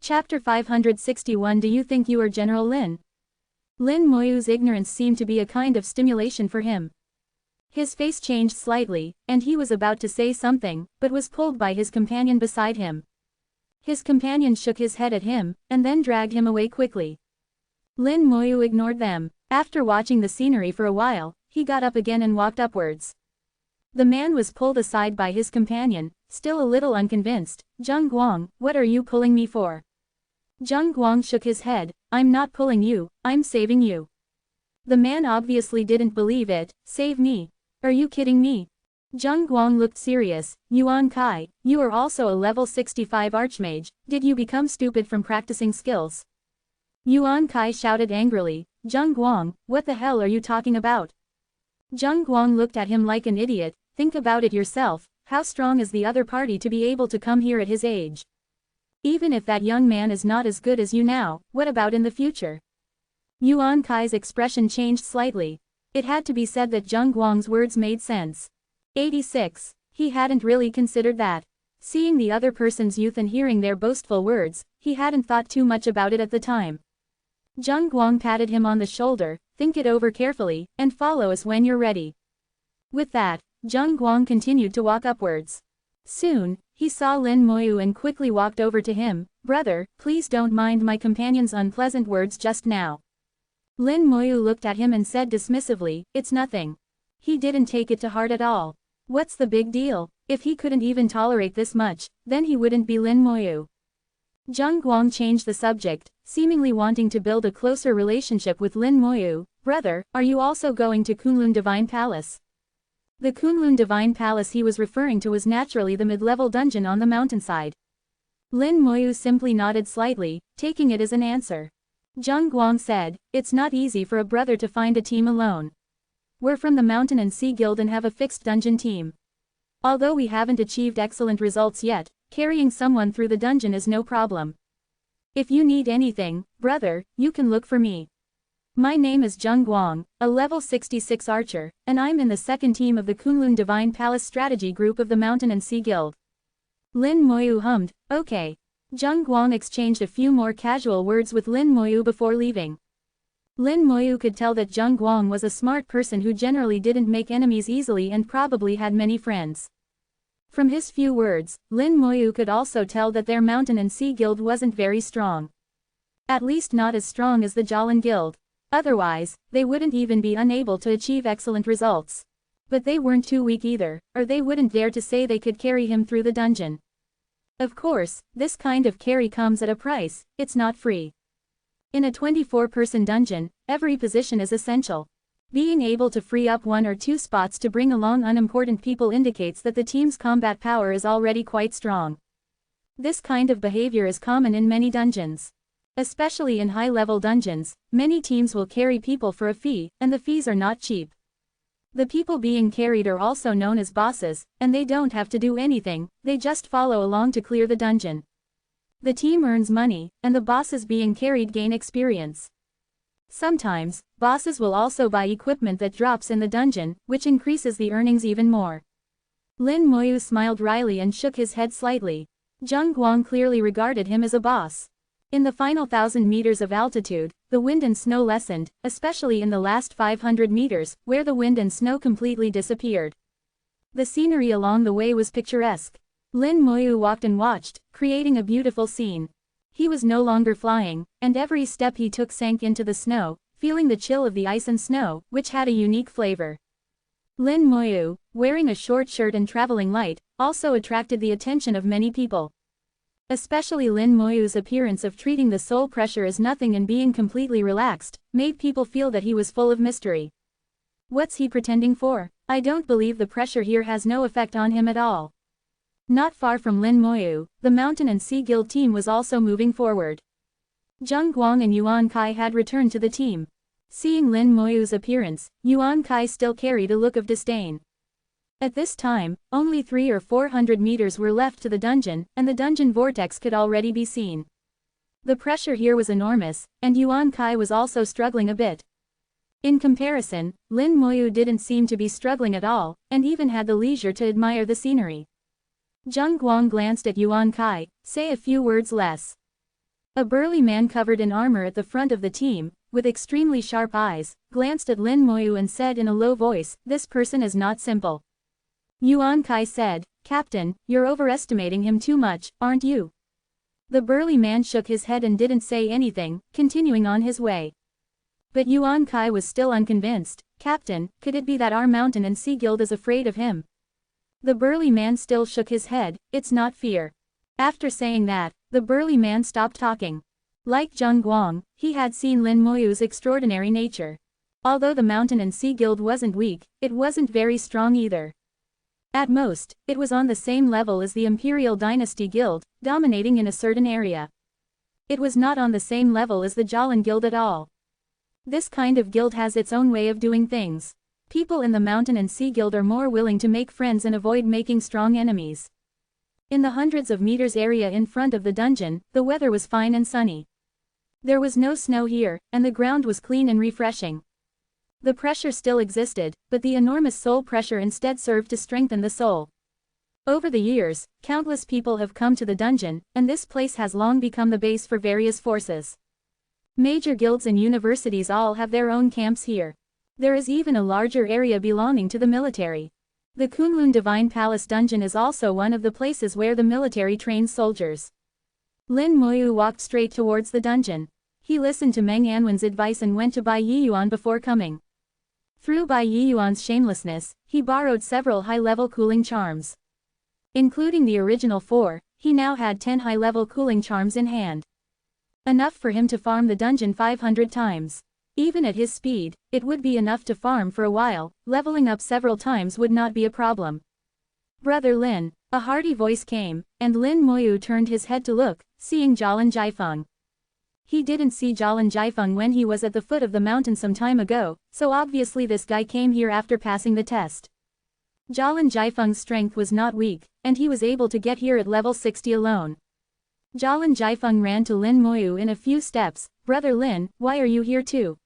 Chapter 561. Do you think you are General Lin? Lin Moyu's ignorance seemed to be a kind of stimulation for him. His face changed slightly, and he was about to say something, but was pulled by his companion beside him. His companion shook his head at him, and then dragged him away quickly. Lin Moyu ignored them. After watching the scenery for a while, he got up again and walked upwards. The man was pulled aside by his companion, still a little unconvinced. Zheng Guang, what are you pulling me for? Zheng Guang shook his head. I'm not pulling you, I'm saving you. The man obviously didn't believe it. Save me? Are you kidding me? Zheng Guang looked serious. Yuan Kai, you are also a level 65 archmage, did you become stupid from practicing skills? Yuan Kai shouted angrily. Zheng Guang, what the hell are you talking about? Zheng Guang looked at him like an idiot. Think about it yourself, how strong is the other party to be able to come here at his age? Even if that young man is not as good as you now, what about in the future? Yuan Kai's expression changed slightly. It had to be said that Zheng Guang's words made sense. 86. He hadn't really considered that. Seeing the other person's youth and hearing their boastful words, he hadn't thought too much about it at the time. Zheng Guang patted him on the shoulder. Think it over carefully, and follow us when you're ready. With that, Zheng Guang continued to walk upwards. Soon, he saw Lin Moyu and quickly walked over to him. Brother, please don't mind my companion's unpleasant words just now. Lin Moyu looked at him and said dismissively, it's nothing. He didn't take it to heart at all. What's the big deal? If he couldn't even tolerate this much, then he wouldn't be Lin Moyu. Zheng Guang changed the subject, seemingly wanting to build a closer relationship with Lin Moyu. Brother, are you also going to Kunlun Divine Palace? The Kunlun Divine Palace he was referring to was naturally the mid-level dungeon on the mountainside. Lin Moyu simply nodded slightly, taking it as an answer. Zheng Guang said, it's not easy for a brother to find a team alone. We're from the Mountain and Sea Guild and have a fixed dungeon team. Although we haven't achieved excellent results yet, carrying someone through the dungeon is no problem. If you need anything, brother, you can look for me. My name is Zheng Guang, a level 66 archer, and I'm in the second team of the Kunlun Divine Palace strategy group of the Mountain and Sea Guild. Lin Moyu hummed, okay. Zheng Guang exchanged a few more casual words with Lin Moyu before leaving. Lin Moyu could tell that Zheng Guang was a smart person who generally didn't make enemies easily and probably had many friends. From his few words, Lin Moyu could also tell that their Mountain and Sea Guild wasn't very strong. At least not as strong as the Jalan Guild. Otherwise, they wouldn't even be unable to achieve excellent results. But they weren't too weak either, or they wouldn't dare to say they could carry him through the dungeon. Of course, this kind of carry comes at a price, it's not free. In a 24-person dungeon, every position is essential. Being able to free up 1 or 2 spots to bring along unimportant people indicates that the team's combat power is already quite strong. This kind of behavior is common in many dungeons. Especially in high-level dungeons, many teams will carry people for a fee, and the fees are not cheap. The people being carried are also known as bosses, and they don't have to do anything, they just follow along to clear the dungeon. The team earns money, and the bosses being carried gain experience. Sometimes, bosses will also buy equipment that drops in the dungeon, which increases the earnings even more. Lin Moyu smiled wryly and shook his head slightly. Zheng Guang clearly regarded him as a boss. In the final 1,000 meters of altitude, the wind and snow lessened, especially in the last 500 meters, where the wind and snow completely disappeared. The scenery along the way was picturesque. Lin Moyu walked and watched, creating a beautiful scene. He was no longer flying, and every step he took sank into the snow, feeling the chill of the ice and snow, which had a unique flavor. Lin Moyu, wearing a short shirt and traveling light, also attracted the attention of many people. Especially Lin Moyu's appearance of treating the soul pressure as nothing and being completely relaxed, made people feel that he was full of mystery. What's he pretending for? I don't believe the pressure here has no effect on him at all. Not far from Lin Moyu, the Mountain and Sea Guild team was also moving forward. Zheng Guang and Yuan Kai had returned to the team. Seeing Lin Moyu's appearance, Yuan Kai still carried a look of disdain. At this time, only 300 or 400 meters were left to the dungeon, and the dungeon vortex could already be seen. The pressure here was enormous, and Yuan Kai was also struggling a bit. In comparison, Lin Moyu didn't seem to be struggling at all, and even had the leisure to admire the scenery. Zheng Guang glanced at Yuan Kai. Say a few words less. A burly man covered in armor at the front of the team, with extremely sharp eyes, glanced at Lin Moyu and said in a low voice, "This person is not simple." Yuan Kai said, "Captain, you're overestimating him too much, aren't you?" The burly man shook his head and didn't say anything, continuing on his way. But Yuan Kai was still unconvinced. "Captain, could it be that our mountain and sea guild is afraid of him?" The burly man still shook his head. "It's not fear." After saying that, the burly man stopped talking. Like Zheng Guang, he had seen Lin Moyu's extraordinary nature. Although the mountain and sea guild wasn't weak, it wasn't very strong either. At most, it was on the same level as the Imperial Dynasty Guild, dominating in a certain area. It was not on the same level as the Jalan Guild at all. This kind of guild has its own way of doing things. People in the Mountain and Sea Guild are more willing to make friends and avoid making strong enemies. In the hundreds of meters area in front of the dungeon, the weather was fine and sunny. There was no snow here, and the ground was clean and refreshing. The pressure still existed, but the enormous soul pressure instead served to strengthen the soul. Over the years, countless people have come to the dungeon, and this place has long become the base for various forces. Major guilds and universities all have their own camps here. There is even a larger area belonging to the military. The Kunlun Divine Palace Dungeon is also one of the places where the military trains soldiers. Lin Moyu walked straight towards the dungeon. He listened to Meng Anwen's advice and went to Bai Yiyuan before coming. Through Bai Yiyuan's shamelessness, he borrowed several high-level cooling charms. Including the original 4, he now had 10 high-level cooling charms in hand. Enough for him to farm the dungeon 500 times. Even at his speed, it would be enough to farm for a while. Leveling up several times would not be a problem. "Brother Lin," a hearty voice came, and Lin Moyu turned his head to look, seeing Jalan Jiafeng. He didn't see Jalan Jiafeng when he was at the foot of the mountain some time ago, so obviously this guy came here after passing the test. Jalan Jiafeng's strength was not weak, and he was able to get here at level 60 alone. Jalan Jiafeng ran to Lin Moyu in a few steps. "Brother Lin, why are you here too?"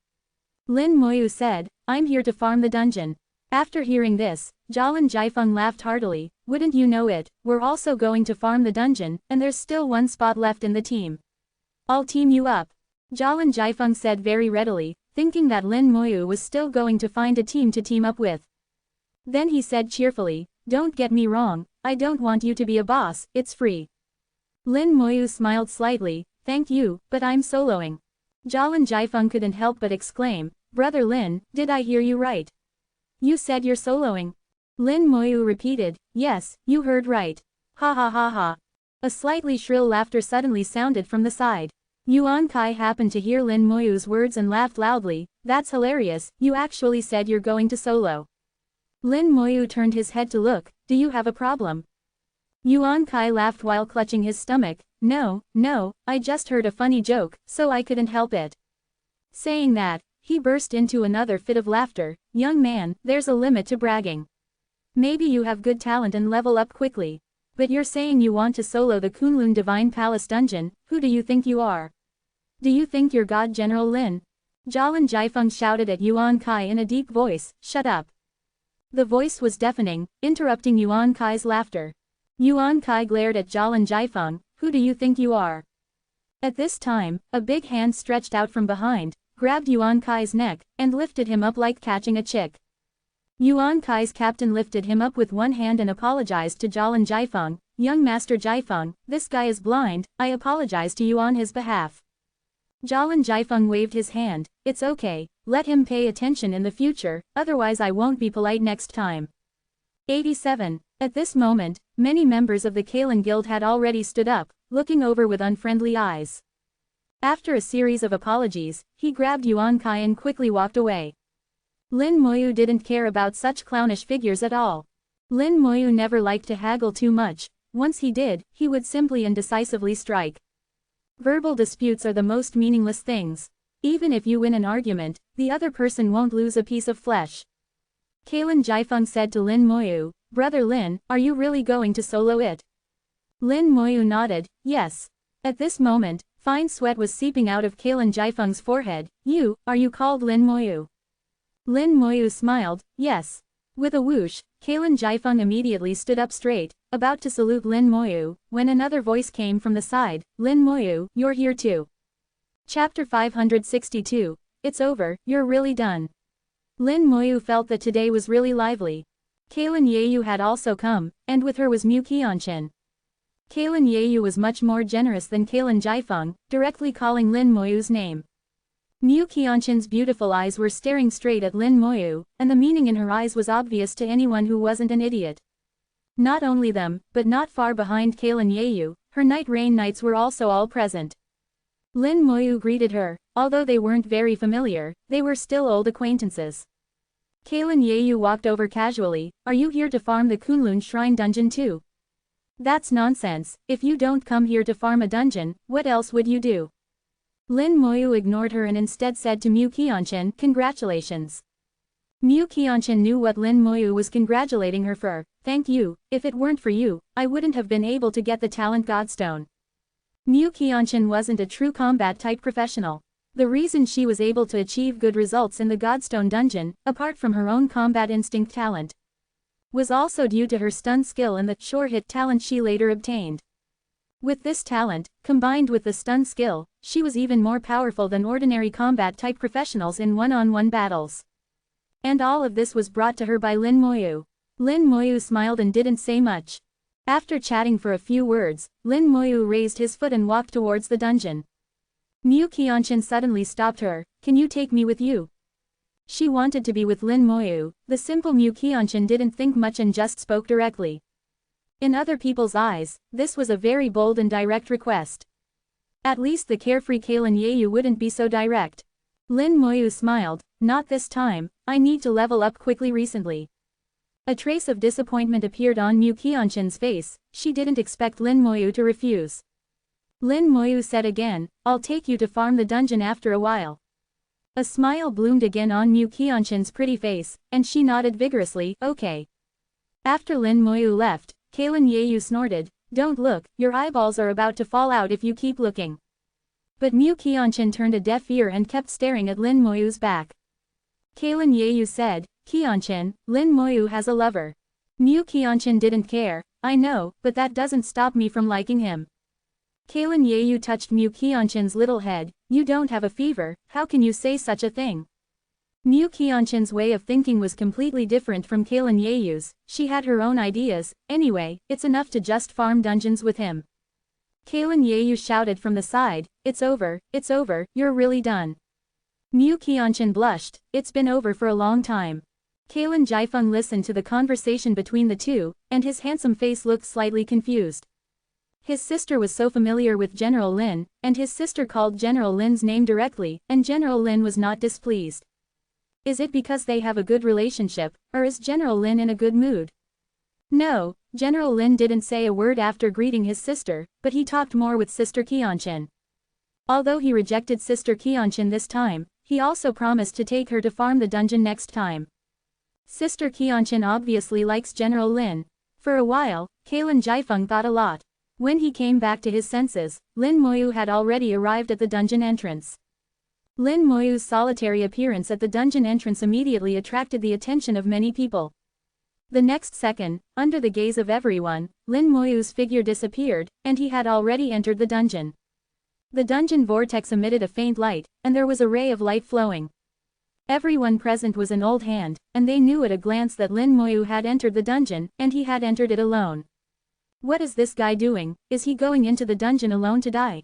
Lin Moyu said, "I'm here to farm the dungeon." After hearing this, Jalan Jiafeng laughed heartily. "Wouldn't you know it, we're also going to farm the dungeon, and there's still one spot left in the team. I'll team you up." Jalan Jiafeng said very readily, thinking that Lin Moyu was still going to find a team to team up with. Then he said cheerfully, "Don't get me wrong, I don't want you to be a boss, it's free." Lin Moyu smiled slightly, "Thank you, but I'm soloing." Jalan Jiafeng couldn't help but exclaim, "Brother Lin, did I hear you right? You said you're soloing?" Lin Moyu repeated, "Yes, you heard right. Ha ha ha ha." A slightly shrill laughter suddenly sounded from the side. Yuan Kai happened to hear Lin Moyu's words and laughed loudly. "That's hilarious, you actually said you're going to solo." Lin Moyu turned his head to look. "Do you have a problem?" Yuan Kai laughed while clutching his stomach. No, I just heard a funny joke, so I couldn't help it." Saying that, he burst into another fit of laughter. "Young man, there's a limit to bragging. Maybe you have good talent and level up quickly. But you're saying you want to solo the Kunlun Divine Palace Dungeon. Who do you think you are? Do you think you're God General Lin?" Jalan Jiafeng shouted at Yuan Kai in a deep voice, "Shut up." The voice was deafening, interrupting Yuan Kai's laughter. Yuan Kai glared at Jalan Jiafeng. "Who do you think you are?" At this time, a big hand stretched out from behind, grabbed Yuan Kai's neck, and lifted him up like catching a chick. Yuan Kai's captain lifted him up with one hand and apologized to Jalan Jiafeng. "Young Master Jiafeng, this guy is blind, I apologize to you on his behalf." Jalan Jiafeng waved his hand. "It's okay, let him pay attention in the future, otherwise I won't be polite next time." 87. At this moment, many members of the Kalan Guild had already stood up, looking over with unfriendly eyes. After a series of apologies, he grabbed Yuan Kai and quickly walked away. Lin Moyu didn't care about such clownish figures at all. Lin Moyu never liked to haggle too much. Once he did, he would simply and decisively strike. Verbal disputes are the most meaningless things. Even if you win an argument, the other person won't lose a piece of flesh. Kalan Jiafeng said to Lin Moyu, "Brother Lin, are you really going to solo it?" Lin Moyu nodded, "Yes." At this moment, fine sweat was seeping out of Kalan Jiafeng's forehead. Are you called Lin Moyu?" Lin Moyu smiled, "Yes. With a whoosh, Kalen Jaifeng immediately stood up straight, about to salute Lin Moyu, when another voice came from the side. Lin Moyu, you're here too. Chapter 562. It's over, you're really done. Lin Moyu felt that today was really lively. Kalen Yeyu had also come, and with her was Mu Qianchen. Kalen Yeyu was much more generous than Kalen Jaifeng, directly calling Lin Moyu's name. Mu Qianchen's beautiful eyes were staring straight at Lin Moyu, and the meaning in her eyes was obvious to anyone who wasn't an idiot. Not only them, but not far behind Kalen Yeyu, her Night Rain Knights were also all present. Lin Moyu greeted her. Although they weren't very familiar, they were still old acquaintances. Kalen Yeyu walked over casually. Are you here to farm the Kunlun Shrine dungeon too? That's nonsense. If you don't come here to farm a dungeon, what else would you do? Lin Moyu ignored her and instead said to Mu Qianchen, congratulations. Mu Qianchen knew what Lin Moyu was congratulating her for. Thank you, if it weren't for you, I wouldn't have been able to get the talent godstone. Mu Qianchen wasn't a true combat-type professional. The reason she was able to achieve good results in the Godstone dungeon, apart from her own combat instinct talent, was also due to her stun skill and the sure-hit talent she later obtained. With this talent, combined with the stun skill, she was even more powerful than ordinary combat-type professionals in one-on-one battles. And all of this was brought to her by Lin Moyu. Lin Moyu smiled and didn't say much. After chatting for a few words, Lin Moyu raised his foot and walked towards the dungeon. Mu Qianchen suddenly stopped her. Can you take me with you? She wanted to be with Lin Moyu. The simple Mu Qianchen didn't think much and just spoke directly. In other people's eyes, this was a very bold and direct request. At least the carefree Kalen Yeyu wouldn't be so direct. Lin Moyu smiled. Not this time, I need to level up quickly recently. A trace of disappointment appeared on Mu Qianchen's face. She didn't expect Lin Moyu to refuse. Lin Moyu said again, I'll take you to farm the dungeon after a while. A smile bloomed again on Mu Qianchen's pretty face, and she nodded vigorously, okay. After Lin Moyu left, Kalen Yeyu snorted, don't look, your eyeballs are about to fall out if you keep looking. But Mu Qianchen turned a deaf ear and kept staring at Lin Moyu's back. Kalen Yeyu said, Qianchen, Lin Moyu has a lover. Mu Qianchen didn't care. I know, but that doesn't stop me from liking him. Kalen Yeyu touched Mu Qianchen's little head. You don't have a fever, how can you say such a thing? Mu Qianchen's way of thinking was completely different from Kalen Yeyu's. She had her own ideas. Anyway, it's enough to just farm dungeons with him. Kalen Yeyu shouted from the side, it's over, you're really done. Mu Qianchen blushed. It's been over for a long time. Kalen Jaifeng listened to the conversation between the two, and his handsome face looked slightly confused. His sister was so familiar with General Lin, and his sister called General Lin's name directly, and General Lin was not displeased. Is it because they have a good relationship, or is General Lin in a good mood? No, General Lin didn't say a word after greeting his sister, but he talked more with Sister Qianchen. Although he rejected Sister Qianchen this time, he also promised to take her to farm the dungeon next time. Sister Qianchen obviously likes General Lin. For a while, Kalen Jaifeng thought a lot. When he came back to his senses, Lin Moyu had already arrived at the dungeon entrance. Lin Moyu's solitary appearance at the dungeon entrance immediately attracted the attention of many people. The next second, under the gaze of everyone, Lin Moyu's figure disappeared, and he had already entered the dungeon. The dungeon vortex emitted a faint light, and there was a ray of light flowing. Everyone present was an old hand, and they knew at a glance that Lin Moyu had entered the dungeon, and he had entered it alone. What is this guy doing? Is he going into the dungeon alone to die?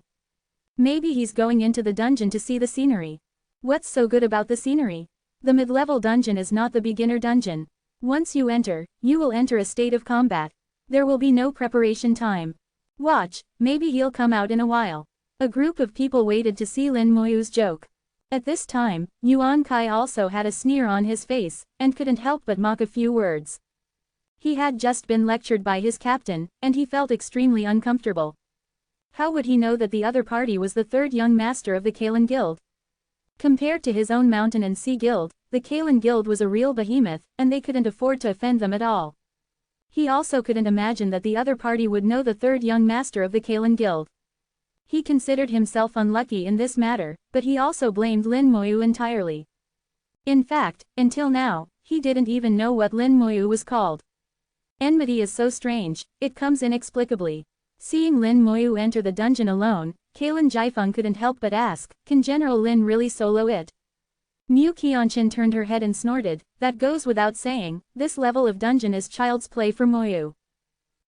Maybe he's going into the dungeon to see the scenery. What's so good about the scenery? The mid-level dungeon is not the beginner dungeon. Once you enter, you will enter a state of combat. There will be no preparation time. Watch, maybe he'll come out in a while. A group of people waited to see Lin Moyu's joke. At this time, Yuan Kai also had a sneer on his face, and couldn't help but mock a few words. He had just been lectured by his captain, and he felt extremely uncomfortable. How would he know that the other party was the third young master of the Kalen Guild? Compared to his own Mountain and Sea Guild, the Kalen Guild was a real behemoth, and they couldn't afford to offend them at all. He also couldn't imagine that the other party would know the third young master of the Kalen Guild. He considered himself unlucky in this matter, but he also blamed Lin Moyu entirely. In fact, until now, he didn't even know what Lin Moyu was called. Enmity is so strange, it comes inexplicably. Seeing Lin Moyu enter the dungeon alone, Kalen Jiefeng couldn't help but ask, can General Lin really solo it? Mu Qianqin turned her head and snorted, that goes without saying, this level of dungeon is child's play for Moyu.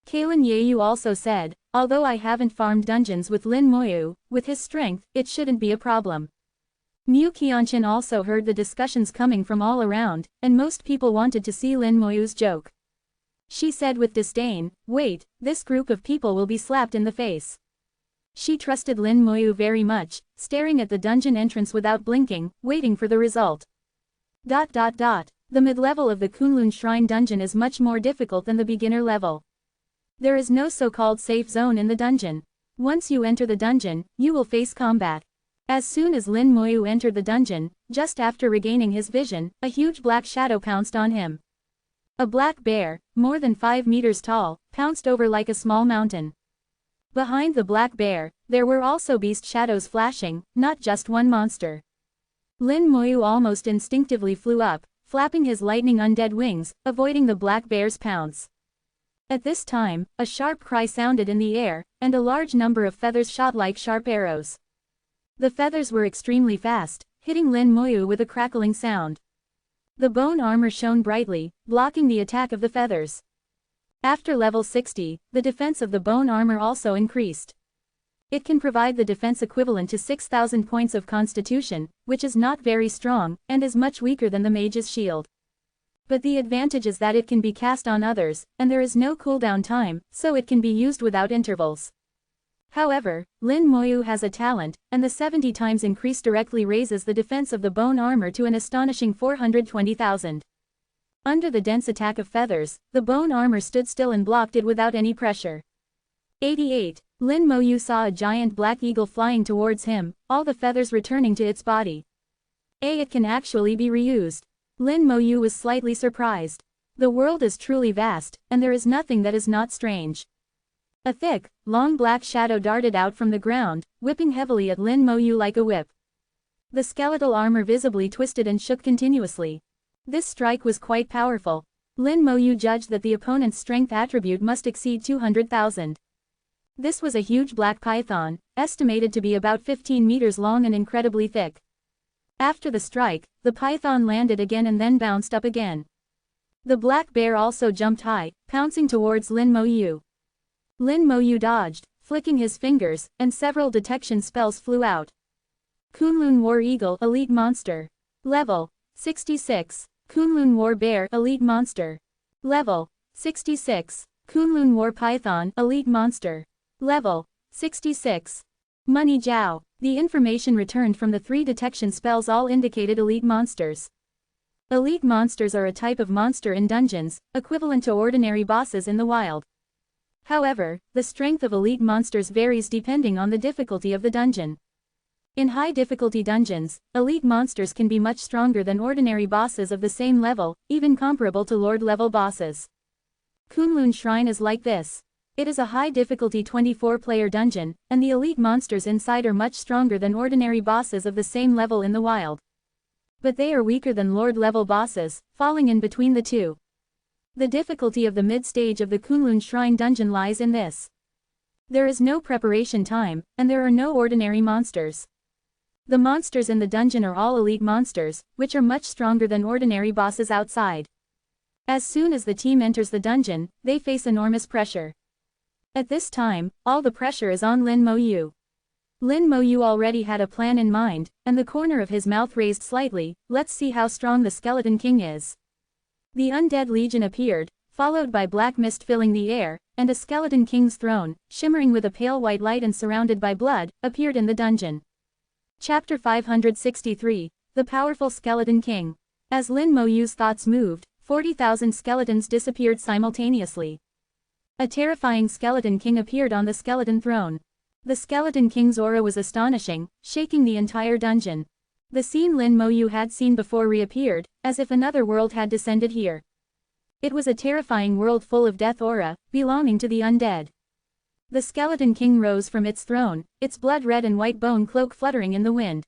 Kalen Yeyu also said, although I haven't farmed dungeons with Lin Moyu, with his strength, it shouldn't be a problem. Mu Qianqin also heard the discussions coming from all around, and most people wanted to see Lin Moyu's joke. She said with disdain, wait, this group of people will be slapped in the face. She trusted Lin Moyu very much, staring at the dungeon entrance without blinking, waiting for the result. The mid-level of the Kunlun Shrine dungeon is much more difficult than the beginner level. There is no so-called safe zone in the dungeon. Once you enter the dungeon, you will face combat. As soon as Lin Moyu entered the dungeon, just after regaining his vision, a huge black shadow pounced on him. A black bear, more than 5 meters tall, pounced over like a small mountain. Behind the black bear, there were also beast shadows flashing, not just one monster. Lin Moyu almost instinctively flew up, flapping his lightning undead wings, avoiding the black bear's pounce. At this time, a sharp cry sounded in the air, and a large number of feathers shot like sharp arrows. The feathers were extremely fast, hitting Lin Moyu with a crackling sound. The bone armor shone brightly, blocking the attack of the feathers. After level 60, the defense of the bone armor also increased. It can provide the defense equivalent to 6,000 points of constitution, which is not very strong, and is much weaker than the mage's shield. But the advantage is that it can be cast on others, and there is no cooldown time, so it can be used without intervals. However, Lin Moyu has a talent, and the 70 times increase directly raises the defense of the bone armor to an astonishing 420,000. Under the dense attack of feathers, the bone armor stood still and blocked it without any pressure. 88. Lin Moyu saw a giant black eagle flying towards him, all the feathers returning to its body. It can actually be reused. Lin Moyu was slightly surprised. The world is truly vast, and there is nothing that is not strange. A thick, long black shadow darted out from the ground, whipping heavily at Lin Moyu like a whip. The skeletal armor visibly twisted and shook continuously. This strike was quite powerful. Lin Moyu judged that the opponent's strength attribute must exceed 200,000. This was a huge black python, estimated to be about 15 meters long and incredibly thick. After the strike, the python landed again and then bounced up again. The black bear also jumped high, pouncing towards Lin Moyu. Lin Moyu dodged, flicking his fingers, and several detection spells flew out. Kunlun War Eagle Elite Monster. Level 66. Kunlun War Bear Elite Monster. Level 66. Kunlun War Python Elite Monster. Level 66. Money Jiao. The information returned from the 3 detection spells all indicated elite monsters. Elite monsters are a type of monster in dungeons, equivalent to ordinary bosses in the wild. However, the strength of elite monsters varies depending on the difficulty of the dungeon. In high difficulty dungeons, elite monsters can be much stronger than ordinary bosses of the same level, even comparable to Lord level bosses. Kunlun Shrine is like this. It is a high difficulty 24-player dungeon, and the elite monsters inside are much stronger than ordinary bosses of the same level in the wild. But they are weaker than Lord level bosses, falling in between the two. The difficulty of the mid-stage of the Kunlun Shrine dungeon lies in this. There is no preparation time, and there are no ordinary monsters. The monsters in the dungeon are all elite monsters, which are much stronger than ordinary bosses outside. As soon as the team enters the dungeon, they face enormous pressure. At this time, all the pressure is on Lin Moyu. Lin Moyu already had a plan in mind, and the corner of his mouth raised slightly. Let's see how strong the Skeleton King is. The Undead Legion appeared, followed by black mist filling the air, and a Skeleton King's throne, shimmering with a pale white light and surrounded by blood, appeared in the dungeon. Chapter 563, The Powerful Skeleton King. As Lin Moyu's thoughts moved, 40,000 skeletons disappeared simultaneously. A terrifying Skeleton King appeared on the skeleton throne. The Skeleton King's aura was astonishing, shaking the entire dungeon. The scene Lin Moyu had seen before reappeared, as if another world had descended here. It was a terrifying world full of death aura, belonging to the undead. The Skeleton King rose from its throne, its blood-red and white bone cloak fluttering in the wind.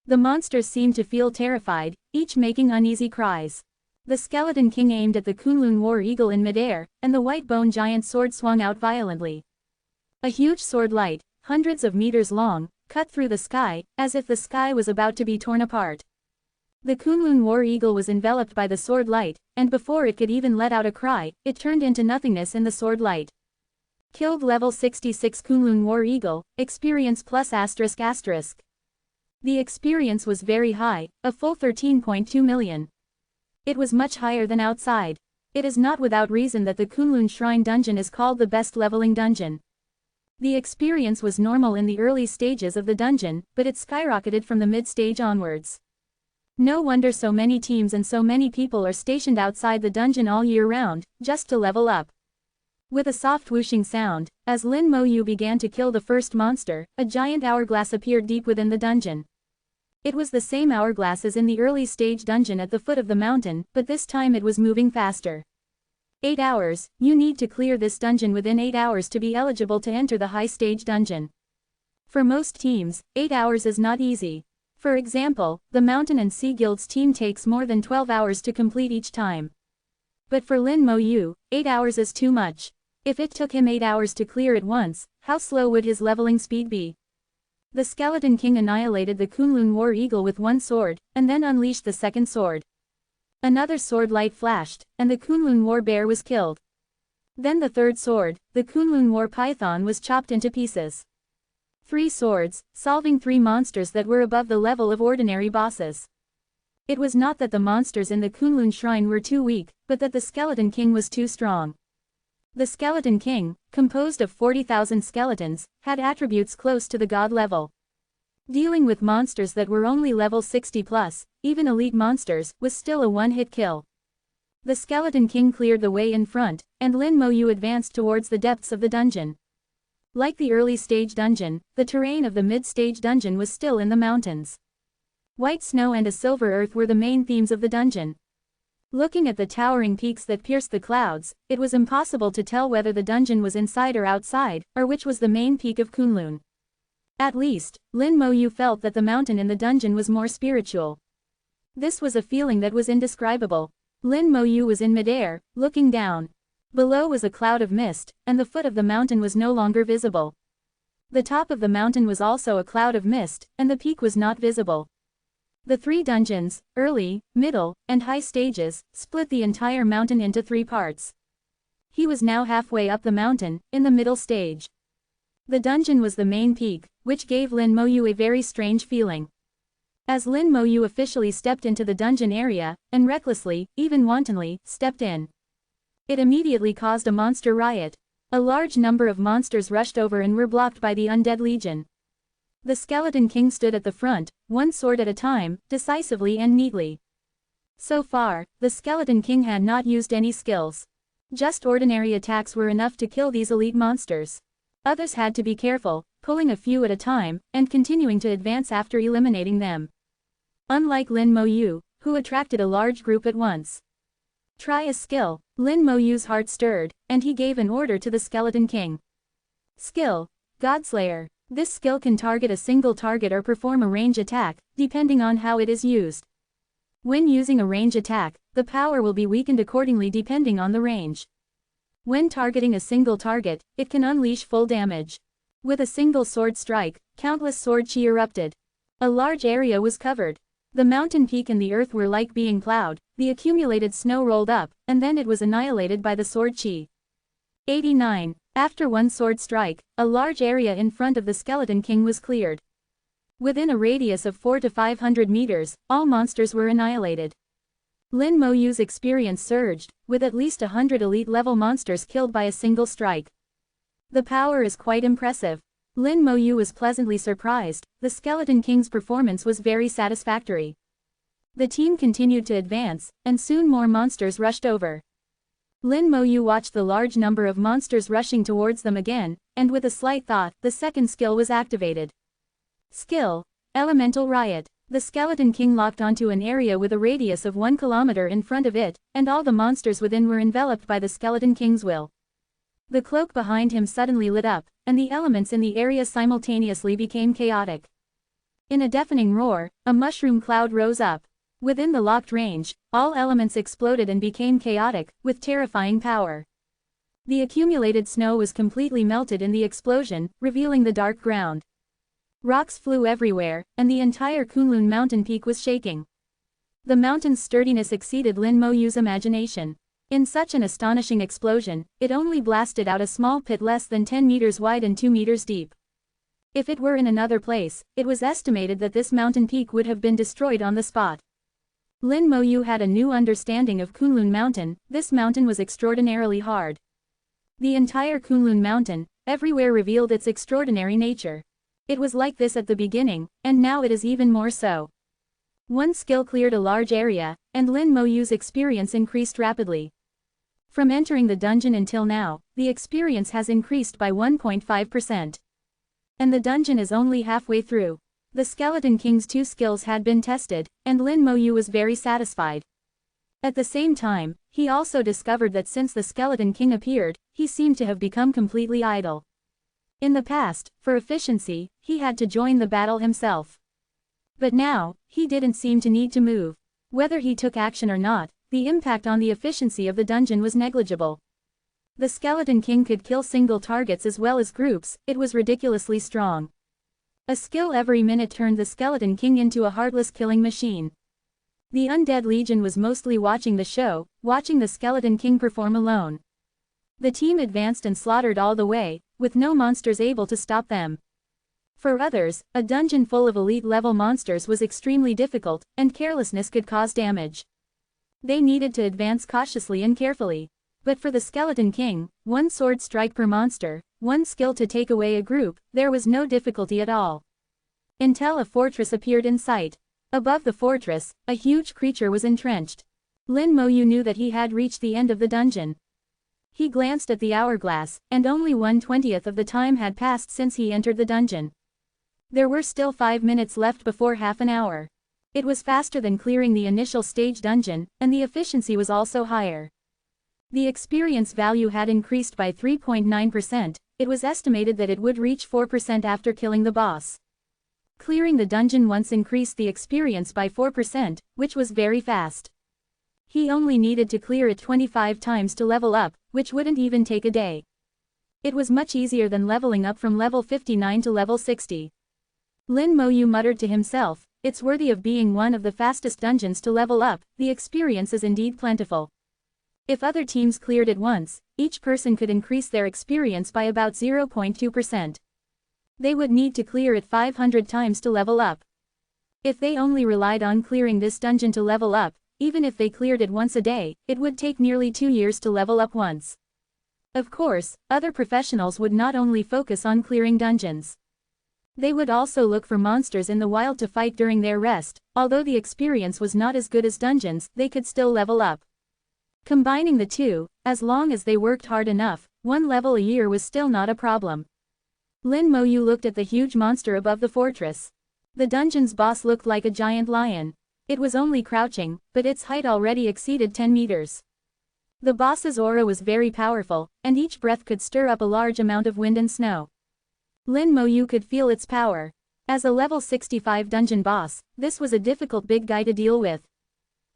The monsters seemed to feel terrified, each making uneasy cries. The Skeleton King aimed at the Kunlun War Eagle in midair, and the white bone giant sword swung out violently. A huge sword light, hundreds of meters long, cut through the sky, as if the sky was about to be torn apart. The Kunlun War Eagle was enveloped by the sword light, and before it could even let out a cry, it turned into nothingness in the sword light. Killed level 66 Kunlun War Eagle, experience plus ***. The experience was very high, a full 13.2 million. It was much higher than outside. It is not without reason that the Kunlun Shrine dungeon is called the best leveling dungeon. The experience was normal in the early stages of the dungeon, but it skyrocketed from the mid-stage onwards. No wonder so many teams and so many people are stationed outside the dungeon all year round, just to level up. With a soft whooshing sound, as Lin Mo Yu began to kill the first monster, a giant hourglass appeared deep within the dungeon. It was the same hourglass as in the early stage dungeon at the foot of the mountain, but this time it was moving faster. 8 hours, you need to clear this dungeon within 8 hours to be eligible to enter the high stage dungeon. For most teams, 8 hours is not easy. For example, the Mountain and Sea Guild's team takes more than 12 hours to complete each time. But for Lin Mo Yu, 8 hours is too much. If it took him 8 hours to clear it once, how slow would his leveling speed be? The Skeleton King annihilated the Kunlun War Eagle with one sword, and then unleashed the second sword. Another sword light flashed, and the Kunlun War Bear was killed. Then the third sword, the Kunlun War Python, was chopped into pieces. 3 swords, solving 3 monsters that were above the level of ordinary bosses. It was not that the monsters in the Kunlun Shrine were too weak, but that the Skeleton King was too strong. The Skeleton King, composed of 40,000 skeletons, had attributes close to the god level. Dealing with monsters that were only level 60 plus, even elite monsters, was still a one-hit kill. The Skeleton King cleared the way in front, and Lin Mo Yu advanced towards the depths of the dungeon. Like the early stage dungeon, the terrain of the mid-stage dungeon was still in the mountains. White snow and a silver earth were the main themes of the dungeon. Looking at the towering peaks that pierced the clouds, it was impossible to tell whether the dungeon was inside or outside, or which was the main peak of Kunlun. At least, Lin Mo Yu felt that the mountain in the dungeon was more spiritual. This was a feeling that was indescribable. Lin Mo Yu was in midair, looking down. Below was a cloud of mist, and the foot of the mountain was no longer visible. The top of the mountain was also a cloud of mist, and the peak was not visible. The 3 dungeons, early, middle, and high stages, split the entire mountain into 3 parts. He was now halfway up the mountain, in the middle stage. The dungeon was the main peak, which gave Lin Mo Yu a very strange feeling. As Lin Mo Yu officially stepped into the dungeon area, and recklessly, even wantonly, stepped in, it immediately caused a monster riot. A large number of monsters rushed over and were blocked by the Undead Legion. The Skeleton King stood at the front, one sword at a time, decisively and neatly. So far, the Skeleton King had not used any skills. Just ordinary attacks were enough to kill these elite monsters. Others had to be careful, pulling a few at a time, and continuing to advance after eliminating them. Unlike Lin Mo Yu, who attracted a large group at once. Try a skill. Lin Mo Yu's heart stirred, and he gave an order to the Skeleton King. Skill: Godslayer. This skill can target a single target or perform a range attack, depending on how it is used. When using a range attack, the power will be weakened accordingly depending on the range. When targeting a single target, it can unleash full damage. With a single sword strike, countless sword chi erupted. A large area was covered. The mountain peak and the earth were like being plowed, the accumulated snow rolled up, and then it was annihilated by the sword chi. 89. After one sword strike, a large area in front of the Skeleton King was cleared. Within a radius of 400 to 500 meters, all monsters were annihilated. Lin Mo Yu's experience surged, with at least 100 elite-level monsters killed by a single strike. The power is quite impressive. Lin Mo Yu was pleasantly surprised. The Skeleton King's performance was very satisfactory. The team continued to advance, and soon more monsters rushed over. Lin Mo Yu watched the large number of monsters rushing towards them again, and with a slight thought, the second skill was activated. Skill: Elemental Riot. The Skeleton King locked onto an area with a radius of 1 kilometer in front of it, and all the monsters within were enveloped by the Skeleton King's will. The cloak behind him suddenly lit up, and the elements in the area simultaneously became chaotic. In a deafening roar, a mushroom cloud rose up. Within the locked range, all elements exploded and became chaotic, with terrifying power. The accumulated snow was completely melted in the explosion, revealing the dark ground. Rocks flew everywhere, and the entire Kunlun mountain peak was shaking. The mountain's sturdiness exceeded Lin Moyu's imagination. In such an astonishing explosion, it only blasted out a small pit less than 10 meters wide and 2 meters deep. If it were in another place, it was estimated that this mountain peak would have been destroyed on the spot. Lin Moyu had a new understanding of Kunlun Mountain. This mountain was extraordinarily hard. The entire Kunlun Mountain, everywhere revealed its extraordinary nature. It was like this at the beginning, and now it is even more so. One skill cleared a large area, and Lin Moyu's experience increased rapidly. From entering the dungeon until now, the experience has increased by 1.5%. And the dungeon is only halfway through. The Skeleton King's 2 skills had been tested, and Lin Moyu was very satisfied. At the same time, he also discovered that since the Skeleton King appeared, he seemed to have become completely idle. In the past, for efficiency, he had to join the battle himself. But now, he didn't seem to need to move. Whether he took action or not, the impact on the efficiency of the dungeon was negligible. The Skeleton King could kill single targets as well as groups. It was ridiculously strong. A skill every minute turned the Skeleton King into a heartless killing machine. The Undead Legion was mostly watching the show, watching the Skeleton King perform alone. The team advanced and slaughtered all the way, with no monsters able to stop them. For others, a dungeon full of elite-level monsters was extremely difficult, and carelessness could cause damage. They needed to advance cautiously and carefully. But for the Skeleton King, 1 sword strike per monster, 1 skill to take away a group, there was no difficulty at all. Until a fortress appeared in sight. Above the fortress, a huge creature was entrenched. Lin Moyu knew that he had reached the end of the dungeon. He glanced at the hourglass, and only 1/20th of the time had passed since he entered the dungeon. There were still 5 minutes left before half an hour. It was faster than clearing the initial stage dungeon, and the efficiency was also higher. The experience value had increased by 3.9%, it was estimated that it would reach 4% after killing the boss. Clearing the dungeon once increased the experience by 4%, which was very fast. He only needed to clear it 25 times to level up, which wouldn't even take a day. It was much easier than leveling up from level 59 to level 60. Lin Moyu muttered to himself, it's worthy of being one of the fastest dungeons to level up. The experience is indeed plentiful. If other teams cleared it once, each person could increase their experience by about 0.2%. They would need to clear it 500 times to level up. If they only relied on clearing this dungeon to level up, even if they cleared it once a day, it would take nearly 2 years to level up once. Of course, other professionals would not only focus on clearing dungeons. They would also look for monsters in the wild to fight during their rest. Although the experience was not as good as dungeons, they could still level up. Combining the two, as long as they worked hard enough, 1 level a year was still not a problem. Lin Moyu looked at the huge monster above the fortress. The dungeon's boss looked like a giant lion. It was only crouching, but its height already exceeded 10 meters. The boss's aura was very powerful, and each breath could stir up a large amount of wind and snow. Lin Moyu could feel its power. As a level 65 dungeon boss, this was a difficult big guy to deal with.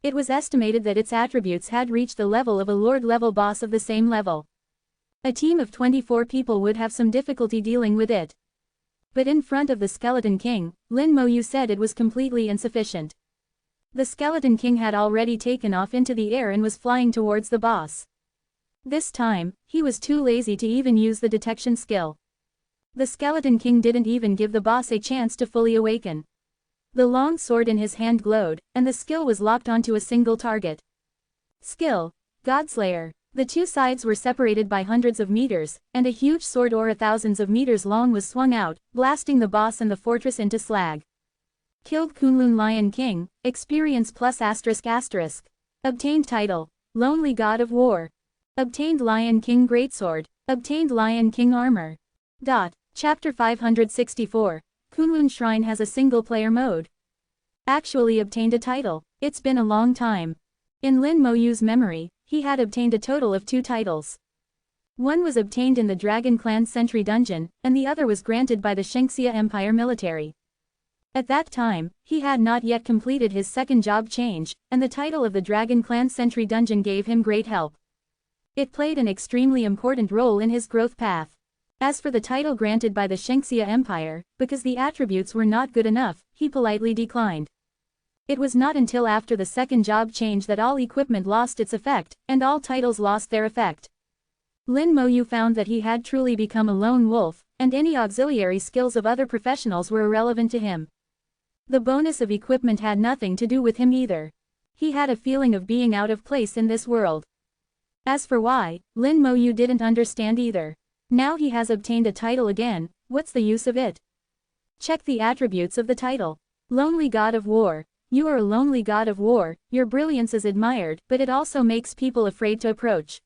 It was estimated that its attributes had reached the level of a lord-level boss of the same level. A team of 24 people would have some difficulty dealing with it. But in front of the Skeleton King, Lin Moyu said it was completely insufficient. The Skeleton King had already taken off into the air and was flying towards the boss. This time, he was too lazy to even use the detection skill. The Skeleton King didn't even give the boss a chance to fully awaken. The long sword in his hand glowed, and the skill was locked onto a single target. Skill: Godslayer. The two sides were separated by hundreds of meters, and a huge sword aura thousands of meters long was swung out, blasting the boss and the fortress into slag. Killed Kunlun Lion King, experience plus ***. Obtained title: Lonely God of War. Obtained Lion King Greatsword. Obtained Lion King Armor. Chapter 564. Kunlun Shrine has a single-player mode. Actually obtained a title. It's been a long time. In Lin Moyu's memory, he had obtained a total of 2 titles. One was obtained in the Dragon Clan Sentry Dungeon, and the other was granted by the Shengxia Empire military. At that time, he had not yet completed his second job change, and the title of the Dragon Clan Sentry Dungeon gave him great help. It played an extremely important role in his growth path. As for the title granted by the Shengxia Empire, because the attributes were not good enough, he politely declined. It was not until after the second job change that all equipment lost its effect, and all titles lost their effect. Lin Moyu found that he had truly become a lone wolf, and any auxiliary skills of other professionals were irrelevant to him. The bonus of equipment had nothing to do with him either. He had a feeling of being out of place in this world. As for why, Lin Moyu didn't understand either. Now he has obtained a title again, what's the use of it? Check the attributes of the title. Lonely God of War. You are a lonely god of war, your brilliance is admired, but it also makes people afraid to approach.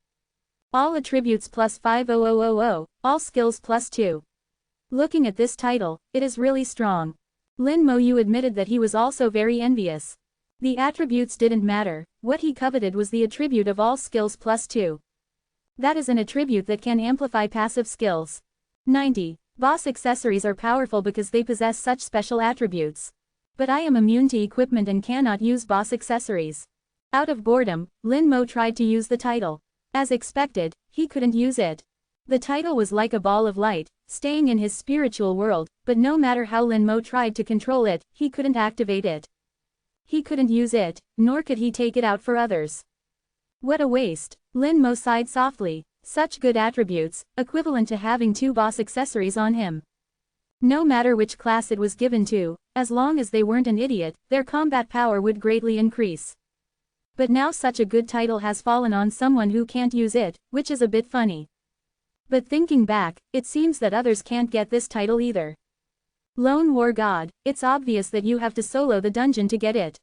All attributes plus 50000, all skills plus 2. Looking at this title, it is really strong. Lin Moyu admitted that he was also very envious. The attributes didn't matter, what he coveted was the attribute of all skills plus 2. That is an attribute that can amplify passive skills. 90. Boss accessories are powerful because they possess such special attributes. But I am immune to equipment and cannot use boss accessories. Out of boredom, Lin Mo tried to use the title. As expected, he couldn't use it. The title was like a ball of light, staying in his spiritual world, but no matter how Lin Mo tried to control it, he couldn't activate it. He couldn't use it, nor could he take it out for others. What a waste, Lin Mo sighed softly. Such good attributes, equivalent to having 2 boss accessories on him. No matter which class it was given to, as long as they weren't an idiot, their combat power would greatly increase. But now such a good title has fallen on someone who can't use it, which is a bit funny. But thinking back, it seems that others can't get this title either. Lone War God, it's obvious that you have to solo the dungeon to get it.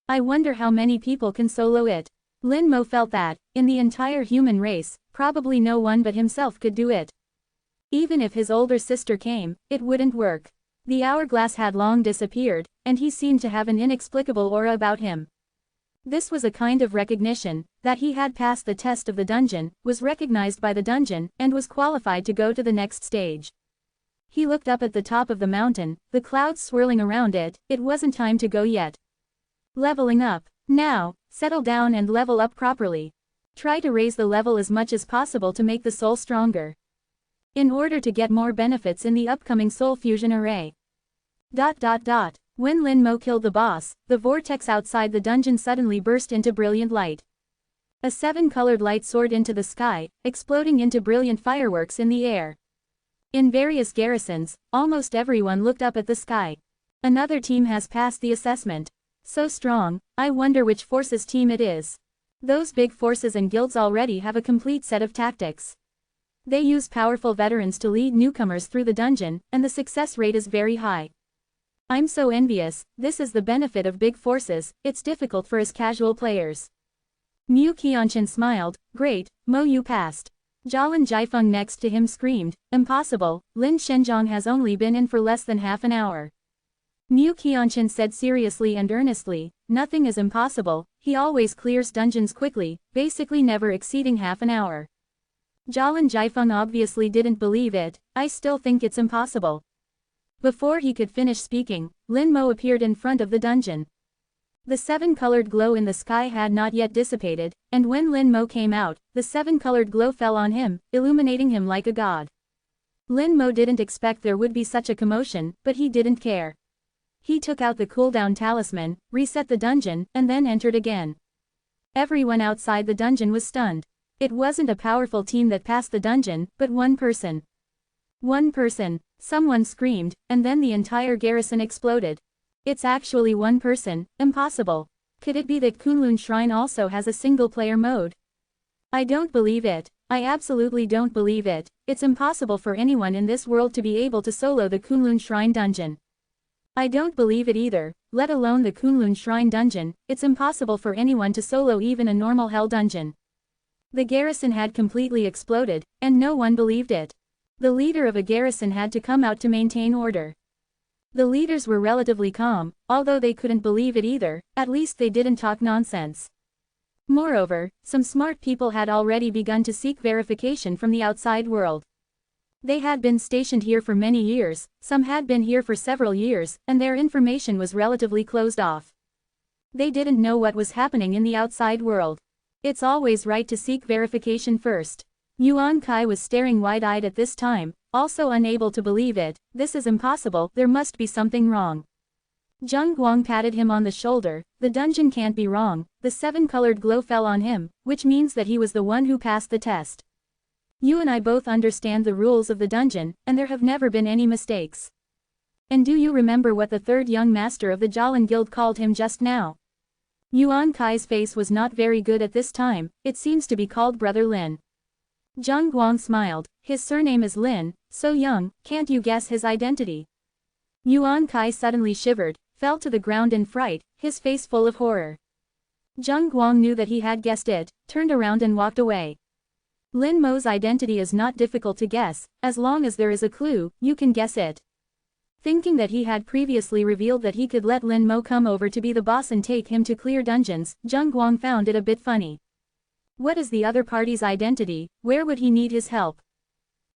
I wonder how many people can solo it. Lin Mo felt that, in the entire human race, probably no one but himself could do it. Even if his older sister came, it wouldn't work. The hourglass had long disappeared, and he seemed to have an inexplicable aura about him. This was a kind of recognition, that he had passed the test of the dungeon, was recognized by the dungeon, and was qualified to go to the next stage. He looked up at the top of the mountain, the clouds swirling around it, it wasn't time to go yet. Leveling up. Now, settle down and level up properly. Try to raise the level as much as possible to make the soul stronger. In order to get more benefits in the upcoming soul fusion array. When Lin Mo killed the boss, the vortex outside the dungeon suddenly burst into brilliant light. A 7-colored light soared into the sky, exploding into brilliant fireworks in the air. In various garrisons, almost everyone looked up at the sky. Another team has passed the assessment. So strong, I wonder which forces team it is. Those big forces and guilds already have a complete set of tactics. They use powerful veterans to lead newcomers through the dungeon, and the success rate is very high. I'm so envious, this is the benefit of big forces, it's difficult for us casual players. Mu Qianshan smiled, great, Mo you passed. Jialin Jiafeng next to him screamed, impossible, Lin Shenjiang has only been in for less than half an hour. Mu Qianshan said seriously and earnestly, nothing is impossible, he always clears dungeons quickly, basically never exceeding half an hour. Jialin Jiafeng obviously didn't believe it, I still think it's impossible. Before he could finish speaking, Lin Mo appeared in front of the dungeon. The 7-colored glow in the sky had not yet dissipated, and when Lin Mo came out, the 7-colored glow fell on him, illuminating him like a god. Lin Mo didn't expect there would be such a commotion, but he didn't care. He took out the cooldown talisman, reset the dungeon, and then entered again. Everyone outside the dungeon was stunned. It wasn't a powerful team that passed the dungeon, but one person. One person, someone screamed, and then the entire garrison exploded. It's actually one person, impossible. Could it be that Kunlun Shrine also has a single-player mode? I don't believe it, I absolutely don't believe it, it's impossible for anyone in this world to be able to solo the Kunlun Shrine dungeon. I don't believe it either, let alone the Kunlun Shrine dungeon, it's impossible for anyone to solo even a normal hell dungeon. The garrison had completely exploded, and no one believed it. The leader of a garrison had to come out to maintain order. The leaders were relatively calm, although they couldn't believe it either, at least they didn't talk nonsense. Moreover, some smart people had already begun to seek verification from the outside world. They had been stationed here for many years, some had been here for several years, and their information was relatively closed off. They didn't know what was happening in the outside world. It's always right to seek verification first. Yuan Kai was staring wide-eyed at this time, also unable to believe it. This is impossible, there must be something wrong. Zheng Guang patted him on the shoulder. The dungeon can't be wrong. The seven-colored glow fell on him, which means that he was the one who passed the test. You and I both understand the rules of the dungeon, and there have never been any mistakes. And do you remember what the third young master of the Jialan Guild called him just now? Yuan Kai's face was not very good at this time. It seems to be called Brother Lin. Zheng Guang smiled. His surname is Lin, so young, can't you guess his identity? Yuan Kai suddenly shivered, fell to the ground in fright, his face full of horror. Zheng Guang knew that he had guessed it, turned around and walked away. Lin Mo's identity is not difficult to guess, as long as there is a clue, you can guess it. Thinking that he had previously revealed that he could let Lin Mo come over to be the boss and take him to clear dungeons, Zheng Guang found it a bit funny. What is the other party's identity? Where would he need his help?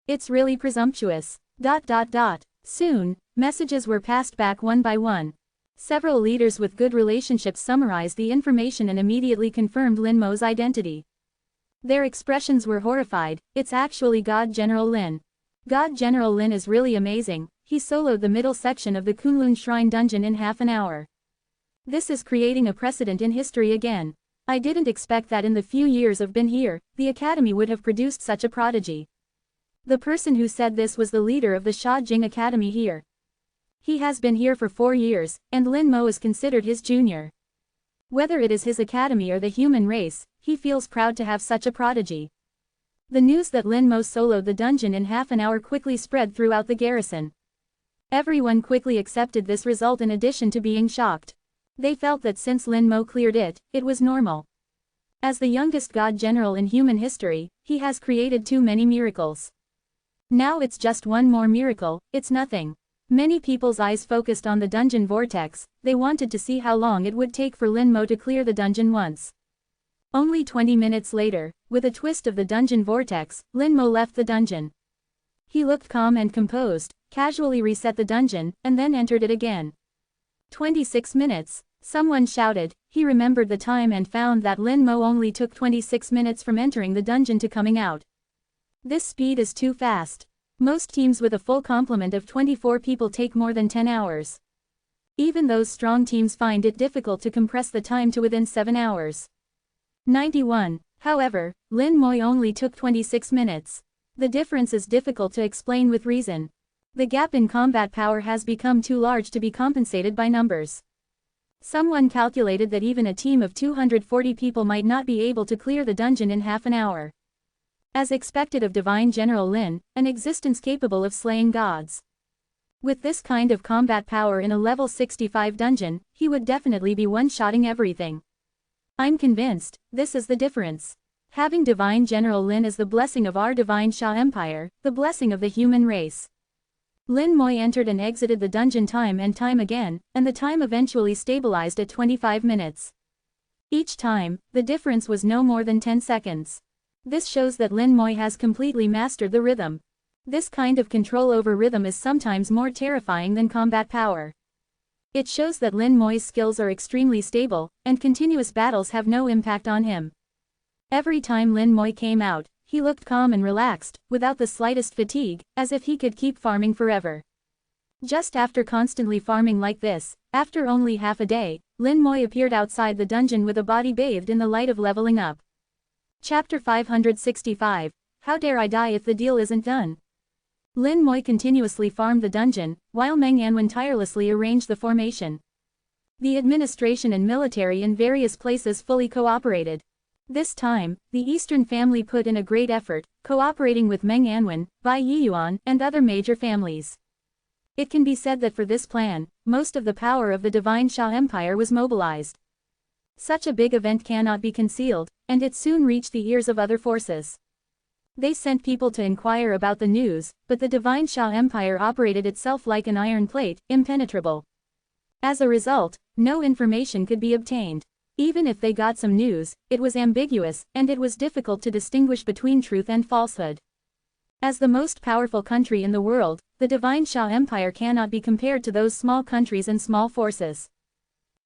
It's really presumptuous. Soon, messages were passed back one by one. Several leaders with good relationships summarized the information and immediately confirmed Lin Mo's identity. Their expressions were horrified. It's actually God General Lin. God General Lin is really amazing. He soloed the middle section of the Kunlun Shrine dungeon in half an hour. This is creating a precedent in history again. I didn't expect that in the few years I've been here, the Academy would have produced such a prodigy. The person who said this was the leader of the Sha Jing Academy here. He has been here for 4 years, and Lin Mo is considered his junior. Whether it is his academy or the human race, he feels proud to have such a prodigy. The news that Lin Mo soloed the dungeon in half an hour quickly spread throughout the garrison. Everyone quickly accepted this result in addition to being shocked. They felt that since Lin Mo cleared it, it was normal. As the youngest god general in human history, he has created too many miracles. Now it's just one more miracle, it's nothing. Many people's eyes focused on the dungeon vortex. They wanted to see how long it would take for Lin Mo to clear the dungeon once. Only 20 minutes later, with a twist of the dungeon vortex, Lin Mo left the dungeon. He looked calm and composed, casually reset the dungeon, and then entered it again. 26 minutes. Someone shouted. He remembered the time and found that Lin Mo only took 26 minutes from entering the dungeon to coming out. This speed is too fast. Most teams with a full complement of 24 people take more than 10 hours. Even those strong teams find it difficult to compress the time to within 7 hours. 91. However, Lin Mo only took 26 minutes. The difference is difficult to explain with reason. The gap in combat power has become too large to be compensated by numbers. Someone calculated that even a team of 240 people might not be able to clear the dungeon in half an hour. As expected of Divine General Lin, an existence capable of slaying gods. With this kind of combat power in a level 65 dungeon, he would definitely be one-shotting everything. I'm convinced, this is the difference. Having Divine General Lin is the blessing of our Divine Sha Empire, the blessing of the human race. Lin Mo entered and exited the dungeon time and time again, and the time eventually stabilized at 25 minutes. Each time, the difference was no more than 10 seconds. This shows that Lin Mo has completely mastered the rhythm. This kind of control over rhythm is sometimes more terrifying than combat power. It shows that Lin Mo's skills are extremely stable, and continuous battles have no impact on him. Every time Lin Mo came out, he looked calm and relaxed, without the slightest fatigue, as if he could keep farming forever. Just after constantly farming like this, after only half a day, Lin Mo appeared outside the dungeon with a body bathed in the light of leveling up. Chapter 565. How dare I die if the deal isn't done? Lin Mo continuously farmed the dungeon, while Meng Anwen tirelessly arranged the formation. The administration and military in various places fully cooperated. This time, the Eastern family put in a great effort, cooperating with Meng Anwen, Bai Yiyuan, and other major families. It can be said that for this plan, most of the power of the Divine Sha Empire was mobilized. Such a big event cannot be concealed, and it soon reached the ears of other forces. They sent people to inquire about the news, but the Divine Sha Empire operated itself like an iron plate, impenetrable. As a result, no information could be obtained. Even if they got some news, it was ambiguous, and it was difficult to distinguish between truth and falsehood. As the most powerful country in the world, the Divine Xia Empire cannot be compared to those small countries and small forces.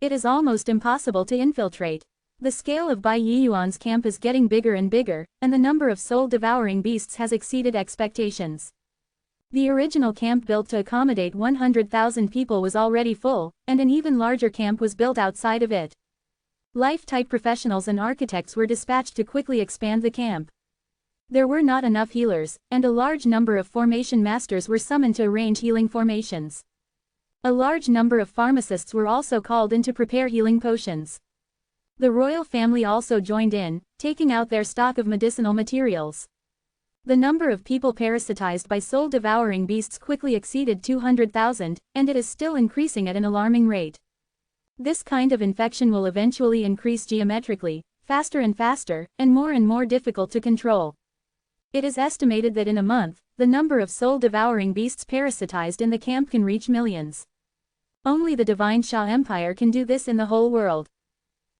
It is almost impossible to infiltrate. The scale of Bai Yiyuan's camp is getting bigger and bigger, and the number of soul-devouring beasts has exceeded expectations. The original camp built to accommodate 100,000 people was already full, and an even larger camp was built outside of it. Life-type professionals and architects were dispatched to quickly expand the camp. There were not enough healers, and a large number of formation masters were summoned to arrange healing formations. A large number of pharmacists were also called in to prepare healing potions. The royal family also joined in, taking out their stock of medicinal materials. The number of people parasitized by soul-devouring beasts quickly exceeded 200,000, and it is still increasing at an alarming rate. This kind of infection will eventually increase geometrically, faster and more difficult to control. It is estimated that in a month, the number of soul-devouring beasts parasitized in the camp can reach millions. Only the Divine Xia Empire can do this in the whole world.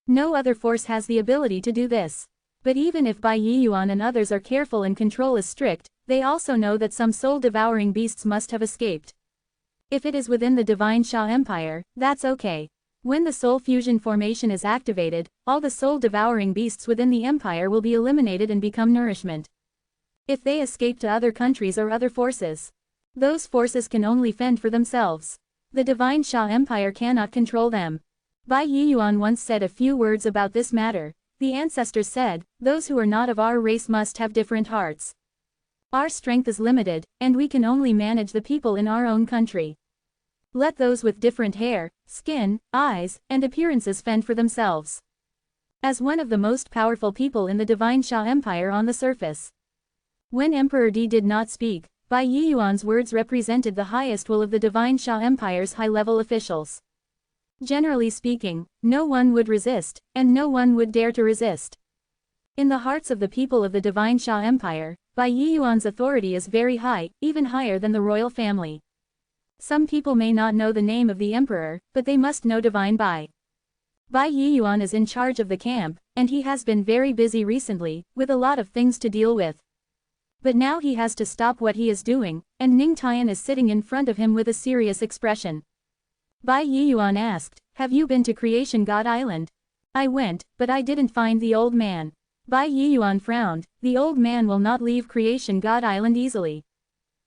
No other force has the ability to do this. But even if Bai Yiyuan and others are careful and control is strict, they also know that some soul-devouring beasts must have escaped. If it is within the Divine Xia Empire, that's okay. When the soul fusion formation is activated, all the soul-devouring beasts within the empire will be eliminated and become nourishment. If they escape to other countries or other forces, those forces can only fend for themselves. The Divine Xia Empire cannot control them. Bai Yiyuan once said a few words about this matter. The ancestors said, "Those who are not of our race must have different hearts. Our strength is limited, and we can only manage the people in our own country. Let those with different hair, skin, eyes, and appearances fend for themselves." As one of the most powerful people in the Divine Xia Empire on the surface, when Emperor Di did not speak, Bai Yiyuan's words represented the highest will of the Divine Xia Empire's high-level officials. Generally speaking, no one would resist, and no one would dare to resist. In the hearts of the people of the Divine Xia Empire, Bai Yiyuan's authority is very high, even higher than the royal family. Some people may not know the name of the emperor, but they must know Divine Bai. Bai Yiyuan is in charge of the camp, and he has been very busy recently, with a lot of things to deal with. But now he has to stop what he is doing, and Ning Tian is sitting in front of him with a serious expression. Bai Yiyuan asked, "Have you been to Creation God Island?" "I went, but I didn't find the old man." Bai Yiyuan frowned. "The old man will not leave Creation God Island easily."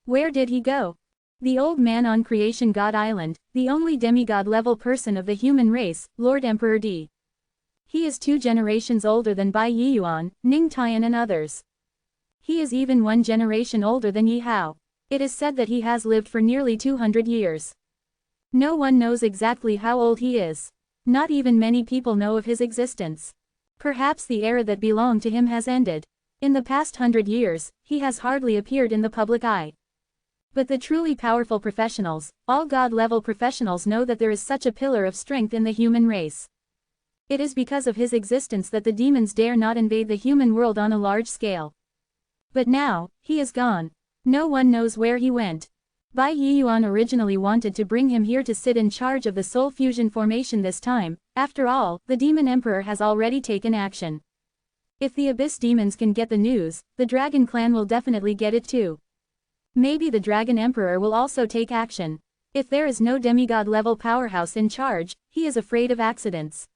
"Where did he go?" "The old man on Creation God Island, the only demigod-level person of the human race, Lord Emperor Di. He is 2 generations older than Bai Yiyuan, Ning Tian and others. He is even 1 generation older than Yi Hao. It is said that he has lived for nearly 200 years. No one knows exactly how old he is. Not even many people know of his existence. Perhaps the era that belonged to him has ended. In the past 100 years, he has hardly appeared in the public eye. But the truly powerful professionals, all God-level professionals know that there is such a pillar of strength in the human race. It is because of his existence that the demons dare not invade the human world on a large scale. But now, he is gone. No one knows where he went. Bai Yiyuan originally wanted to bring him here to sit in charge of the soul fusion formation this time. After all, the demon emperor has already taken action. If the abyss demons can get the news, the dragon clan will definitely get it too. Maybe the dragon emperor will also take action. If there is no demigod-level powerhouse in charge, he is afraid of accidents.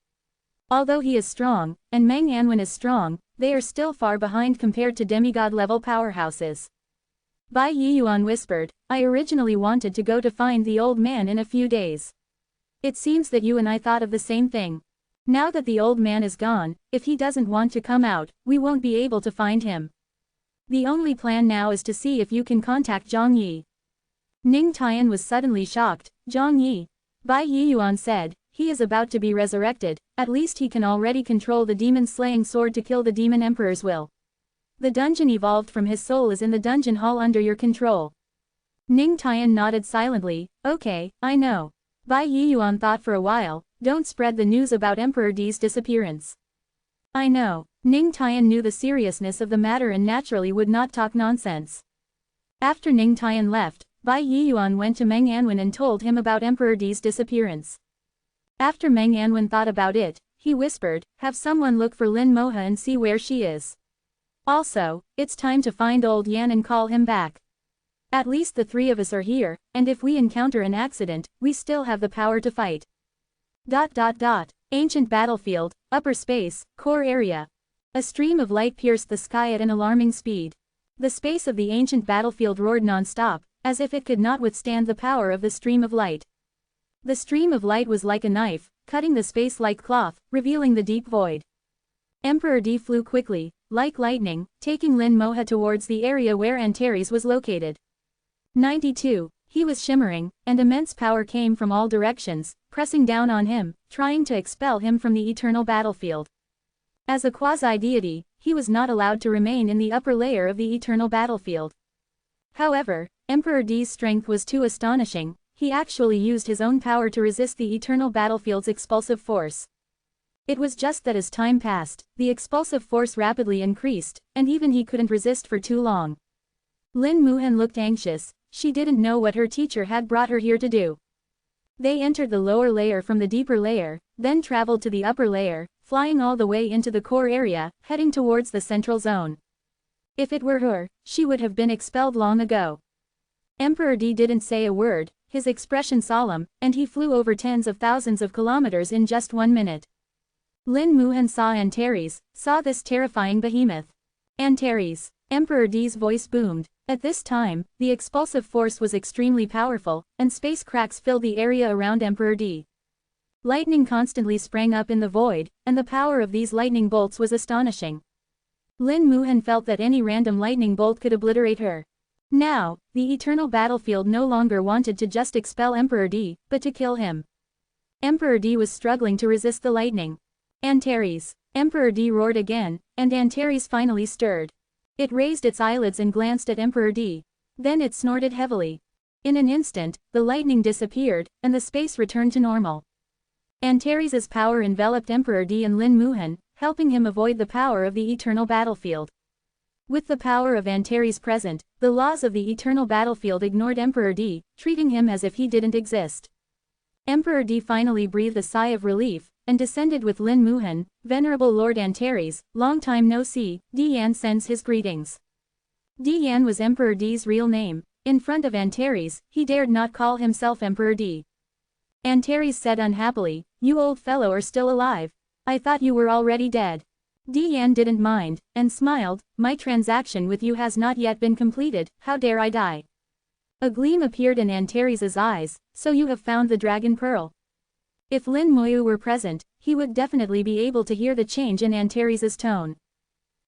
Although he is strong, and Meng Anwen is strong, they are still far behind compared to demigod-level powerhouses. Bai Yiyuan whispered, "I originally wanted to go to find the old man in a few days. It seems that you and I thought of the same thing. Now that the old man is gone, if he doesn't want to come out, we won't be able to find him. The only plan now is to see if you can contact Zhang Yi." Ning Tian was suddenly shocked. "Zhang Yi?" Bai Yiyuan said, "He is about to be resurrected, at least he can already control the demon-slaying sword to kill the demon emperor's will. The dungeon evolved from his soul is in the dungeon hall under your control." Ning Tian nodded silently. "Okay, I know." Bai Yiyuan thought for a while, "Don't spread the news about Emperor Di's disappearance." "I know." Ning Tian knew the seriousness of the matter and naturally would not talk nonsense. After Ning Tian left, Bai Yiyuan went to Meng Anwen and told him about Emperor Di's disappearance. After Meng Anwen thought about it, he whispered, "Have someone look for Lin Moha and see where she is." Also, it's time to find old Yan and call him back. At least the three of us are here, and if we encounter an accident, we still have the power to fight. Ancient battlefield, upper space, core area. A stream of light pierced the sky at an alarming speed. The space of the ancient battlefield roared non-stop, as if it could not withstand the power of the stream of light. The stream of light was like a knife, cutting the space like cloth, revealing the deep void. Emperor D flew quickly, like lightning, taking Lin Moha towards the area where Antares was located. 92. He was shimmering, and immense power came from all directions, pressing down on him, trying to expel him from the eternal battlefield. As a quasi-deity, he was not allowed to remain in the upper layer of the eternal battlefield. However, Emperor D's strength was too astonishing. He actually used his own power to resist the eternal battlefield's expulsive force. It was just that as time passed, the expulsive force rapidly increased, and even he couldn't resist for too long. Lin Muhan looked anxious. She didn't know what her teacher had brought her here to do. They entered the lower layer from the deeper layer, then traveled to the upper layer, flying all the way into the core area, heading towards the central zone. If it were her, she would have been expelled long ago. Emperor D didn't say a word, his expression solemn, and he flew over tens of thousands of kilometers in just 1 minute. Lin Muhan saw Antares, saw this terrifying behemoth. Antares. Emperor D's voice boomed. At this time, the expulsive force was extremely powerful, and space cracks filled the area around Emperor D. Lightning constantly sprang up in the void, and the power of these lightning bolts was astonishing. Lin Muhan felt that any random lightning bolt could obliterate her. Now, the eternal battlefield no longer wanted to just expel Emperor D, but to kill him. Emperor D was struggling to resist the lightning. Antares. Emperor D roared again, and Antares finally stirred. It raised its eyelids and glanced at Emperor D. Then it snorted heavily. In an instant, the lightning disappeared, and the space returned to normal. Antares' power enveloped Emperor D and Lin Muhan, helping him avoid the power of the eternal battlefield. With the power of Antares present, the laws of the eternal battlefield ignored Emperor D, treating him as if he didn't exist. Emperor D finally breathed a sigh of relief, and descended with Lin Muhan. Venerable Lord Antares, long time no see, Dian sends his greetings. Dian was Emperor D's real name. In front of Antares, he dared not call himself Emperor D. Antares said unhappily, "You old fellow are still alive. I thought you were already dead." Dian didn't mind, and smiled, "My transaction with you has not yet been completed, how dare I die?" A gleam appeared in Antares' eyes. "So you have found the dragon pearl." If Lin Moyu were present, he would definitely be able to hear the change in Antares' tone.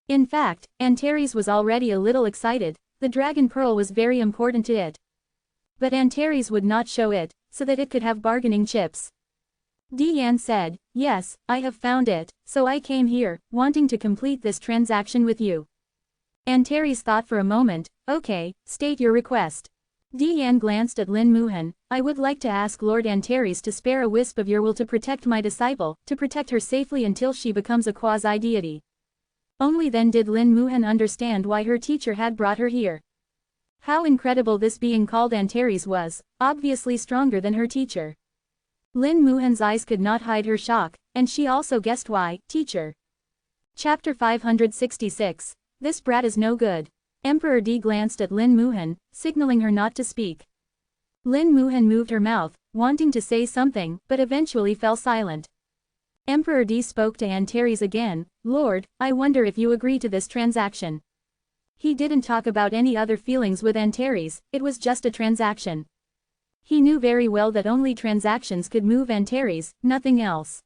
In fact, Antares was already a little excited. The dragon pearl was very important to it. But Antares would not show it, so that it could have bargaining chips. Dian said, "Yes, I have found it, so I came here, wanting to complete this transaction with you." Antares thought for a moment. "Okay, state your request." Dian glanced at Lin Muhan. "I would like to ask Lord Antares to spare a wisp of your will to protect my disciple, to protect her safely until she becomes a quasi-deity." Only then did Lin Muhan understand why her teacher had brought her here. How incredible this being called Antares was, obviously stronger than her teacher. Lin Muhan's eyes could not hide her shock, and she also guessed why. Teacher. Chapter 566. This brat is no good. Emperor D glanced at Lin Muhan, signaling her not to speak. Lin Muhan moved her mouth, wanting to say something, but eventually fell silent. Emperor D spoke to Antares again. "Lord, I wonder if you agree to this transaction." He didn't talk about any other feelings with Antares, it was just a transaction. He knew very well that only transactions could move Antares, nothing else.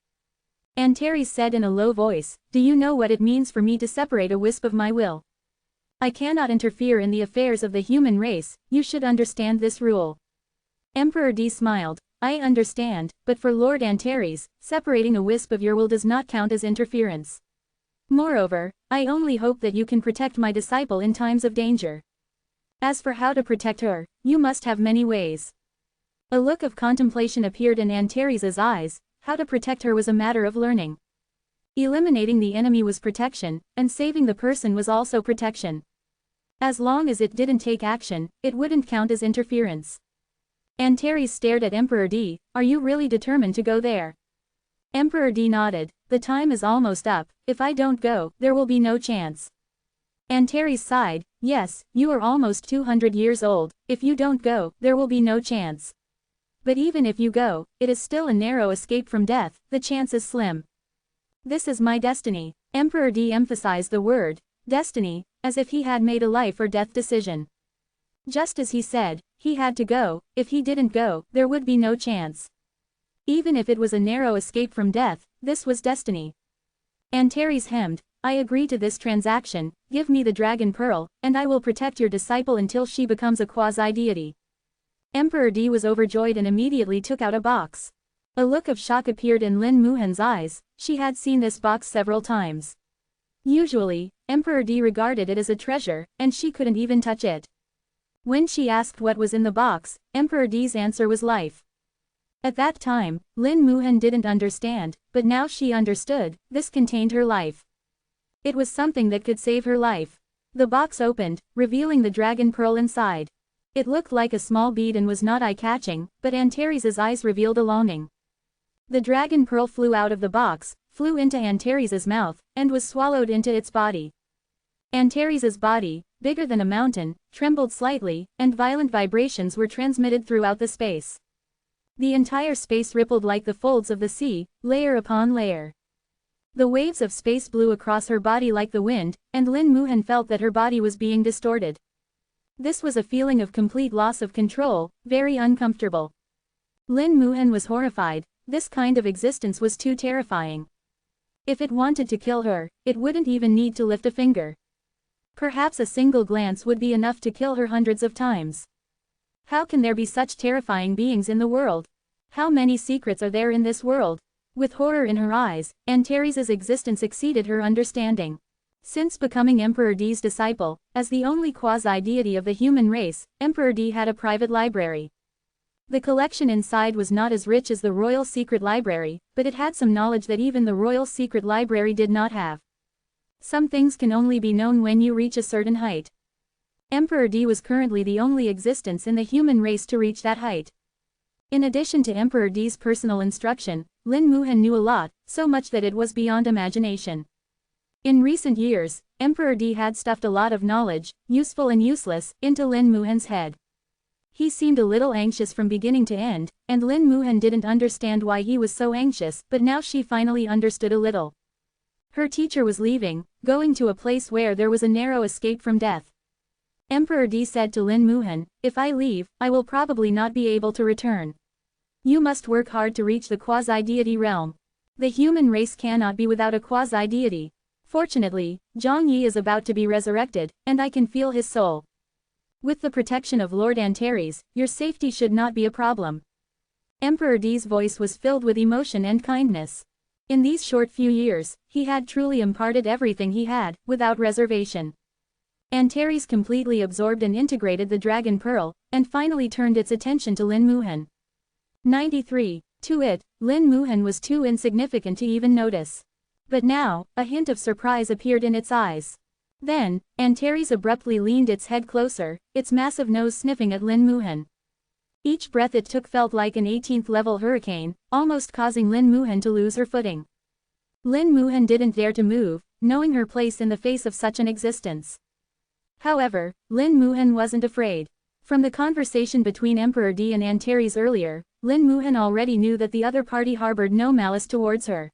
Antares said in a low voice, "Do you know what it means for me to separate a wisp of my will? I cannot interfere in the affairs of the human race, you should understand this rule." Emperor D smiled. "I understand, but for Lord Antares, separating a wisp of your will does not count as interference. Moreover, I only hope that you can protect my disciple in times of danger. As for how to protect her, you must have many ways." A look of contemplation appeared in Antares' eyes. How to protect her was a matter of learning. Eliminating the enemy was protection, and saving the person was also protection. As long as it didn't take action, it wouldn't count as interference. Antares stared at Emperor D. "Are you really determined to go there?" Emperor D nodded. "The time is almost up. If I don't go, there will be no chance." Antares sighed. Yes, you are almost 200 years old, if you don't go, there will be no chance. But even if you go, it is still a narrow escape from death, the chance is slim. This is my destiny. Emperor D emphasized the word, destiny, as if he had made a life or death decision. Just as he said, he had to go, if he didn't go, there would be no chance. Even if it was a narrow escape from death, this was destiny. Antares hemmed, I agree to this transaction, give me the dragon pearl, and I will protect your disciple until she becomes a quasi-deity. Emperor D was overjoyed and immediately took out a box. A look of shock appeared in Lin Muhan's eyes, she had seen this box several times. Usually, Emperor D regarded it as a treasure, and she couldn't even touch it. When she asked what was in the box, Emperor D's answer was life. At that time, Lin Muhan didn't understand, but now she understood, this contained her life. It was something that could save her life. The box opened, revealing the dragon pearl inside. It looked like a small bead and was not eye-catching, but Antares' eyes revealed a longing. The dragon pearl flew out of the box, flew into Antares' mouth, and was swallowed into its body. Antares' body, bigger than a mountain, trembled slightly, and violent vibrations were transmitted throughout the space. The entire space rippled like the folds of the sea, layer upon layer. The waves of space blew across her body like the wind, and Lin Muhan felt that her body was being distorted. This was a feeling of complete loss of control, very uncomfortable. Lin Muhan was horrified, this kind of existence was too terrifying. If it wanted to kill her, it wouldn't even need to lift a finger. Perhaps a single glance would be enough to kill her hundreds of times. How can there be such terrifying beings in the world? How many secrets are there in this world? With horror in her eyes, Antares' existence exceeded her understanding. Since becoming Emperor D's disciple, as the only quasi-deity of the human race, Emperor D had a private library. The collection inside was not as rich as the Royal Secret Library, but it had some knowledge that even the Royal Secret Library did not have. Some things can only be known when you reach a certain height. Emperor D was currently the only existence in the human race to reach that height. In addition to Emperor D's personal instruction, Lin Muhan knew a lot, so much that it was beyond imagination. In recent years, Emperor D had stuffed a lot of knowledge, useful and useless, into Lin Muhan's head. He seemed a little anxious from beginning to end, and Lin Muhan didn't understand why he was so anxious, but now she finally understood a little. Her teacher was leaving, going to a place where there was a narrow escape from death. Emperor D said to Lin Muhan, if I leave, I will probably not be able to return. You must work hard to reach the quasi-deity realm. The human race cannot be without a quasi-deity. Fortunately, Zhang Yi is about to be resurrected, and I can feel his soul. With the protection of Lord Antares, your safety should not be a problem. Emperor D's voice was filled with emotion and kindness. In these short few years, he had truly imparted everything he had, without reservation. Antares completely absorbed and integrated the dragon pearl, and finally turned its attention to Lin Muhan. 93. To it, Lin Muhan was too insignificant to even notice. But now, a hint of surprise appeared in its eyes. Then, Antares abruptly leaned its head closer, its massive nose sniffing at Lin Muhan. Each breath it took felt like an 18th-level hurricane, almost causing Lin Muhan to lose her footing. Lin Muhan didn't dare to move, knowing her place in the face of such an existence. However, Lin Muhan wasn't afraid. From the conversation between Emperor D and Antares earlier, Lin Muhan already knew that the other party harbored no malice towards her.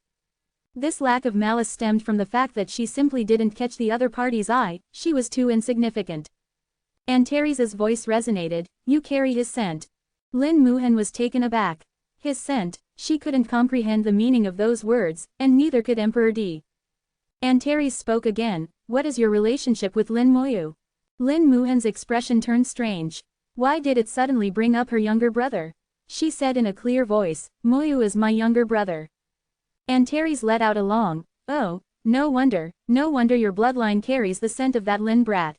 This lack of malice stemmed from the fact that she simply didn't catch the other party's eye, she was too insignificant. Antares' voice resonated, you carry his scent. Lin Muhan was taken aback. His scent, she couldn't comprehend the meaning of those words, and neither could Emperor D. Antares spoke again, what is your relationship with Lin Moyu? Lin Muhan's expression turned strange. Why did it suddenly bring up her younger brother? She said in a clear voice, Moyu is my younger brother. Antares let out a long, oh, no wonder your bloodline carries the scent of that Lin brat.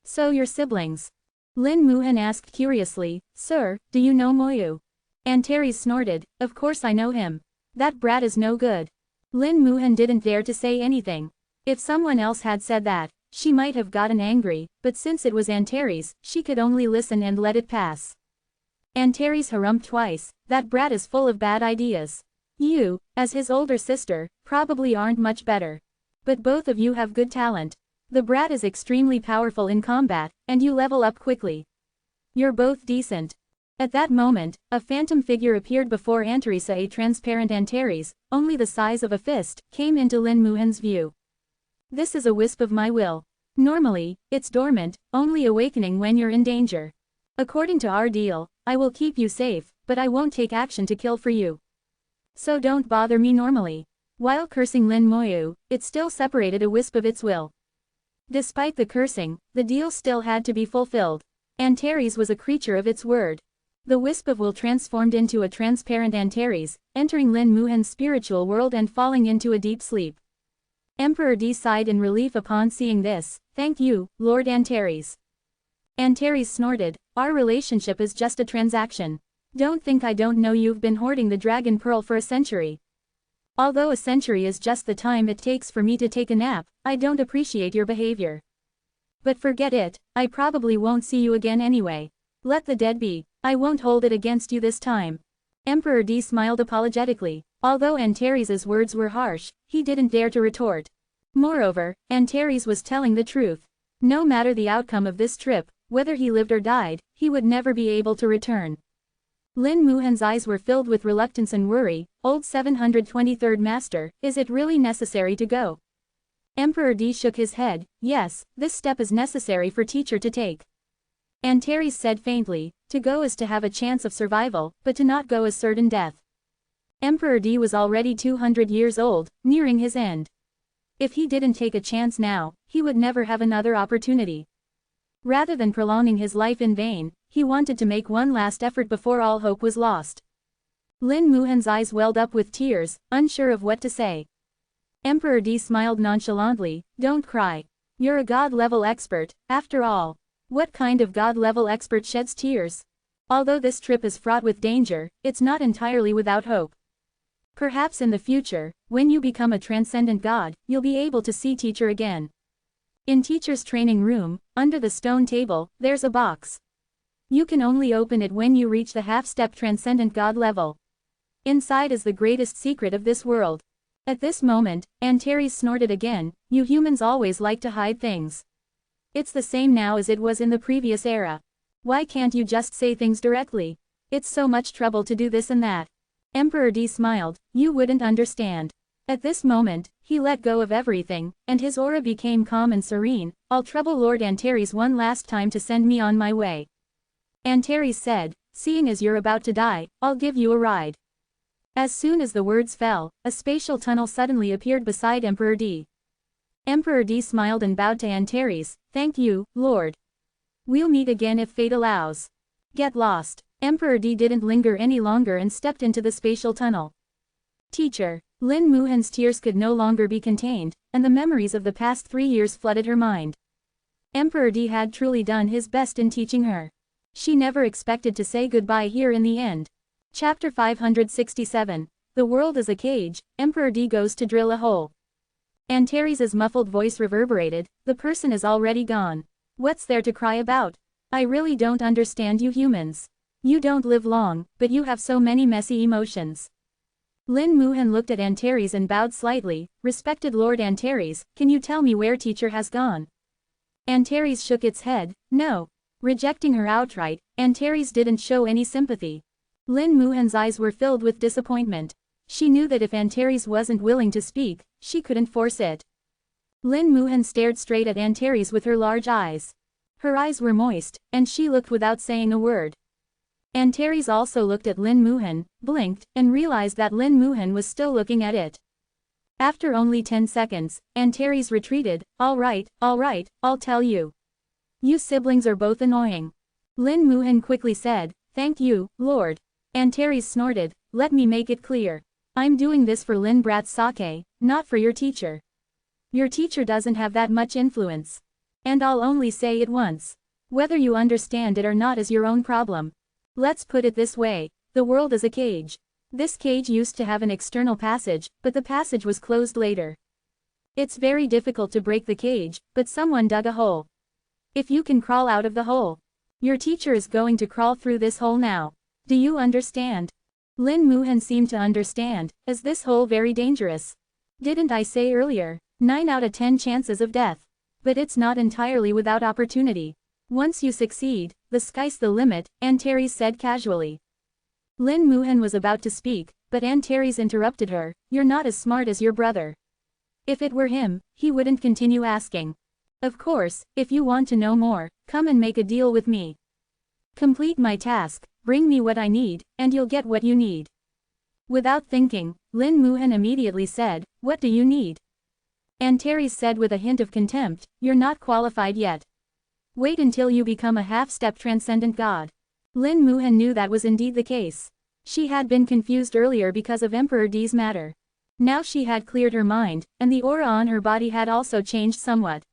So you're siblings? Lin Muhan asked curiously, sir, do you know Moyu? Antares snorted, of course I know him. That brat is no good. Lin Muhan didn't dare to say anything. If someone else had said that, she might have gotten angry, but since it was Antares, she could only listen and let it pass. Antares harrumphed twice, that brat is full of bad ideas. You, as his older sister, probably aren't much better. But both of you have good talent. The brat is extremely powerful in combat, and you level up quickly. You're both decent. At that moment, a phantom figure appeared before Antares. A transparent Antares, only the size of a fist, came into Lin Muhan's view. This is a wisp of my will. Normally, it's dormant, only awakening when you're in danger. According to our deal, I will keep you safe, but I won't take action to kill for you. So don't bother me normally. While cursing Lin Moyu, it still separated a wisp of its will. Despite the cursing, the deal still had to be fulfilled. Antares was a creature of its word. The wisp of will transformed into a transparent Antares, entering Lin Muhan's spiritual world and falling into a deep sleep. Emperor D sighed in relief upon seeing this. Thank you, Lord Antares. Antares snorted, our relationship is just a transaction. Don't think I don't know you've been hoarding the dragon pearl for a century. Although a century is just the time it takes for me to take a nap, I don't appreciate your behavior. But forget it, I probably won't see you again anyway. Let the dead be, I won't hold it against you this time. Emperor D smiled apologetically. Although Antares' words were harsh, he didn't dare to retort. Moreover, Antares was telling the truth. No matter the outcome of this trip, whether he lived or died, he would never be able to return. Lin Muhan's eyes were filled with reluctance and worry. Old 723rd Master, is it really necessary to go? Emperor D shook his head. Yes, this step is necessary for teacher to take. Antares said faintly, to go is to have a chance of survival, but to not go is certain death. Emperor D was already 200 years old, nearing his end. If he didn't take a chance now, he would never have another opportunity. Rather than prolonging his life in vain, he wanted to make one last effort before all hope was lost. Lin Muhan's eyes welled up with tears, unsure of what to say. Emperor D smiled nonchalantly, don't cry. You're a god-level expert, after all. What kind of god-level expert sheds tears? Although this trip is fraught with danger, it's not entirely without hope. Perhaps in the future, when you become a transcendent god, you'll be able to see teacher again. In teacher's training room, under the stone table, there's a box. You can only open it when you reach the half-step transcendent god level. Inside is the greatest secret of this world. At this moment, Antares snorted again, you humans always like to hide things. It's the same now as it was in the previous era. Why can't you just say things directly? It's so much trouble to do this and that. Emperor D smiled, you wouldn't understand. At this moment, he let go of everything, and his aura became calm and serene. I'll trouble Lord Antares one last time to send me on my way. Antares said, seeing as you're about to die, I'll give you a ride. As soon as the words fell, a spatial tunnel suddenly appeared beside Emperor D. Emperor D smiled and bowed to Antares, thank you, Lord. We'll meet again if fate allows. Get lost. Emperor D didn't linger any longer and stepped into the spatial tunnel. Teacher. Lin Muhan's tears could no longer be contained, and the memories of the past 3 years flooded her mind. Emperor D had truly done his best in teaching her. She never expected to say goodbye here in the end. Chapter 567. The world is a cage, Emperor D goes to drill a hole. Antares' muffled voice reverberated, the person is already gone. What's there to cry about? I really don't understand you humans. You don't live long, but you have so many messy emotions. Lin Muhan looked at Antares and bowed slightly, respected Lord Antares, can you tell me where teacher has gone? Antares shook its head, no. Rejecting her outright, Antares didn't show any sympathy. Lin Muhan's eyes were filled with disappointment. She knew that if Antares wasn't willing to speak, she couldn't force it. Lin Muhan stared straight at Antares with her large eyes. Her eyes were moist, and she looked without saying a word. Antares also looked at Lin Muhan, blinked, and realized that Lin Muhan was still looking at it. After only 10 seconds, Antares retreated, all right, I'll tell you. You siblings are both annoying. Lin Muhan quickly said, thank you, Lord. Antares snorted, let me make it clear. I'm doing this for Lin Brat's sake, not for your teacher. Your teacher doesn't have that much influence. And I'll only say it once. Whether you understand it or not is your own problem. Let's put it this way, the world is a cage. This cage used to have an external passage, but the passage was closed later. It's very difficult to break the cage, but someone dug a hole. If you can crawl out of the hole, your teacher is going to crawl through this hole now. Do you understand? Lin Muhan seemed to understand. Is this hole very dangerous? Didn't I say earlier, 9 out of 10 chances of death? But it's not entirely without opportunity. Once you succeed, the sky's the limit, Antares said casually. Lin Muhan was about to speak, but Antares interrupted her. You're not as smart as your brother. If it were him, he wouldn't continue asking. Of course, if you want to know more, come and make a deal with me. Complete my task, bring me what I need, and you'll get what you need. Without thinking, Lin Muhan immediately said, what do you need? Antares said with a hint of contempt, you're not qualified yet. Wait until you become a half-step transcendent god. Lin Muhan knew that was indeed the case. She had been confused earlier because of Emperor D's matter. Now she had cleared her mind, and the aura on her body had also changed somewhat.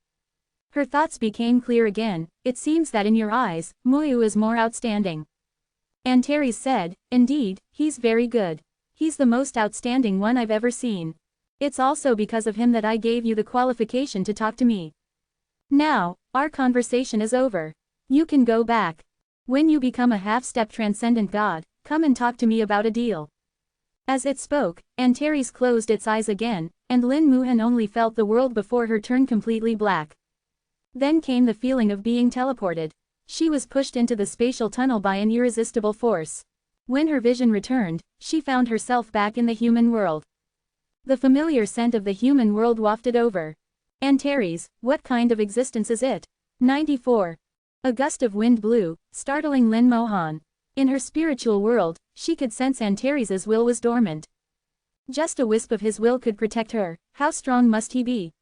Her thoughts became clear again. It seems that in your eyes, Moyu is more outstanding. Antares said, indeed, he's very good. He's the most outstanding one I've ever seen. It's also because of him that I gave you the qualification to talk to me. Now, our conversation is over. You can go back. When you become a half-step transcendent god, come and talk to me about a deal. As it spoke, Antares closed its eyes again, and Lin Muhan only felt the world before her turn completely black. Then came the feeling of being teleported. She was pushed into the spatial tunnel by an irresistible force. When her vision returned, she found herself back in the human world. The familiar scent of the human world wafted over. Antares, what kind of existence is it? 94. A gust of wind blew, startling Lin Muhan. In her spiritual world, she could sense Antares's will was dormant. Just a wisp of his will could protect her. How strong must he be?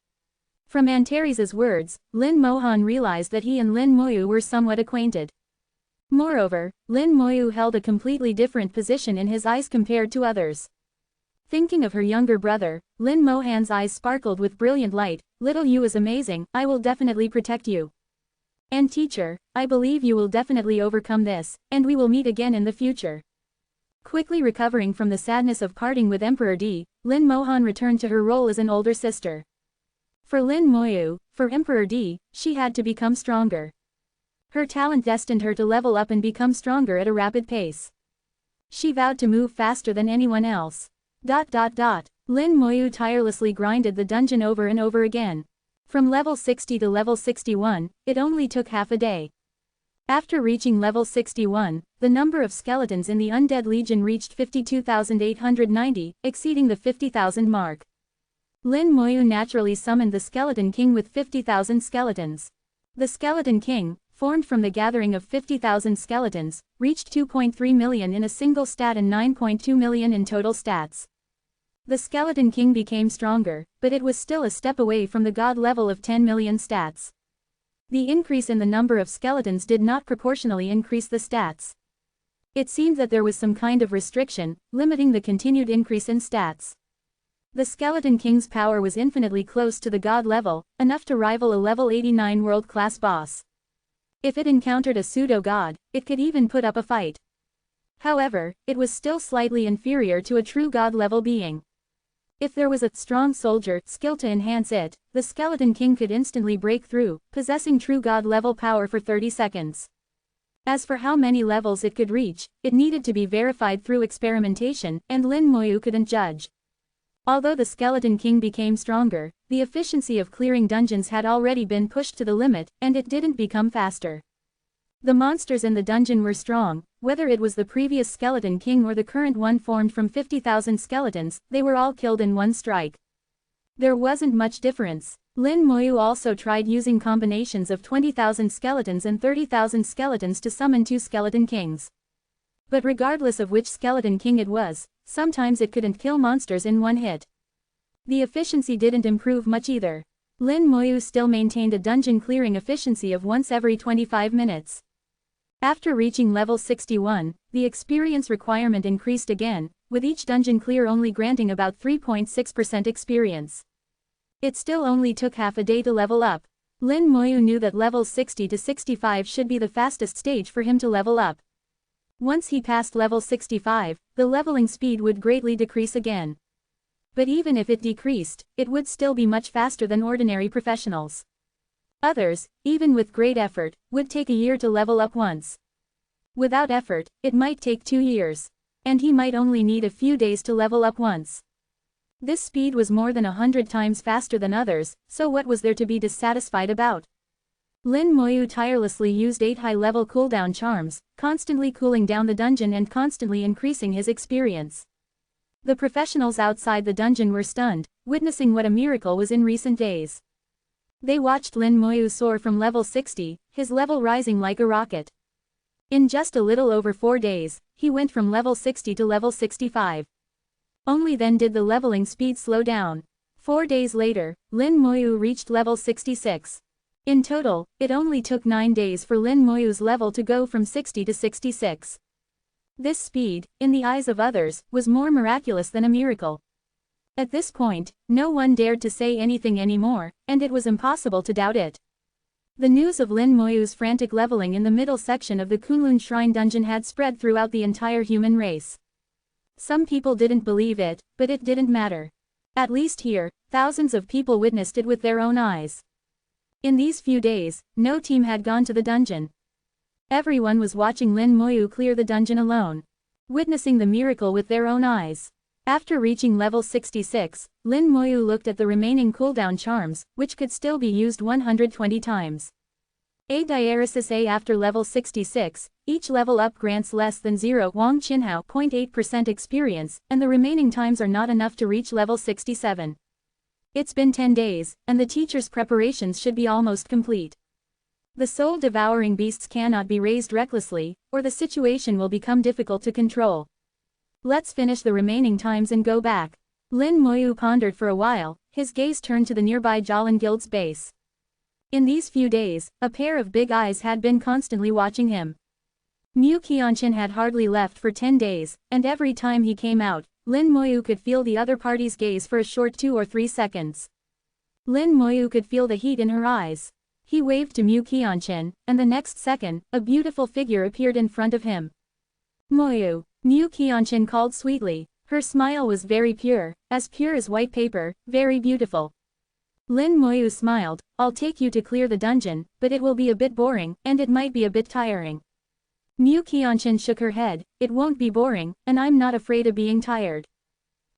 From Antares's words, Lin Muhan realized that he and Lin Moyu were somewhat acquainted. Moreover, Lin Moyu held a completely different position in his eyes compared to others. Thinking of her younger brother, Lin Muhan's eyes sparkled with brilliant light. Little you is amazing, I will definitely protect you. And teacher, I believe you will definitely overcome this, and we will meet again in the future. Quickly recovering from the sadness of parting with Emperor D, Lin Muhan returned to her role as an older sister. For Lin Moyu, for Emperor D, she had to become stronger. Her talent destined her to level up and become stronger at a rapid pace. She vowed to move faster than anyone else. Lin Moyu tirelessly grinded the dungeon over and over again. From level 60 to level 61, it only took half a day. After reaching level 61, the number of skeletons in the Undead Legion reached 52,890, exceeding the 50,000 mark. Lin Moyu naturally summoned the Skeleton King with 50,000 skeletons. The Skeleton King, formed from the gathering of 50,000 skeletons, reached 2.3 million in a single stat and 9.2 million in total stats. The Skeleton King became stronger, but it was still a step away from the god level of 10 million stats. The increase in the number of skeletons did not proportionally increase the stats. It seemed that there was some kind of restriction, limiting the continued increase in stats. The Skeleton King's power was infinitely close to the god level, enough to rival a level 89 world-class boss. If it encountered a pseudo-god, it could even put up a fight. However, it was still slightly inferior to a true god-level being. If there was a strong soldier skill to enhance it, the Skeleton King could instantly break through, possessing true god-level power for 30 seconds. As for how many levels it could reach, it needed to be verified through experimentation, and Lin Moyu couldn't judge. Although the Skeleton King became stronger, the efficiency of clearing dungeons had already been pushed to the limit, and it didn't become faster. The monsters in the dungeon were strong. Whether it was the previous Skeleton King or the current one formed from 50,000 skeletons, they were all killed in one strike. There wasn't much difference. Lin Moyu also tried using combinations of 20,000 skeletons and 30,000 skeletons to summon two Skeleton Kings. But regardless of which Skeleton King it was, sometimes it couldn't kill monsters in one hit. The efficiency didn't improve much either. Lin Moyu still maintained a dungeon clearing efficiency of once every 25 minutes. After reaching level 61, the experience requirement increased again, with each dungeon clear only granting about 3.6% experience. It still only took half a day to level up. Lin Moyu knew that levels 60 to 65 should be the fastest stage for him to level up. Once he passed level 65, the leveling speed would greatly decrease again. But even if it decreased, it would still be much faster than ordinary professionals. Others, even with great effort, would take a year to level up once. Without effort, it might take 2 years. And he might only need a few days to level up once. This speed was more than 100 times faster than others, so what was there to be dissatisfied about? Lin Moyu tirelessly used 8 high-level cooldown charms, constantly cooling down the dungeon and constantly increasing his experience. The professionals outside the dungeon were stunned, witnessing what a miracle was in recent days. They watched Lin Moyu soar from level 60, his level rising like a rocket. In just a little over 4 days, he went from level 60 to level 65. Only then did the leveling speed slow down. 4 days later, Lin Moyu reached level 66. In total, it only took 9 days for Lin Moyu's level to go from 60 to 66. This speed, in the eyes of others, was more miraculous than a miracle. At this point, no one dared to say anything anymore, and it was impossible to doubt it. The news of Lin Moyu's frantic leveling in the middle section of the Kunlun Shrine dungeon had spread throughout the entire human race. Some people didn't believe it, but it didn't matter. At least here, thousands of people witnessed it with their own eyes. In these few days, no team had gone to the dungeon. Everyone was watching Lin Moyu clear the dungeon alone, witnessing the miracle with their own eyes. After reaching level 66, Lin Moyu looked at the remaining cooldown charms, which could still be used 120 times. A diaresis A after level 66, each level up grants less than 0 Wang Qinhao 0.8% experience, and the remaining times are not enough to reach level 67. It's been 10 days, and the teacher's preparations should be almost complete. The soul-devouring beasts cannot be raised recklessly, or the situation will become difficult to control. Let's finish the remaining times and go back. Lin Moyu pondered for a while, his gaze turned to the nearby Jalan Guild's base. In these few days, a pair of big eyes had been constantly watching him. Mu Qianqin had hardly left for 10 days, and every time he came out, Lin Moyu could feel the other party's gaze for a short 2 or 3 seconds. Lin Moyu could feel the heat in her eyes. He waved to Mu Qianqin, and the next second, a beautiful figure appeared in front of him. Moyu, Mu Qianqin called sweetly. Her smile was very pure as white paper, very beautiful. Lin Moyu smiled. I'll take you to clear the dungeon, but it will be a bit boring, and it might be a bit tiring. Mu Qianqin shook her head. It won't be boring, and I'm not afraid of being tired.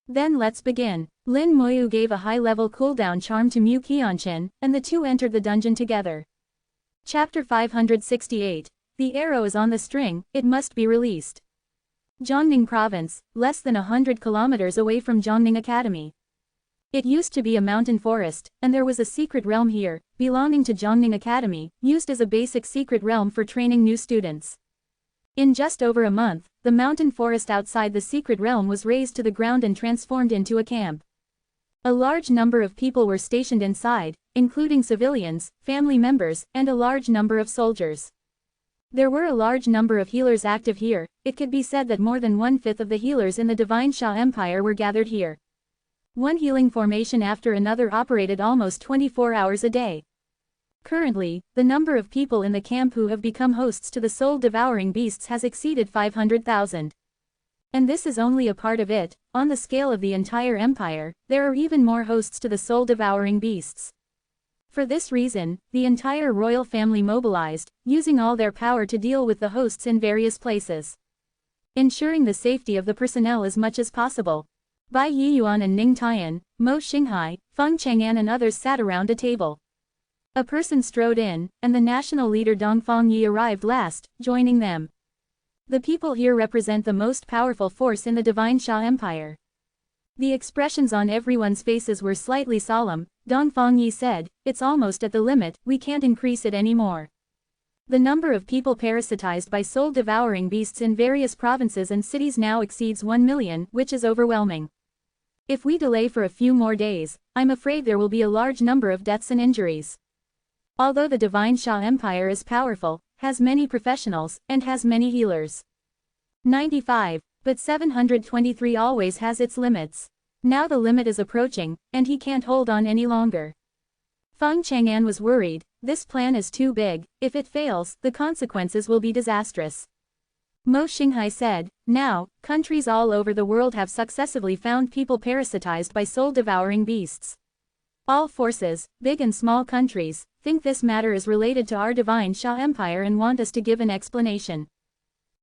Then let's begin. Lin Moyu gave a high-level cooldown charm to Mu Qianqin, and the two entered the dungeon together. Chapter 568. The arrow is on the string, it must be released. Jiangning Province, less than 100 kilometers away from Jiangning Academy. It used to be a mountain forest, and there was a secret realm here, belonging to Jiangning Academy, used as a basic secret realm for training new students. In just over a month, the mountain forest outside the secret realm was razed to the ground and transformed into a camp. A large number of people were stationed inside, including civilians, family members, and a large number of soldiers. There were a large number of healers active here. It could be said that more than 1/5 of the healers in the Divine Sha Empire were gathered here. One healing formation after another operated almost 24 hours a day. Currently, the number of people in the camp who have become hosts to the soul-devouring beasts has exceeded 500,000. And this is only a part of it. On the scale of the entire empire, there are even more hosts to the soul-devouring beasts. For this reason, the entire royal family mobilized, using all their power to deal with the hosts in various places, ensuring the safety of the personnel as much as possible. Bai Yiyuan and Ning Tian, Mo Xinghai, Feng Chang'an and others sat around a table. A person strode in, and the national leader Dongfang Yi arrived last, joining them. The people here represent the most powerful force in the Divine Sha Empire. The expressions on everyone's faces were slightly solemn. Dongfang Yi said, "It's almost at the limit, we can't increase it anymore. The number of people parasitized by soul-devouring beasts in various provinces and cities now exceeds 1 million, which is overwhelming. If we delay for a few more days, I'm afraid there will be a large number of deaths and injuries." Although the Divine Sha Empire is powerful, has many professionals, and has many healers. 95, but 723 always has its limits. Now the limit is approaching, and he can't hold on any longer. Feng Chang'an was worried. This plan is too big. If it fails, the consequences will be disastrous. Mo Xinghai said, "Now, countries all over the world have successively found people parasitized by soul-devouring beasts. All forces, big and small countries, think this matter is related to our Divine Sha Empire and want us to give an explanation."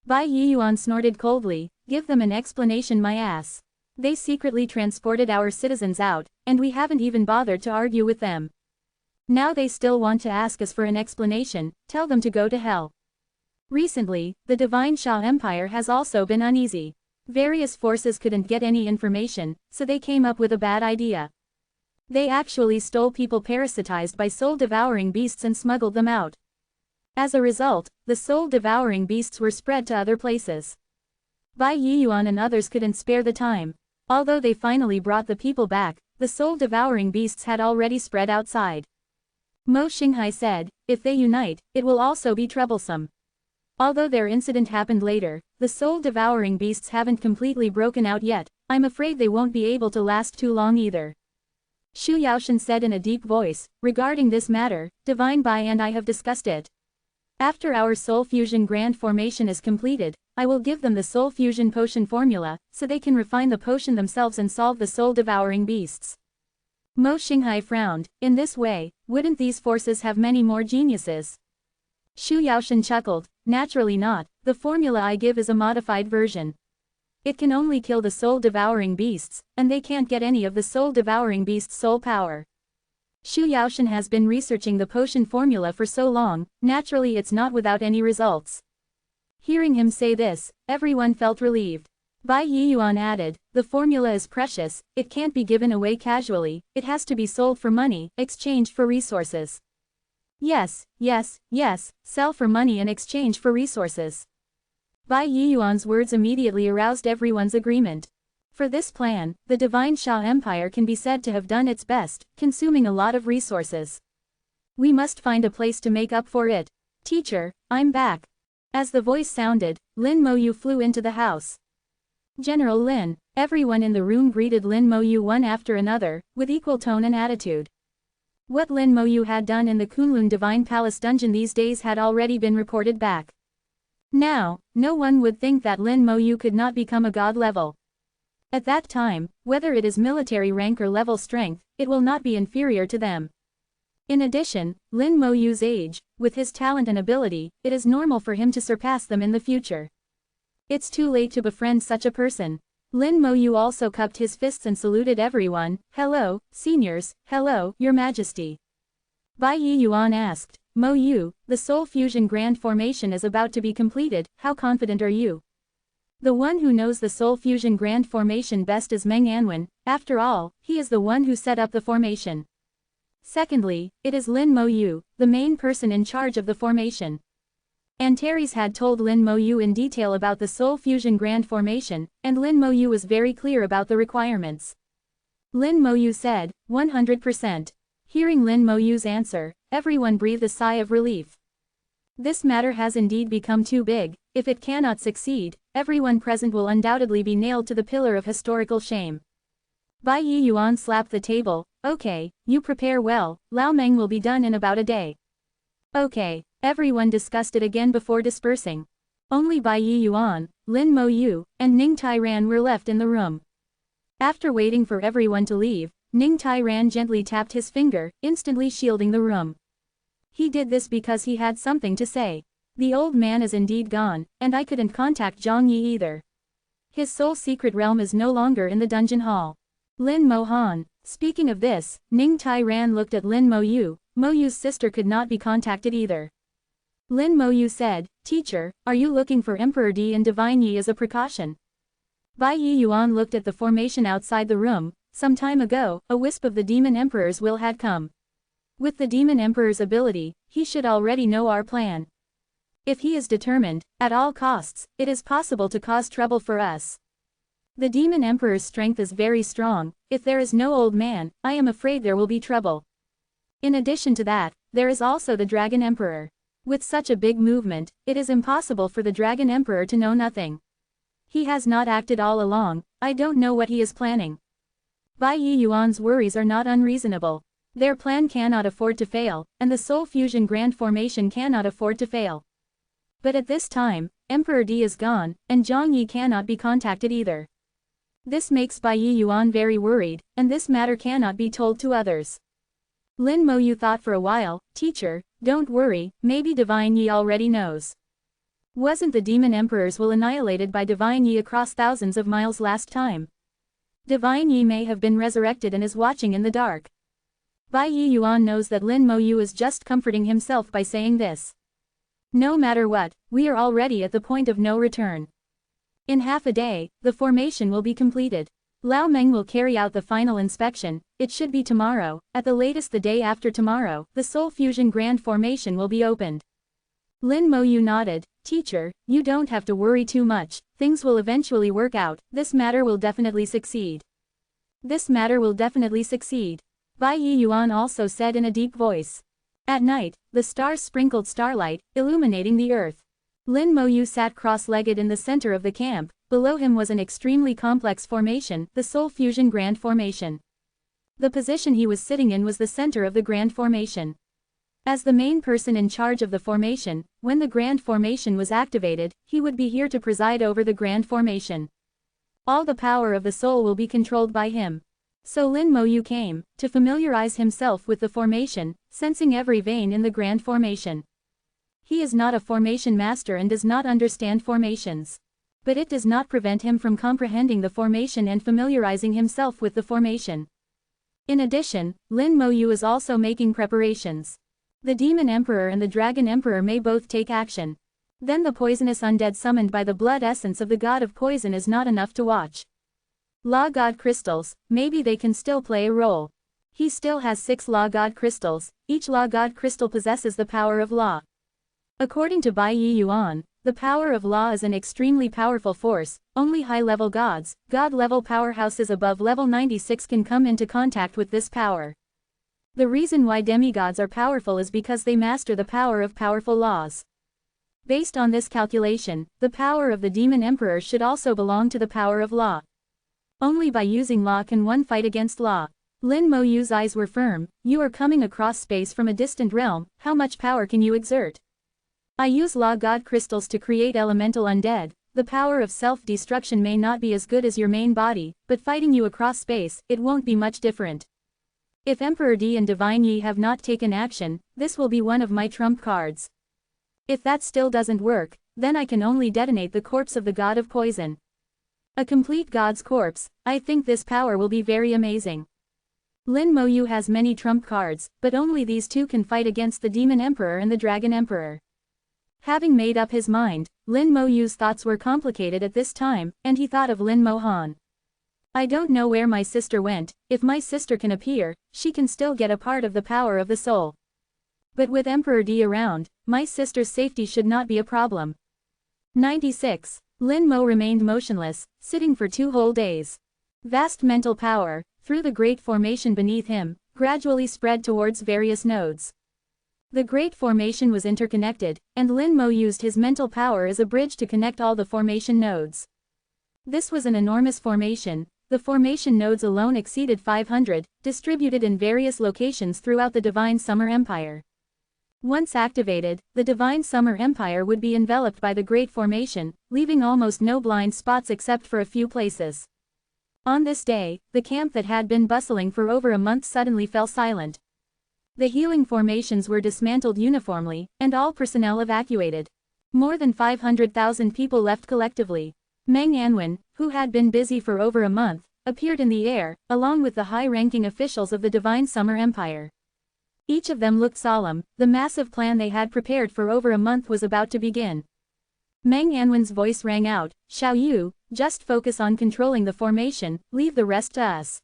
Bai Yiyuan snorted coldly, "Give them an explanation, my ass. They secretly transported our citizens out, and we haven't even bothered to argue with them. Now they still want to ask us for an explanation. Tell them to go to hell. Recently, the Divine Shah Empire has also been uneasy. Various forces couldn't get any information, so they came up with a bad idea. They actually stole people parasitized by soul-devouring beasts and smuggled them out. As a result, the soul-devouring beasts were spread to other places. Bai Yiyuan and others couldn't spare the time. Although they finally brought the people back, the soul-devouring beasts had already spread outside. Mo Xinghai said, if they unite, it will also be troublesome. Although their incident happened later, the soul-devouring beasts haven't completely broken out yet. I'm afraid they won't be able to last too long either. Xu Yaoshan said in a deep voice, regarding this matter, Divine Bai and I have discussed it. After our soul fusion grand formation is completed, I will give them the soul fusion potion formula, so they can refine the potion themselves and solve the soul-devouring beasts. Mo Xinghai frowned. In this way, wouldn't these forces have many more geniuses? Xu Yaoshan chuckled. Naturally not, the formula I give is a modified version. It can only kill the soul-devouring beasts, and they can't get any of the soul-devouring beasts' soul power. Xu Yaoshan has been researching the potion formula for so long, naturally it's not without any results. Hearing him say this, everyone felt relieved. Bai Yiyuan added, the formula is precious, it can't be given away casually, it has to be sold for money, exchanged for resources. Yes, yes, yes, sell for money in exchange for resources. Bai Yiyuan's words immediately aroused everyone's agreement. For this plan, the Divine Shah Empire can be said to have done its best, consuming a lot of resources. We must find a place to make up for it. Teacher, I'm back. As the voice sounded, Lin Moyu flew into the house. General Lin. Everyone in the room greeted Lin Moyu one after another, with equal tone and attitude. What Lin Moyu had done in the Kunlun Divine Palace dungeon these days had already been reported back. Now, no one would think that Lin Moyu could not become a god level. At that time, whether it is military rank or level strength, it will not be inferior to them. In addition, Lin Moyu's age, with his talent and ability, it is normal for him to surpass them in the future. It's too late to befriend such a person. Lin Moyu also cupped his fists and saluted everyone. Hello, seniors, hello, your majesty. Bai Yiyuan asked, Moyu, the soul fusion grand formation is about to be completed, how confident are you? The one who knows the soul fusion grand formation best is Meng Anwen, after all, he is the one who set up the formation. Secondly, it is Lin Moyu, the main person in charge of the formation. Antares had told Lin Moyu in detail about the soul fusion grand formation, and Lin Moyu was very clear about the requirements. Lin Moyu said, 100%. Hearing Lin Moyu's answer, everyone breathed a sigh of relief. This matter has indeed become too big. If it cannot succeed, everyone present will undoubtedly be nailed to the pillar of historical shame. Bai Yiyuan slapped the table. Okay, you prepare well, Lao Meng will be done in about a day. Okay, everyone discussed it again before dispersing. Only Bai Yiyuan, Lin Moyu, and Ning Tairan were left in the room. After waiting for everyone to leave, Ning Tairan gently tapped his finger, instantly shielding the room. He did this because he had something to say. The old man is indeed gone, and I couldn't contact Zhang Yi either. His soul secret realm is no longer in the dungeon hall. Lin Mo Han. Speaking of this, Ning Tairan looked at Lin Moyu. Moyu's sister could not be contacted either. Lin Moyu said, Teacher, are you looking for Emperor Di and Divine Yi as a precaution? Bai Yiyuan looked at the formation outside the room. Some time ago, a wisp of the Demon Emperor's will had come. With the Demon Emperor's ability, he should already know our plan. If he is determined, at all costs, it is possible to cause trouble for us. The Demon Emperor's strength is very strong. If there is no old man, I am afraid there will be trouble. In addition to that, there is also the Dragon Emperor. With such a big movement, it is impossible for the Dragon Emperor to know nothing. He has not acted all along. I don't know what he is planning. Bai Yiyuan's worries are not unreasonable. Their plan cannot afford to fail, and the Soul Fusion Grand Formation cannot afford to fail. But at this time, Emperor Di is gone, and Zhang Yi cannot be contacted either. This makes Bai Yiyuan very worried, and this matter cannot be told to others. Lin Moyu thought for a while. Teacher, don't worry, maybe Divine Yi already knows. Wasn't the Demon Emperor's will annihilated by Divine Yi across thousands of miles last time? Divine Yi may have been resurrected and is watching in the dark. Bai Yi Yuan knows that Lin Mo Yu is just comforting himself by saying this. No matter what, we are already at the point of no return. In half a day, the formation will be completed. Lao Meng will carry out the final inspection. It should be tomorrow, at the latest the day after tomorrow, the Soul Fusion Grand Formation will be opened. Lin Mo Yu nodded. Teacher, you don't have to worry too much, things will eventually work out, this matter will definitely succeed. This matter will definitely succeed. Bai Yi Yuan also said in a deep voice. At night, the stars sprinkled starlight, illuminating the earth. Lin Mo Yu sat cross-legged in the center of the camp. Below him was an extremely complex formation, the Soul Fusion Grand Formation. The position he was sitting in was the center of the Grand Formation. As the main person in charge of the formation, when the Grand Formation was activated, he would be here to preside over the Grand Formation. All the power of the soul will be controlled by him. So Lin Mo Yu came, to familiarize himself with the formation, sensing every vein in the Grand Formation. He is not a formation master and does not understand formations. But it does not prevent him from comprehending the formation and familiarizing himself with the formation. In addition, Lin Mo Yu is also making preparations. The Demon Emperor and the Dragon Emperor may both take action. Then the poisonous undead summoned by the blood essence of the god of poison is not enough to watch. Law God crystals, maybe they can still play a role. He still has 6 Law God crystals, each Law God crystal possesses the power of law. According to Bai Yi Yuan, the power of law is an extremely powerful force, only high-level gods, god-level powerhouses above level 96 can come into contact with this power. The reason why demigods are powerful is because they master the power of powerful laws. Based on this calculation, the power of the Demon Emperor should also belong to the power of law. Only by using law can one fight against law. Lin Mo Yu's eyes were firm. You are coming across space from a distant realm, how much power can you exert? I use Law God crystals to create elemental undead. The power of self-destruction may not be as good as your main body, but fighting you across space, it won't be much different. If Emperor Di and Divine Yi have not taken action, this will be one of my trump cards. If that still doesn't work, then I can only detonate the corpse of the god of poison. A complete god's corpse, I think this power will be very amazing. Lin Mo Yu has many trump cards, but only these 2 can fight against the Demon Emperor and the Dragon Emperor. Having made up his mind, Lin Mo Yu's thoughts were complicated at this time, and he thought of Lin Mo Han. I don't know where my sister went. If my sister can appear, she can still get a part of the power of the soul. But with Emperor Di around, my sister's safety should not be a problem. 96. Lin Mo remained motionless, sitting for 2 whole days. Vast mental power, through the great formation beneath him, gradually spread towards various nodes. The great formation was interconnected, and Lin Mo used his mental power as a bridge to connect all the formation nodes. This was an enormous formation. The formation nodes alone exceeded 500, distributed in various locations throughout the Divine Summer Empire. Once activated, the Divine Summer Empire would be enveloped by the Great Formation, leaving almost no blind spots except for a few places. On this day, the camp that had been bustling for over a month suddenly fell silent. The healing formations were dismantled uniformly, and all personnel evacuated. More than 500,000 people left collectively. Meng Anwen, who had been busy for over a month, appeared in the air, along with the high-ranking officials of the Divine Summer Empire. Each of them looked solemn. The massive plan they had prepared for over a month was about to begin. Meng Anwen's voice rang out, Xiao Yu, just focus on controlling the formation, leave the rest to us.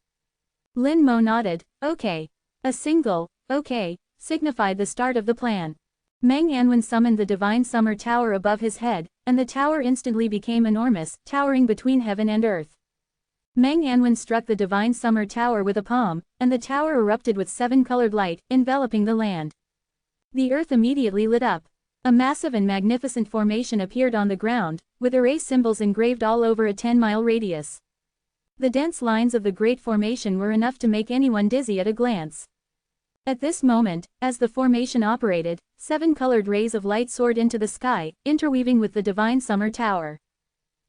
Lin Mo nodded, okay. A single, okay, signified the start of the plan. Meng Anwen summoned the Divine Summer Tower above his head, and the tower instantly became enormous, towering between heaven and earth. Meng Anwen struck the Divine Summer Tower with a palm, and the tower erupted with 7-colored light, enveloping the land. The earth immediately lit up. A massive and magnificent formation appeared on the ground, with array symbols engraved all over a 10-mile radius. The dense lines of the Great Formation were enough to make anyone dizzy at a glance. At this moment, as the formation operated, 7-colored rays of light soared into the sky, interweaving with the Divine Summer Tower.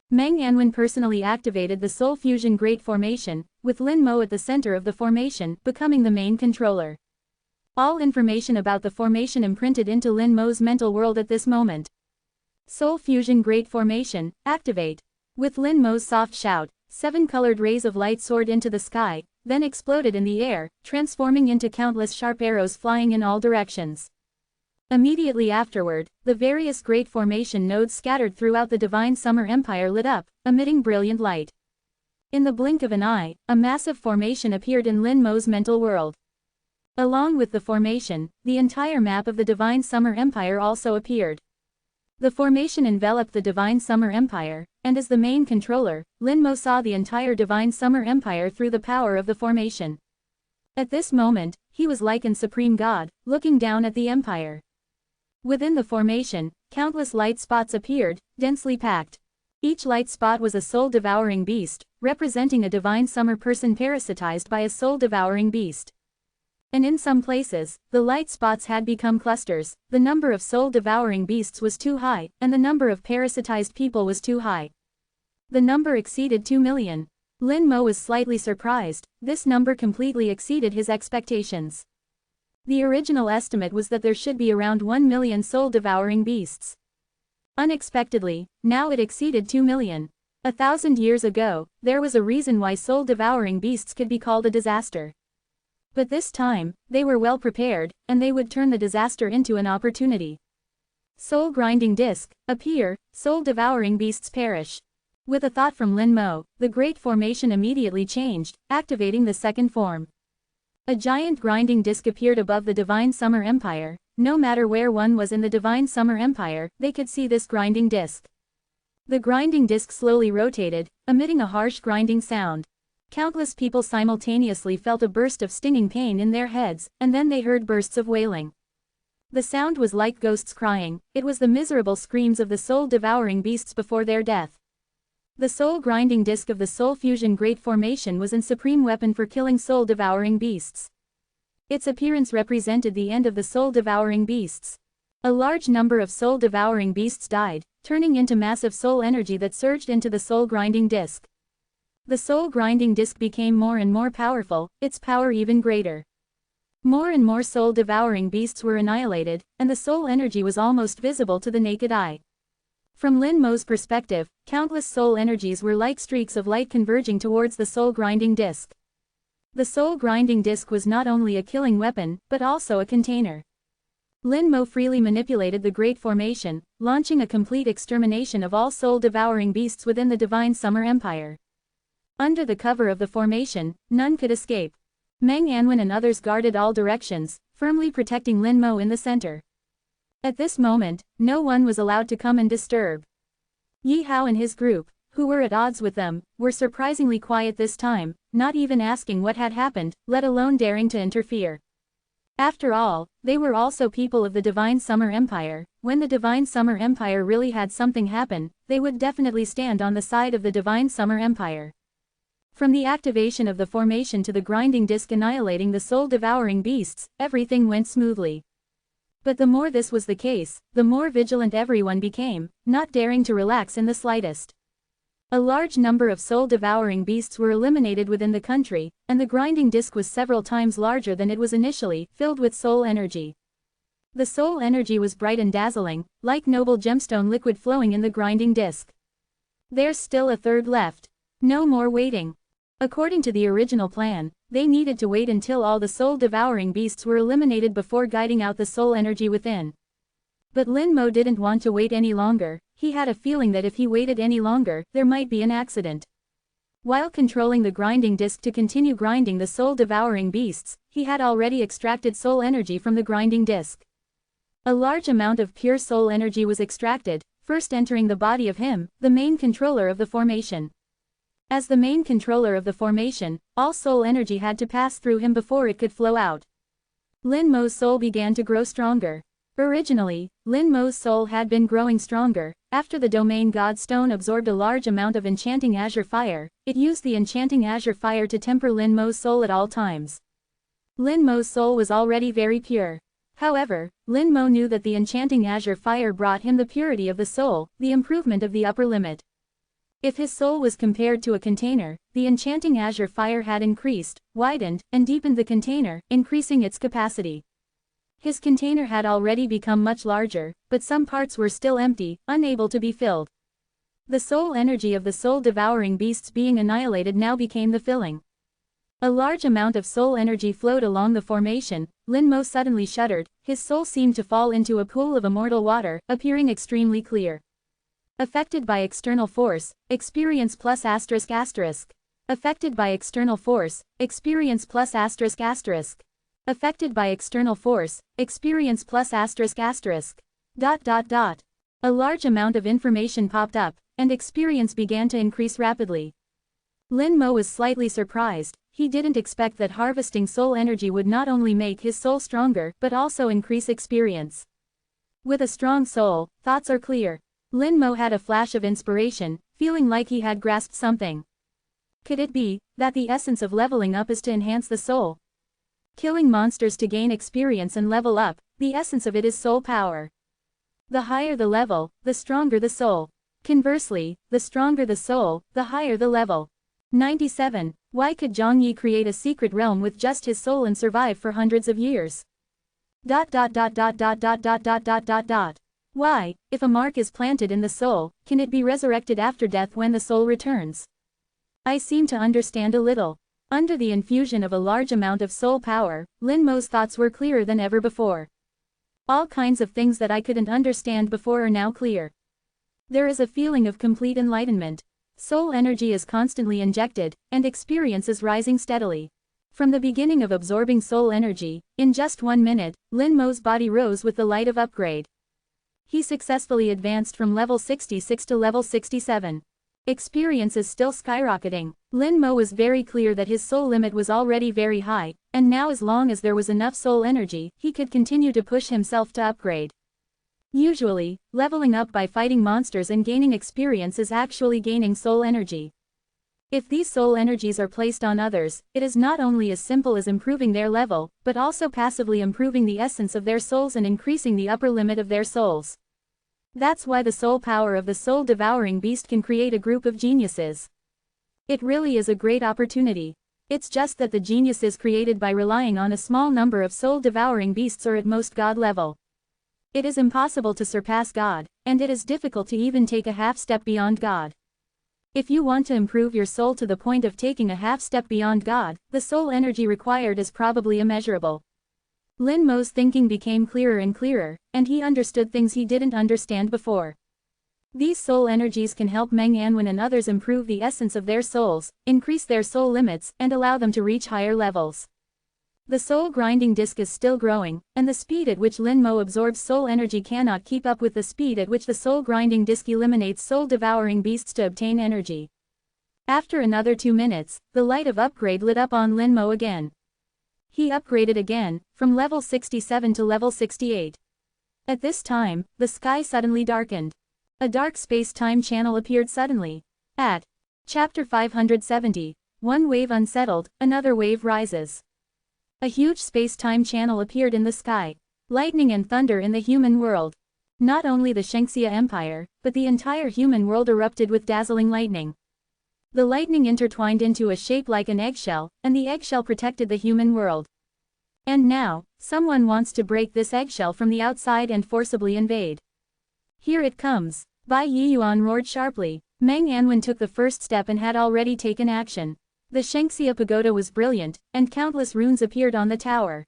Meng Anwen personally activated the Soul Fusion Great Formation, with Lin Mo at the center of the formation, becoming the main controller. All information about the formation imprinted into Lin Mo's mental world at this moment. Soul Fusion Great Formation, activate. With Lin Mo's soft shout, 7 colored rays of light soared into the sky, then exploded in the air, transforming into countless sharp arrows flying in all directions. Immediately afterward, the various great formation nodes scattered throughout the Divine Summer Empire lit up, emitting brilliant light. In the blink of an eye, a massive formation appeared in Lin Mo's mental world. Along with the formation, the entire map of the Divine Summer Empire also appeared. The formation enveloped the Divine Summer Empire, and as the main controller, Lin Mo saw the entire Divine Summer Empire through the power of the formation. At this moment, he was like an supreme god, looking down at the empire. Within the formation, countless light spots appeared, densely packed. Each light spot was a soul-devouring beast, representing a divine summer person parasitized by a soul-devouring beast. And in some places, the light spots had become clusters, the number of soul-devouring beasts was too high, and the number of parasitized people was too high. The number exceeded 2 million. Lin Mo was slightly surprised, this number completely exceeded his expectations. The original estimate was that there should be around 1 million soul-devouring beasts. Unexpectedly, now it exceeded 2 million. 1,000 years ago, there was a reason why soul-devouring beasts could be called a disaster. But this time, they were well prepared, and they would turn the disaster into an opportunity. Soul-grinding disc, appear, soul-devouring beasts perish. With a thought from Lin Mo, the great formation immediately changed, activating the second form. A giant grinding disc appeared above the Divine Summer Empire. No matter where one was in the Divine Summer Empire, they could see this grinding disc. The grinding disc slowly rotated, emitting a harsh grinding sound. Countless people simultaneously felt a burst of stinging pain in their heads, and then they heard bursts of wailing. The sound was like ghosts crying, it was the miserable screams of the soul-devouring beasts before their death. The soul-grinding disc of the Soul Fusion Great Formation was an supreme weapon for killing soul-devouring beasts. Its appearance represented the end of the soul-devouring beasts. A large number of soul-devouring beasts died, turning into massive soul energy that surged into the soul-grinding disc. The soul-grinding disc became more and more powerful, its power even greater. More and more soul-devouring beasts were annihilated, and the soul energy was almost visible to the naked eye. From Lin Mo's perspective, countless soul energies were like streaks of light converging towards the soul-grinding disc. The soul-grinding disc was not only a killing weapon, but also a container. Lin Mo freely manipulated the Great Formation, launching a complete extermination of all soul-devouring beasts within the Divine Summer Empire. Under the cover of the formation, none could escape. Meng Anwen and others guarded all directions, firmly protecting Lin Mo in the center. At this moment, no one was allowed to come and disturb. Yi Hao and his group, who were at odds with them, were surprisingly quiet this time, not even asking what had happened, let alone daring to interfere. After all, they were also people of the Divine Summer Empire. When the Divine Summer Empire really had something happen, they would definitely stand on the side of the Divine Summer Empire. From the activation of the formation to the grinding disc annihilating the soul-devouring beasts, everything went smoothly. But the more this was the case, the more vigilant everyone became, not daring to relax in the slightest. A large number of soul-devouring beasts were eliminated within the country, and the grinding disc was several times larger than it was initially, filled with soul energy. The soul energy was bright and dazzling, like noble gemstone liquid flowing in the grinding disc. There's still a third left. No more waiting. According to the original plan, they needed to wait until all the soul-devouring beasts were eliminated before guiding out the soul energy within. But Lin Mo didn't want to wait any longer. He had a feeling that if he waited any longer, there might be an accident. While controlling the grinding disc to continue grinding the soul-devouring beasts, he had already extracted soul energy from the grinding disc. A large amount of pure soul energy was extracted, first entering the body of him, the main controller of the formation. As the main controller of the formation, all soul energy had to pass through him before it could flow out. Lin Mo's soul began to grow stronger. Originally, Lin Mo's soul had been growing stronger. After the Domain God Stone absorbed a large amount of enchanting azure fire, it used the enchanting azure fire to temper Lin Mo's soul at all times. Lin Mo's soul was already very pure. However, Lin Mo knew that the enchanting azure fire brought him the purity of the soul, the improvement of the upper limit. If his soul was compared to a container, the enchanting azure fire had increased, widened, and deepened the container, increasing its capacity. His container had already become much larger, but some parts were still empty, unable to be filled. The soul energy of the soul-devouring beasts being annihilated now became the filling. A large amount of soul energy flowed along the formation. Lin Mo suddenly shuddered, his soul seemed to fall into a pool of immortal water, appearing extremely clear. Affected by external force, experience plus asterisk asterisk. Affected by external force, experience plus asterisk asterisk. Affected by external force, experience plus asterisk asterisk. ... A large amount of information popped up, and experience began to increase rapidly. Lin Mo was slightly surprised. He didn't expect that harvesting soul energy would not only make his soul stronger but also increase experience. With a strong soul, thoughts are clear. Lin Mo had a flash of inspiration, feeling like he had grasped something. Could it be that the essence of leveling up is to enhance the soul? Killing monsters to gain experience and level up, the essence of it is soul power. The higher the level, the stronger the soul. Conversely, the stronger the soul, the higher the level. 97. Why could Zhang Yi create a secret realm with just his soul and survive for hundreds of years? Why, if a mark is planted in the soul, can it be resurrected after death when the soul returns? I seem to understand a little. Under the infusion of a large amount of soul power, Lin Mo's thoughts were clearer than ever before. All kinds of things that I couldn't understand before are now clear. There is a feeling of complete enlightenment. Soul energy is constantly injected, and experience is rising steadily. From the beginning of absorbing soul energy, in just 1 minute, Lin Mo's body rose with the light of upgrade. He successfully advanced from level 66 to level 67. Experience is still skyrocketing. Lin Mo was very clear that his soul limit was already very high, and now as long as there was enough soul energy, he could continue to push himself to upgrade. Usually, leveling up by fighting monsters and gaining experience is actually gaining soul energy. If these soul energies are placed on others, it is not only as simple as improving their level, but also passively improving the essence of their souls and increasing the upper limit of their souls. That's why the soul power of the soul-devouring beast can create a group of geniuses. It really is a great opportunity. It's just that the geniuses created by relying on a small number of soul-devouring beasts are at most God level. It is impossible to surpass God, and it is difficult to even take a half step beyond God. If you want to improve your soul to the point of taking a half step beyond God, the soul energy required is probably immeasurable. Lin Mo's thinking became clearer and clearer, and he understood things he didn't understand before. These soul energies can help Meng Anwen and others improve the essence of their souls, increase their soul limits, and allow them to reach higher levels. The soul grinding disc is still growing, and the speed at which Lin Mo absorbs soul energy cannot keep up with the speed at which the soul grinding disc eliminates soul-devouring beasts to obtain energy. After another 2 minutes, the light of upgrade lit up on Lin Mo again. He upgraded again, from level 67 to level 68. At this time, the sky suddenly darkened. A dark space-time channel appeared suddenly. At Chapter 570, one wave unsettled, another wave rises. A huge space-time channel appeared in the sky. Lightning and thunder in the human world. Not only the Shengxia Empire, but the entire human world erupted with dazzling lightning. The lightning intertwined into a shape like an eggshell, and the eggshell protected the human world. And now, someone wants to break this eggshell from the outside and forcibly invade. Here it comes. Bai Yiyuan roared sharply. Meng Anwen took the first step and had already taken action. The Shengxia pagoda was brilliant, and countless runes appeared on the tower.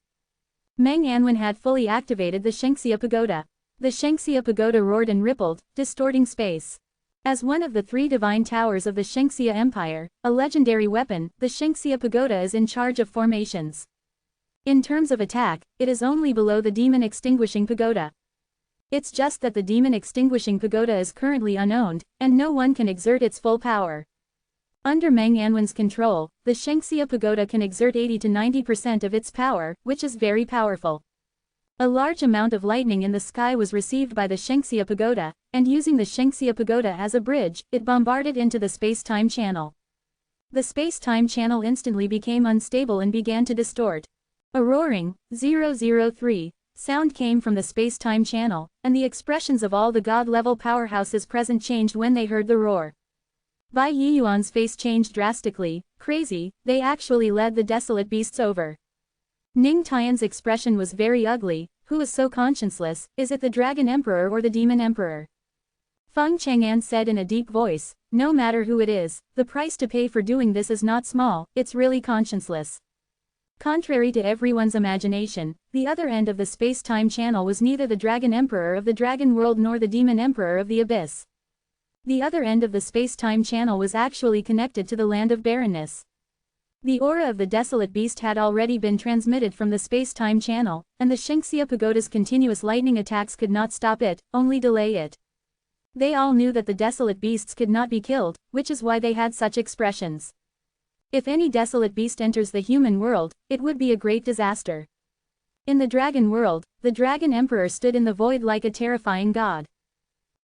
Meng Anwen had fully activated the Shengxia pagoda. The Shengxia pagoda roared and rippled, distorting space. As one of the 3 divine towers of the Shengxia Empire, a legendary weapon, the Shengxia pagoda is in charge of formations. In terms of attack, it is only below the demon extinguishing pagoda. It's just that the demon extinguishing pagoda is currently unowned, and no one can exert its full power. Under Meng Anwen's control, the Shengxia pagoda can exert 80 to 90% of its power, which is very powerful. A large amount of lightning in the sky was received by the Shengxia pagoda, and using the Shengxia pagoda as a bridge, it bombarded into the space-time channel. The space-time channel instantly became unstable and began to distort. A roaring, 003, sound came from the space-time channel, and the expressions of all the God-level powerhouses present changed when they heard the roar. Bai Yiyuan's face changed drastically. Crazy, they actually led the desolate beasts over. Ning Tian's expression was very ugly. Who is so conscienceless? Is it the Dragon Emperor or the Demon Emperor? Feng Chang'an said in a deep voice, no matter who it is, the price to pay for doing this is not small, it's really conscienceless. Contrary to everyone's imagination, the other end of the space-time channel was neither the Dragon Emperor of the Dragon World nor the Demon Emperor of the Abyss. The other end of the space-time channel was actually connected to the land of barrenness. The aura of the desolate beast had already been transmitted from the space-time channel, and the Xingxia Pagoda's continuous lightning attacks could not stop it, only delay it. They all knew that the desolate beasts could not be killed, which is why they had such expressions. If any desolate beast enters the human world, it would be a great disaster. In the dragon world, the Dragon Emperor stood in the void like a terrifying god.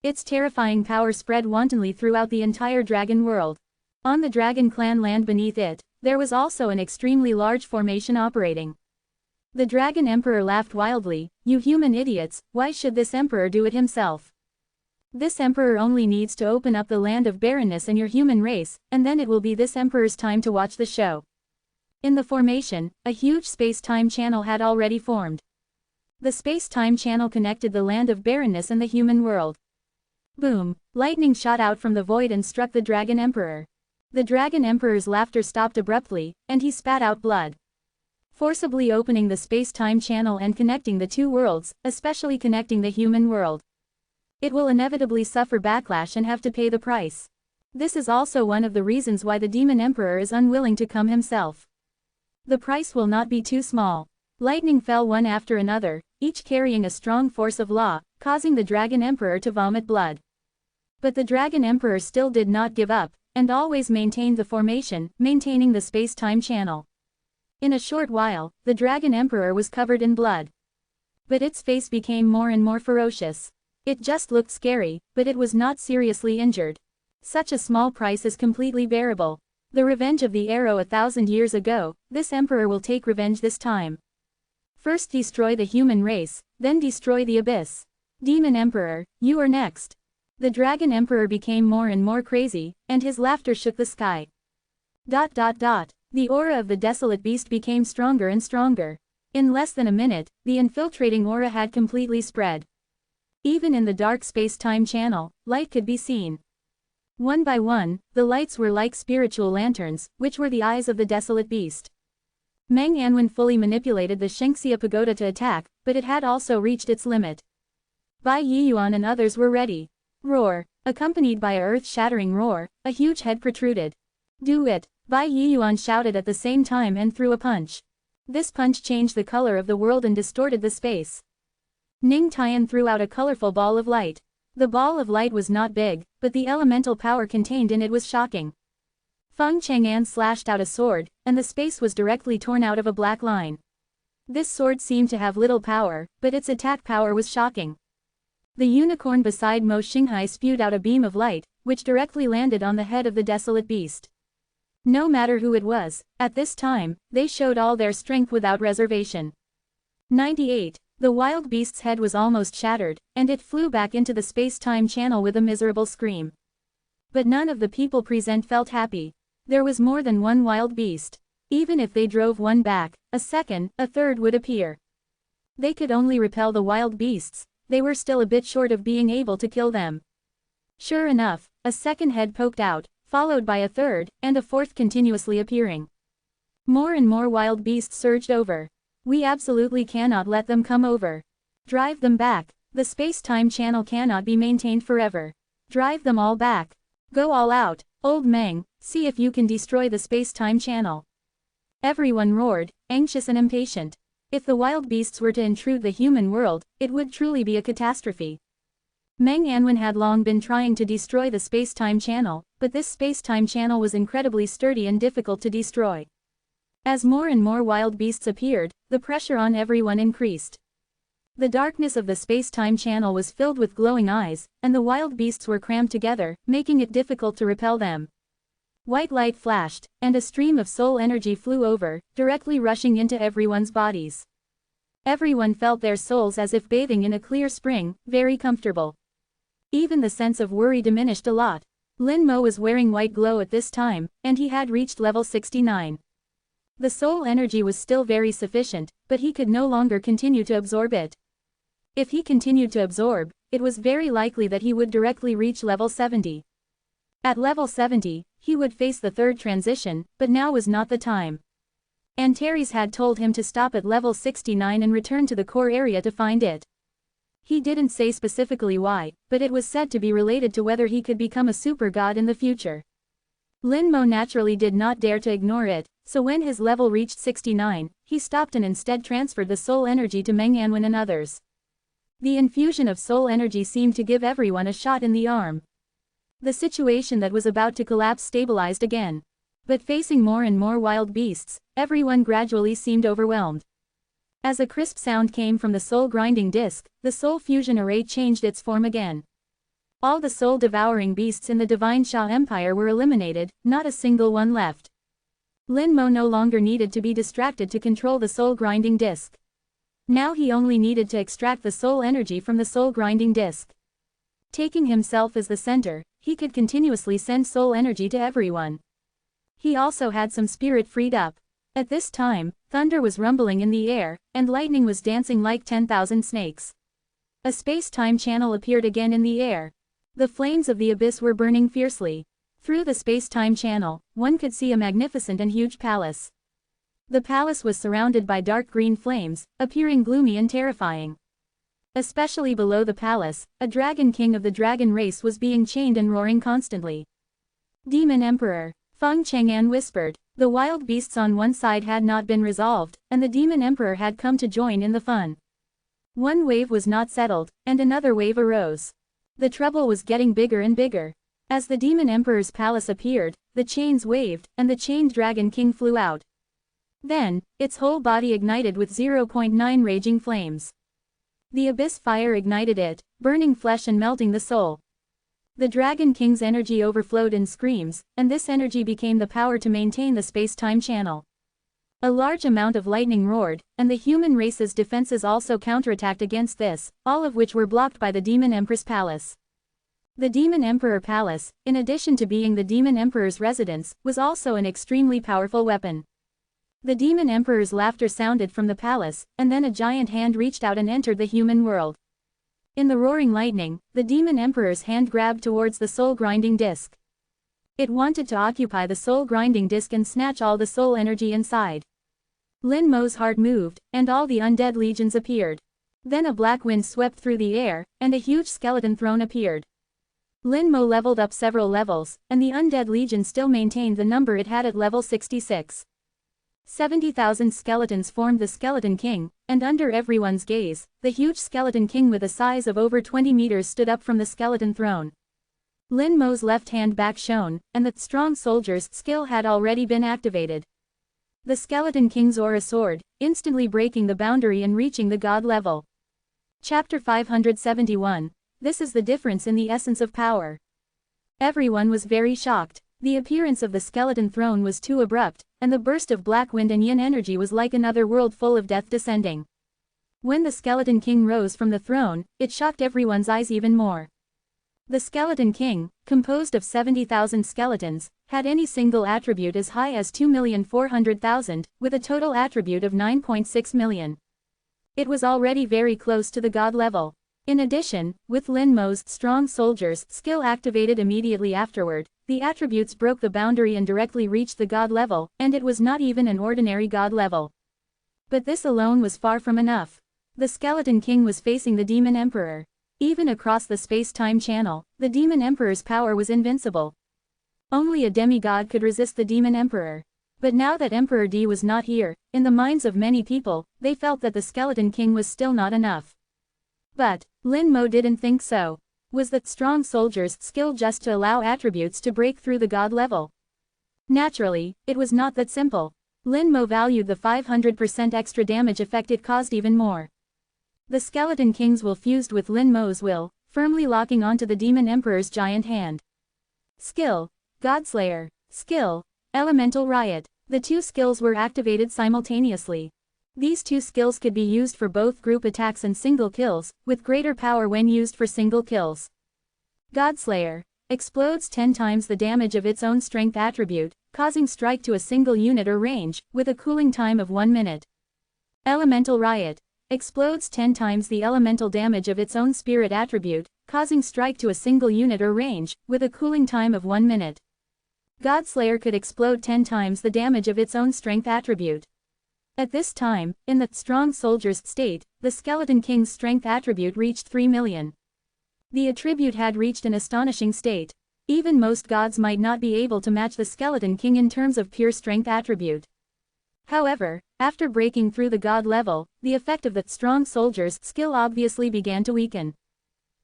Its terrifying power spread wantonly throughout the entire dragon world. On the Dragon Clan land beneath it, there was also an extremely large formation operating. The Dragon Emperor laughed wildly, you human idiots, why should this emperor do it himself? This emperor only needs to open up the land of barrenness in your human race, and then it will be this emperor's time to watch the show. In the formation, a huge space-time channel had already formed. The space-time channel connected the land of barrenness and the human world. Boom! Lightning shot out from the void and struck the Dragon Emperor. The Dragon Emperor's laughter stopped abruptly, and he spat out blood. Forcibly opening the space-time channel and connecting the two worlds, especially connecting the human world. It will inevitably suffer backlash and have to pay the price. This is also one of the reasons why the Demon Emperor is unwilling to come himself. The price will not be too small. Lightning fell one after another, each carrying a strong force of law, causing the Dragon Emperor to vomit blood. But the Dragon Emperor still did not give up, and always maintained the formation, maintaining the space-time channel. In a short while, the Dragon Emperor was covered in blood. But its face became more and more ferocious. It just looked scary, but it was not seriously injured. Such a small price is completely bearable. The revenge of the arrow 1,000 years ago, this emperor will take revenge this time. First destroy the human race, then destroy the abyss. Demon Emperor, you are next. The Dragon Emperor became more and more crazy, and his laughter shook the sky. The aura of the desolate beast became stronger and stronger. In less than a minute, the infiltrating aura had completely spread. Even in the dark space-time channel, light could be seen. One by one, the lights were like spiritual lanterns, which were the eyes of the desolate beast. Meng Anwen fully manipulated the Xingxia Pagoda to attack, but it had also reached its limit. Bai Yiyuan and others were ready. Roar! Accompanied by a earth-shattering roar, a huge head protruded. Do it! Bai Yiyuan shouted at the same time and threw a punch. This punch changed the color of the world and distorted the space. Ning Tian threw out a colorful ball of light. The ball of light was not big, but the elemental power contained in it was shocking. Feng Chang'an slashed out a sword, and the space was directly torn out of a black line. This sword seemed to have little power, but its attack power was shocking. The unicorn beside Mo Xinghai spewed out a beam of light, which directly landed on the head of the desolate beast. No matter who it was, at this time, they showed all their strength without reservation. 98. The wild beast's head was almost shattered, and it flew back into the space-time channel with a miserable scream. But none of the people present felt happy. There was more than one wild beast. Even if they drove one back, a second, a third would appear. They could only repel the wild beasts, they were still a bit short of being able to kill them. Sure enough, a second head poked out, followed by a third, and a fourth continuously appearing. More and more wild beasts surged over. We absolutely cannot let them come over. Drive them back. The space-time channel cannot be maintained forever. Drive them all back. Go all out. Old Meng, see if you can destroy the space-time channel. Everyone roared, anxious and impatient. If the wild beasts were to intrude the human world, it would truly be a catastrophe. Meng Anwen had long been trying to destroy the space-time channel, but this space-time channel was incredibly sturdy and difficult to destroy. As more and more wild beasts appeared, the pressure on everyone increased. The darkness of the space-time channel was filled with glowing eyes, and the wild beasts were crammed together, making it difficult to repel them. White light flashed, and a stream of soul energy flew over, directly rushing into everyone's bodies. Everyone felt their souls as if bathing in a clear spring, very comfortable. Even the sense of worry diminished a lot. Lin Mo was wearing white glow at this time, and he had reached level 69. The soul energy was still very sufficient, but he could no longer continue to absorb it. If he continued to absorb, it was very likely that he would directly reach level 70. At level 70, he would face the third transition, but now was not the time. Antares had told him to stop at level 69 and return to the core area to find it. He didn't say specifically why, but it was said to be related to whether he could become a super god in the future. Lin Mo naturally did not dare to ignore it, so when his level reached 69, he stopped and instead transferred the soul energy to Meng Anwen and others. The infusion of soul energy seemed to give everyone a shot in the arm. The situation that was about to collapse stabilized again. But facing more and more wild beasts, everyone gradually seemed overwhelmed. As a crisp sound came from the soul-grinding disc, the soul fusion array changed its form again. All the soul-devouring beasts in the Divine Sha Empire were eliminated, not a single one left. Lin Mo no longer needed to be distracted to control the soul-grinding disc. Now he only needed to extract the soul energy from the soul-grinding disc. Taking himself as the center, he could continuously send soul energy to everyone. He also had some spirit freed up. At this time, thunder was rumbling in the air, and lightning was dancing like 10,000 snakes. A space-time channel appeared again in the air. The flames of the abyss were burning fiercely. Through the space-time channel, one could see a magnificent and huge palace. The palace was surrounded by dark green flames, appearing gloomy and terrifying. Especially below the palace, a dragon king of the dragon race was being chained and roaring constantly. Demon Emperor, Feng Chang'an whispered. The wild beasts on one side had not been resolved, and the Demon Emperor had come to join in the fun. One wave was not settled, and another wave arose. The trouble was getting bigger and bigger. As the Demon Emperor's palace appeared, the chains waved, and the chained Dragon King flew out. Then, its whole body ignited with 0.9 raging flames. The abyss fire ignited it, burning flesh and melting the soul. The Dragon King's energy overflowed in screams, and this energy became the power to maintain the space-time channel. A large amount of lightning roared, and the human race's defenses also counterattacked against this, all of which were blocked by the Demon Empress Palace. The Demon Emperor Palace, in addition to being the Demon Emperor's residence, was also an extremely powerful weapon. The Demon Emperor's laughter sounded from the palace, and then a giant hand reached out and entered the human world. In the roaring lightning, the Demon Emperor's hand grabbed towards the soul-grinding disc. It wanted to occupy the soul-grinding disc and snatch all the soul energy inside. Lin Mo's heart moved, and all the undead legions appeared. Then a black wind swept through the air, and a huge skeleton throne appeared. Lin Mo leveled up several levels, and the undead legion still maintained the number it had at level 66. 70,000 skeletons formed the Skeleton King, and under everyone's gaze, the huge Skeleton King with a size of over 20 meters stood up from the skeleton throne. Lin Mo's left hand back shone, and the strong soldier's skill had already been activated. The Skeleton King's aura soared, instantly breaking the boundary and reaching the god level. Chapter 571. This is the difference in the essence of power. Everyone was very shocked. The appearance of the skeleton throne was too abrupt, and the burst of black wind and yin energy was like another world full of death descending. When the Skeleton King rose from the throne, it shocked everyone's eyes even more. The Skeleton King, composed of 70,000 skeletons, had any single attribute as high as 2,400,000, with a total attribute of 9.6 million. It was already very close to the god level. In addition, with Lin Mo's strong soldier's skill activated immediately afterward, the attributes broke the boundary and directly reached the god level, and it was not even an ordinary god level. But this alone was far from enough. The Skeleton King was facing the Demon Emperor. Even across the space-time channel, the Demon Emperor's power was invincible. Only a demigod could resist the Demon Emperor. But now that Emperor D was not here, in the minds of many people, they felt that the Skeleton King was still not enough. But Lin Mo didn't think so. Was that strong soldier's skill just to allow attributes to break through the god level? Naturally, it was not that simple. Lin Mo valued the 500% extra damage effect it caused even more. The Skeleton King's will fused with Lin Mo's will, firmly locking onto the Demon Emperor's giant hand. Skill: Godslayer. Skill: Elemental Riot. The two skills were activated simultaneously. These two skills could be used for both group attacks and single kills, with greater power when used for single kills. Godslayer explodes 10 times the damage of its own strength attribute, causing strike to a single unit or range, with a cooling time of 1 minute. Elemental Riot explodes 10 times the elemental damage of its own spirit attribute, causing strike to a single unit or range, with a cooling time of 1 minute. Godslayer could explode 10 times the damage of its own strength attribute. At this time, in the strong soldier's state, the Skeleton King's strength attribute reached 3 million. The attribute had reached an astonishing state. Even most gods might not be able to match the Skeleton King in terms of pure strength attribute. However, after breaking through the god level, the effect of the strong soldier's skill obviously began to weaken.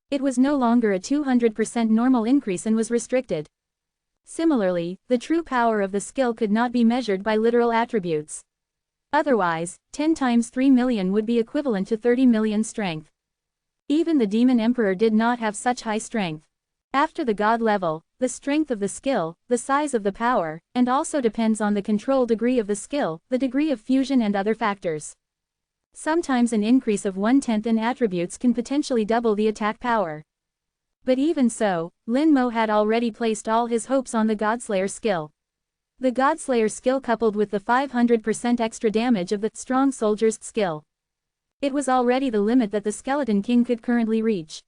It was no longer a 200% normal increase and was restricted. Similarly, the true power of the skill could not be measured by literal attributes. Otherwise, 10 times 3 million would be equivalent to 30 million strength. Even the Demon Emperor did not have such high strength. After the god level, the strength of the skill, the size of the power, and also depends on the control degree of the skill, the degree of fusion and other factors. Sometimes an increase of 1/10 in attributes can potentially double the attack power. But even so, Lin Mo had already placed all his hopes on the Godslayer skill. The Godslayer skill coupled with the 500% extra damage of the strong soldier's skill. It was already the limit that the Skeleton King could currently reach.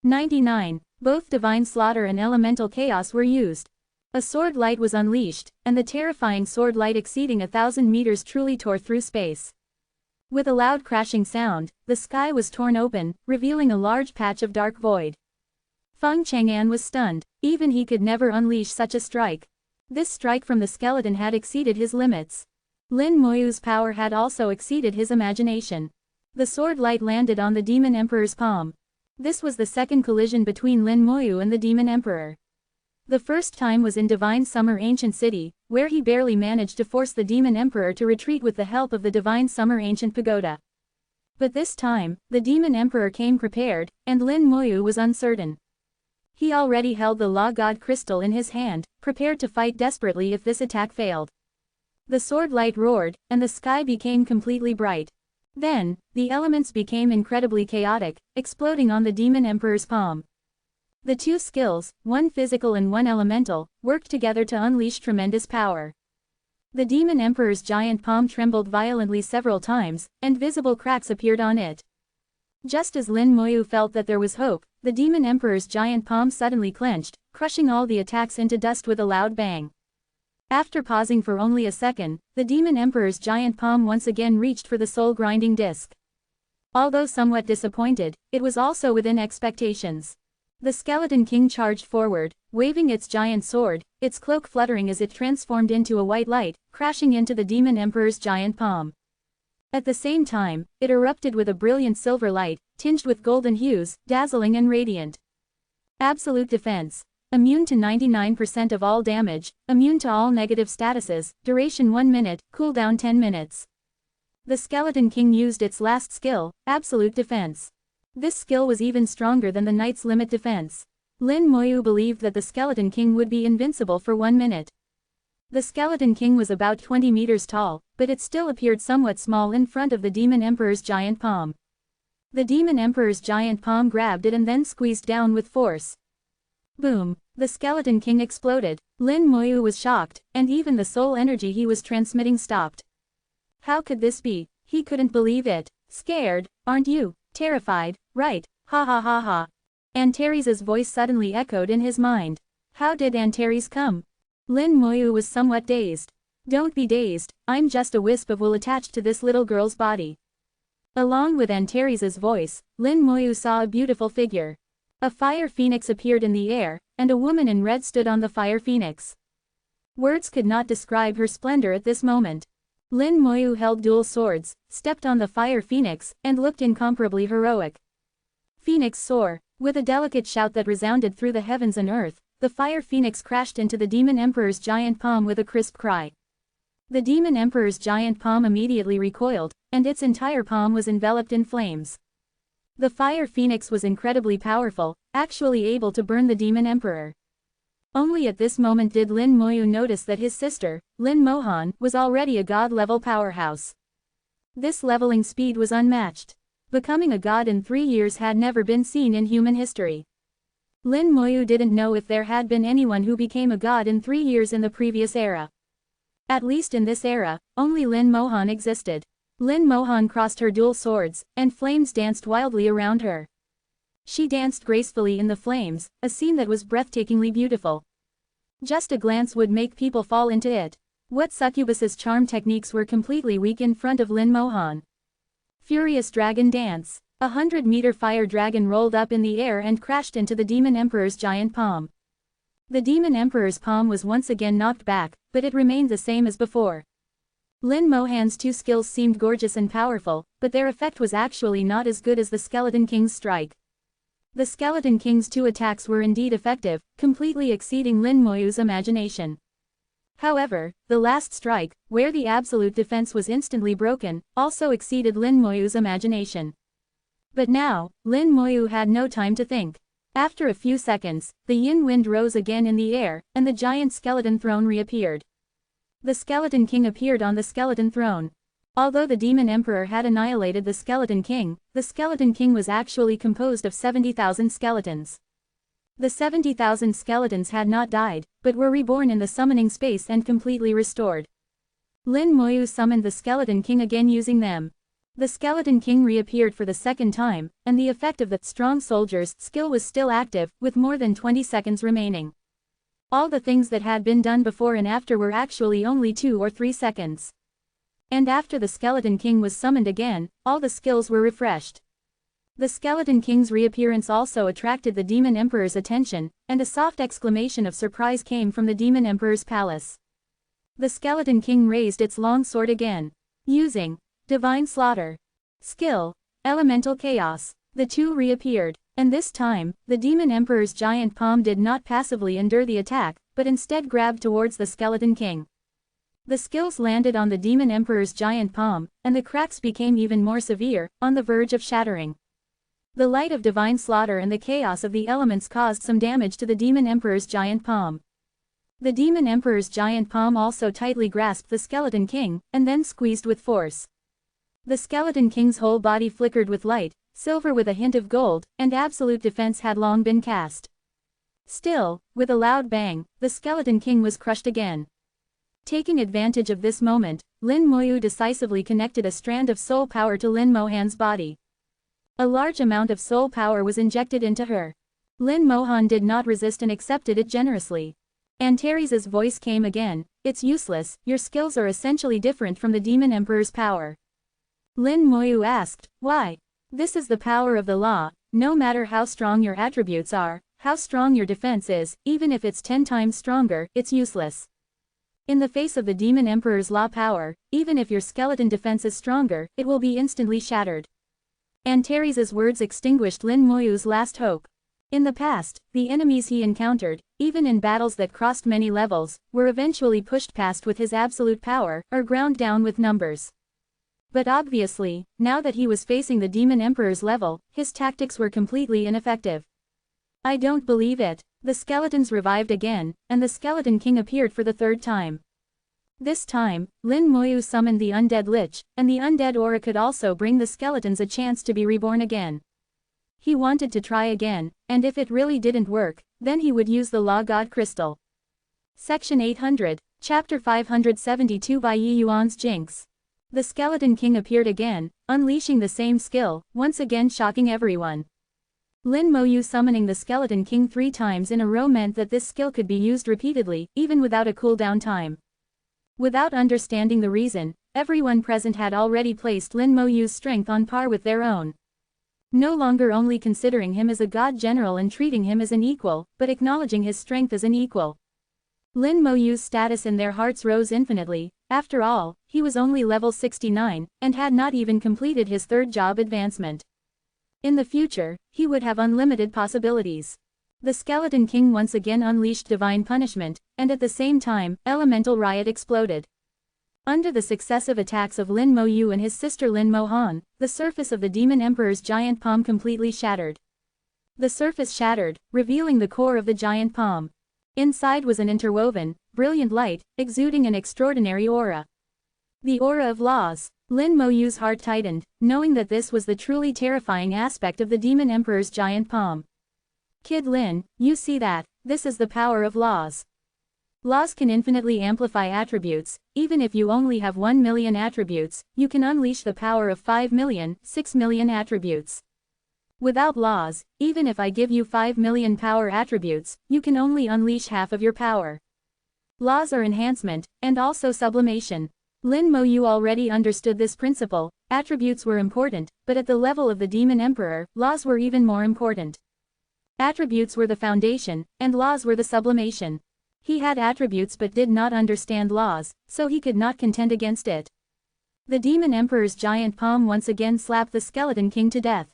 99. Both Divine Slaughter and Elemental Chaos were used. A sword light was unleashed, and the terrifying sword light exceeding 1,000 meters truly tore through space. With a loud crashing sound, the sky was torn open, revealing a large patch of dark void. Feng Chang'an was stunned. Even he could never unleash such a strike. This strike from the skeleton had exceeded his limits. Lin Moyu's power had also exceeded his imagination. The sword light landed on the Demon Emperor's palm. This was the second collision between Lin Moyu and the Demon Emperor. The first time was in Divine Summer Ancient City, where he barely managed to force the Demon Emperor to retreat with the help of the Divine Summer Ancient Pagoda. But this time, the Demon Emperor came prepared, and Lin Moyu was uncertain. He already held the Law God Crystal in his hand, prepared to fight desperately if this attack failed. The sword light roared, and the sky became completely bright. Then, the elements became incredibly chaotic, exploding on the Demon Emperor's palm. The two skills, one physical and one elemental, worked together to unleash tremendous power. The Demon Emperor's giant palm trembled violently several times, and visible cracks appeared on it. Just as Lin Moyu felt that there was hope, the Demon Emperor's giant palm suddenly clenched, crushing all the attacks into dust with a loud bang. After pausing for only a second, the Demon Emperor's giant palm once again reached for the soul-grinding disc. Although somewhat disappointed, it was also within expectations. The Skeleton King charged forward, waving its giant sword, its cloak fluttering as it transformed into a white light, crashing into the Demon Emperor's giant palm. At the same time, it erupted with a brilliant silver light, tinged with golden hues, dazzling and radiant. Absolute defense. Immune to 99% of all damage, immune to all negative statuses, duration 1 minute, cooldown 10 minutes. The Skeleton King used its last skill, Absolute Defense. This skill was even stronger than the Knight's Limit Defense. Lin Moyu believed that the Skeleton King would be invincible for 1 minute. The Skeleton King was about 20 meters tall, but it still appeared somewhat small in front of the Demon Emperor's giant palm. The Demon Emperor's giant palm grabbed it and then squeezed down with force. Boom! The Skeleton King exploded. Lin Moyu was shocked, and even the soul energy he was transmitting stopped. How could this be? He couldn't believe it. Scared, aren't you? Terrified, right? Ha ha ha ha. Antares's voice suddenly echoed in his mind. How did Antares come? Lin Moyu was somewhat dazed. Don't be dazed, I'm just a wisp of wool attached to this little girl's body. Along with Antares's voice, Lin Moyu saw a beautiful figure. A fire phoenix appeared in the air, and a woman in red stood on the fire phoenix. Words could not describe her splendor at this moment. Lin Moyu held dual swords, stepped on the fire phoenix, and looked incomparably heroic. Phoenix soar. With a delicate shout that resounded through the heavens and earth, the fire phoenix crashed into the Demon Emperor's giant palm with a crisp cry. The Demon Emperor's giant palm immediately recoiled, and its entire palm was enveloped in flames. The fire phoenix was incredibly powerful, actually able to burn the Demon Emperor. Only at this moment did Lin Moyu notice that his sister, Lin Mohan, was already a god-level powerhouse. This leveling speed was unmatched. Becoming a god in 3 years had never been seen in human history. Lin Moyu didn't know if there had been anyone who became a god in 3 years in the previous era. At least in this era, only Lin Mohan existed. Lin Mohan crossed her dual swords, and flames danced wildly around her. She danced gracefully in the flames, a scene that was breathtakingly beautiful. Just a glance would make people fall into it. What succubus's charm techniques were completely weak in front of Lin Mohan. Furious dragon dance. 100-meter fire dragon rolled up in the air and crashed into the Demon Emperor's giant palm. The Demon Emperor's palm was once again knocked back, but it remained the same as before. Lin Mohan's two skills seemed gorgeous and powerful, but their effect was actually not as good as the Skeleton King's strike. The Skeleton King's two attacks were indeed effective, completely exceeding Lin Moyu's imagination. However, the last strike, where the absolute defense was instantly broken, also exceeded Lin Moyu's imagination. But now, Lin Moyu had no time to think. After a few seconds, the yin wind rose again in the air, and the giant skeleton throne reappeared. The Skeleton King appeared on the skeleton throne. Although the Demon Emperor had annihilated the Skeleton King was actually composed of 70,000 skeletons. The 70,000 skeletons had not died, but were reborn in the summoning space and completely restored. Lin Moyu summoned the Skeleton King again using them. The Skeleton King reappeared for the second time, and the effect of the strong soldier's skill was still active, with more than 20 seconds remaining. All the things that had been done before and after were actually only 2 or 3 seconds. And after the Skeleton King was summoned again, all the skills were refreshed. The Skeleton King's reappearance also attracted the Demon Emperor's attention, and a soft exclamation of surprise came from the Demon Emperor's palace. The Skeleton King raised its long sword again. Using Divine Slaughter. Skill. Elemental Chaos. The two reappeared, and this time, the Demon Emperor's giant palm did not passively endure the attack, but instead grabbed towards the Skeleton King. The skills landed on the Demon Emperor's giant palm, and the cracks became even more severe, on the verge of shattering. The light of Divine Slaughter and the chaos of the elements caused some damage to the Demon Emperor's giant palm. The Demon Emperor's giant palm also tightly grasped the Skeleton King, and then squeezed with force. The Skeleton King's whole body flickered with light, silver with a hint of gold, and absolute defense had long been cast. Still, with a loud bang, the Skeleton King was crushed again. Taking advantage of this moment, Lin Moyu decisively connected a strand of soul power to Lin Mohan's body. A large amount of soul power was injected into her. Lin Mohan did not resist and accepted it generously. Antares's voice came again, "It's useless, your skills are essentially different from the Demon Emperor's power." Lin Moyu asked, "Why?" "This is the power of the law, no matter how strong your attributes are, how strong your defense is, even if it's 10 times stronger, it's useless. In the face of the Demon Emperor's law power, even if your skeleton defense is stronger, it will be instantly shattered." Antares's words extinguished Lin Moyu's last hope. In the past, the enemies he encountered, even in battles that crossed many levels, were eventually pushed past with his absolute power, or ground down with numbers. But obviously, now that he was facing the Demon Emperor's level, his tactics were completely ineffective. "I don't believe it." The skeletons revived again, and the Skeleton King appeared for the third time. This time, Lin Moyu summoned the Undead Lich, and the Undead Aura could also bring the skeletons a chance to be reborn again. He wanted to try again, and if it really didn't work, then he would use the Law God Crystal. Section 800, Chapter 572 by Yi Yuan's Jinx. The Skeleton King appeared again, unleashing the same skill, once again shocking everyone. Lin Moyu summoning the Skeleton King 3 times in a row meant that this skill could be used repeatedly, even without a cooldown time. Without understanding the reason, everyone present had already placed Lin Moyu's strength on par with their own. No longer only considering him as a god general and treating him as an equal, but acknowledging his strength as an equal. Lin Moyu's status in their hearts rose infinitely. After all, he was only level 69, and had not even completed his 3rd job advancement. In the future, he would have unlimited possibilities. The Skeleton King once again unleashed divine punishment, and at the same time, elemental riot exploded. Under the successive attacks of Lin Moyu and his sister Lin Mohan, the surface of the Demon Emperor's giant palm completely shattered. The surface shattered, revealing the core of the giant palm. Inside was an interwoven, brilliant light, exuding an extraordinary aura. The aura of laws. Lin Moyu's heart tightened, knowing that this was the truly terrifying aspect of the Demon Emperor's giant palm. "Kid Lin, you see that, this is the power of laws." Laws can infinitely amplify attributes. Even if you only have 1 million attributes, you can unleash the power of 5 million, 6 million attributes. Without laws, even if I give you 5 million power attributes, you can only unleash half of your power. Laws are enhancement, and also sublimation. Lin Mo Yu already understood this principle. Attributes were important, but at the level of the Demon Emperor, laws were even more important. Attributes were the foundation, and laws were the sublimation. He had attributes but did not understand laws, so he could not contend against it. The Demon Emperor's giant palm once again slapped the Skeleton King to death.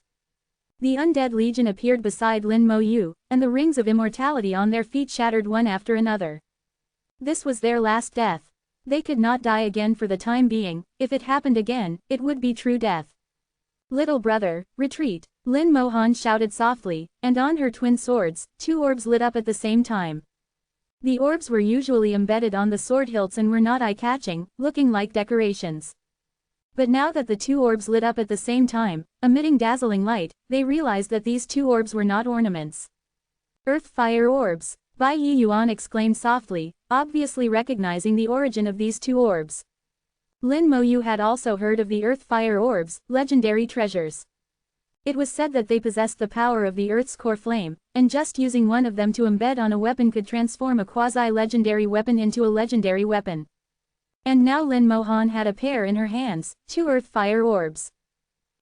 The Undead Legion appeared beside Lin Mo Yu, and the rings of immortality on their feet shattered one after another. This was their last death. They could not die again for the time being. If it happened again, it would be true death. Little brother, retreat, Lin Mo Han shouted softly, and on her twin swords, 2 orbs lit up at the same time. The orbs were usually embedded on the sword hilts and were not eye-catching, looking like decorations. But now that the 2 orbs lit up at the same time, emitting dazzling light, they realized that these 2 orbs were not ornaments. Earth-fire orbs. Bai Yi Yuan exclaimed softly, obviously recognizing the origin of these 2 orbs. Lin Mo Yu had also heard of the earth-fire orbs, legendary treasures. It was said that they possessed the power of the Earth's core flame, and just using one of them to embed on a weapon could transform a quasi-legendary weapon into a legendary weapon. And now Lin Mo Han had a pair in her hands, 2 earth-fire orbs.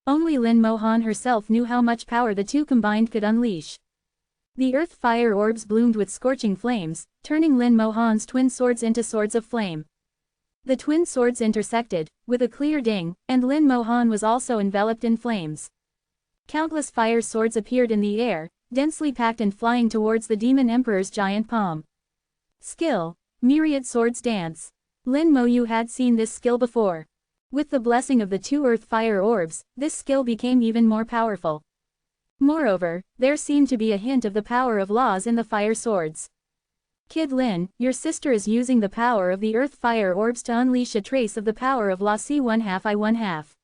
Only Lin Mo Han herself knew how much power the 2 combined could unleash. The earth-fire orbs bloomed with scorching flames, turning Lin Mo Han's twin swords into swords of flame. The twin swords intersected, with a clear ding, and Lin Mo Han was also enveloped in flames. Countless fire swords appeared in the air, densely packed and flying towards the Demon Emperor's giant palm. Skill. Myriad swords dance. Lin Mo Yu had seen this skill before. With the blessing of the 2 earth-fire orbs, this skill became even more powerful. Moreover, there seemed to be a hint of the power of laws in the fire swords. Kid Lin, your sister is using the power of the earth-fire orbs to unleash a trace of the power of Law C 1/2 I 1/2.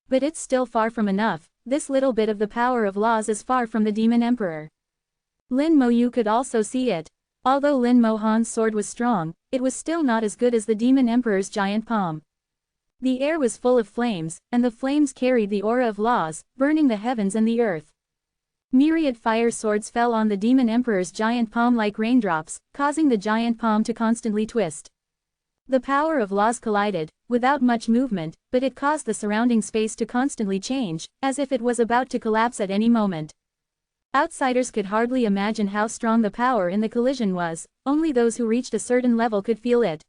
But it's still far from enough. This little bit of the power of laws is far from the Demon Emperor. Lin Mo Yu could also see it. Although Lin Mo Han's sword was strong, it was still not as good as the Demon Emperor's giant palm. The air was full of flames, and the flames carried the aura of laws, burning the heavens and the earth. Myriad fire swords fell on the Demon Emperor's giant palm like raindrops, causing the giant palm to constantly twist. The power of laws collided, without much movement, but it caused the surrounding space to constantly change, as if it was about to collapse at any moment. Outsiders could hardly imagine how strong the power in the collision was, only those who reached a certain level could feel it.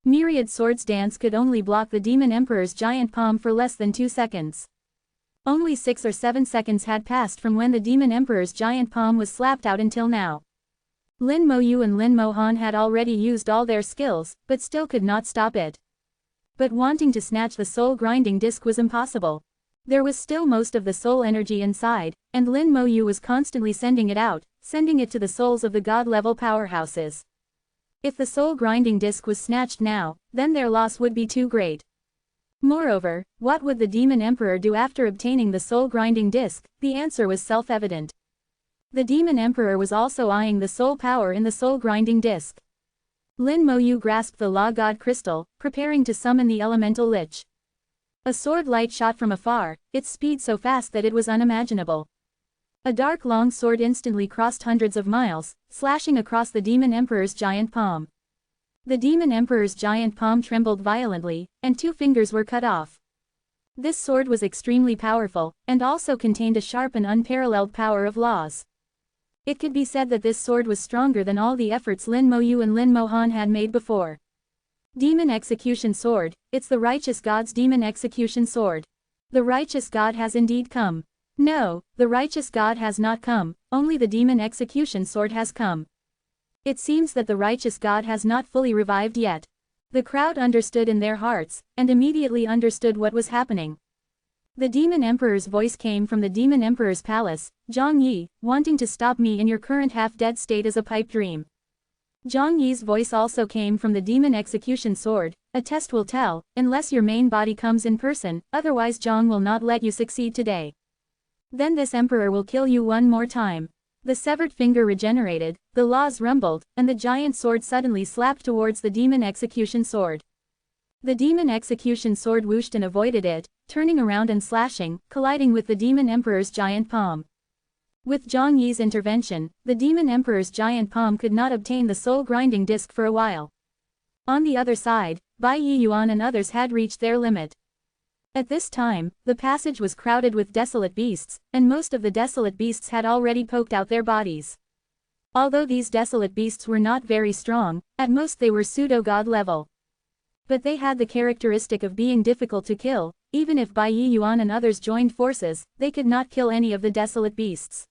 Myriad swords dance could only block the Demon Emperor's giant palm for less than 2 seconds. Only 6 or 7 seconds had passed from when the Demon Emperor's giant palm was slapped out until now. Lin Mo Yu and Lin Mo Han had already used all their skills, but still could not stop it. But wanting to snatch the soul-grinding disc was impossible. There was still most of the soul energy inside, and Lin Mo Yu was constantly sending it out, sending it to the souls of the god-level powerhouses. If the soul-grinding disc was snatched now, then their loss would be too great. Moreover, what would the Demon Emperor do after obtaining the soul-grinding disc? The answer was self-evident. The Demon Emperor was also eyeing the soul power in the soul-grinding disc. Lin Mo Yu grasped the Law God Crystal, preparing to summon the Elemental Lich. A sword light shot from afar, its speed so fast that it was unimaginable. A dark long sword instantly crossed hundreds of miles, slashing across the Demon Emperor's giant palm. The Demon Emperor's giant palm trembled violently, and 2 fingers were cut off. This sword was extremely powerful, and also contained a sharp and unparalleled power of laws. It could be said that this sword was stronger than all the efforts Lin Mo Yu and Lin Mo Han had made before. Demon Execution Sword, it's the righteous god's Demon Execution Sword. The righteous god has indeed come. No, the righteous god has not come, only the Demon Execution Sword has come. It seems that the righteous god has not fully revived yet. The crowd understood in their hearts, and immediately understood what was happening. The Demon Emperor's voice came from the Demon Emperor's palace. Zhang Yi, wanting to stop me in your current half-dead state is a pipe dream. Zhang Yi's voice also came from the Demon Execution Sword. A test will tell, unless your main body comes in person, otherwise Zhang will not let you succeed today. Then this emperor will kill you one more time. The severed finger regenerated, the laws rumbled, and the giant sword suddenly slapped towards the demon execution sword. The demon execution sword whooshed and avoided it, turning around and slashing, colliding with the demon emperor's giant palm. With Zhang Yi's intervention, the demon emperor's giant palm could not obtain the soul-grinding disc for a while. On the other side, Bai Yi Yuan and others had reached their limit. At this time, the passage was crowded with desolate beasts, and most of the desolate beasts had already poked out their bodies. Although these desolate beasts were not very strong, at most they were pseudo-god level. But they had the characteristic of being difficult to kill. Even if Bai Yi Yuan and others joined forces, they could not kill any of the desolate beasts.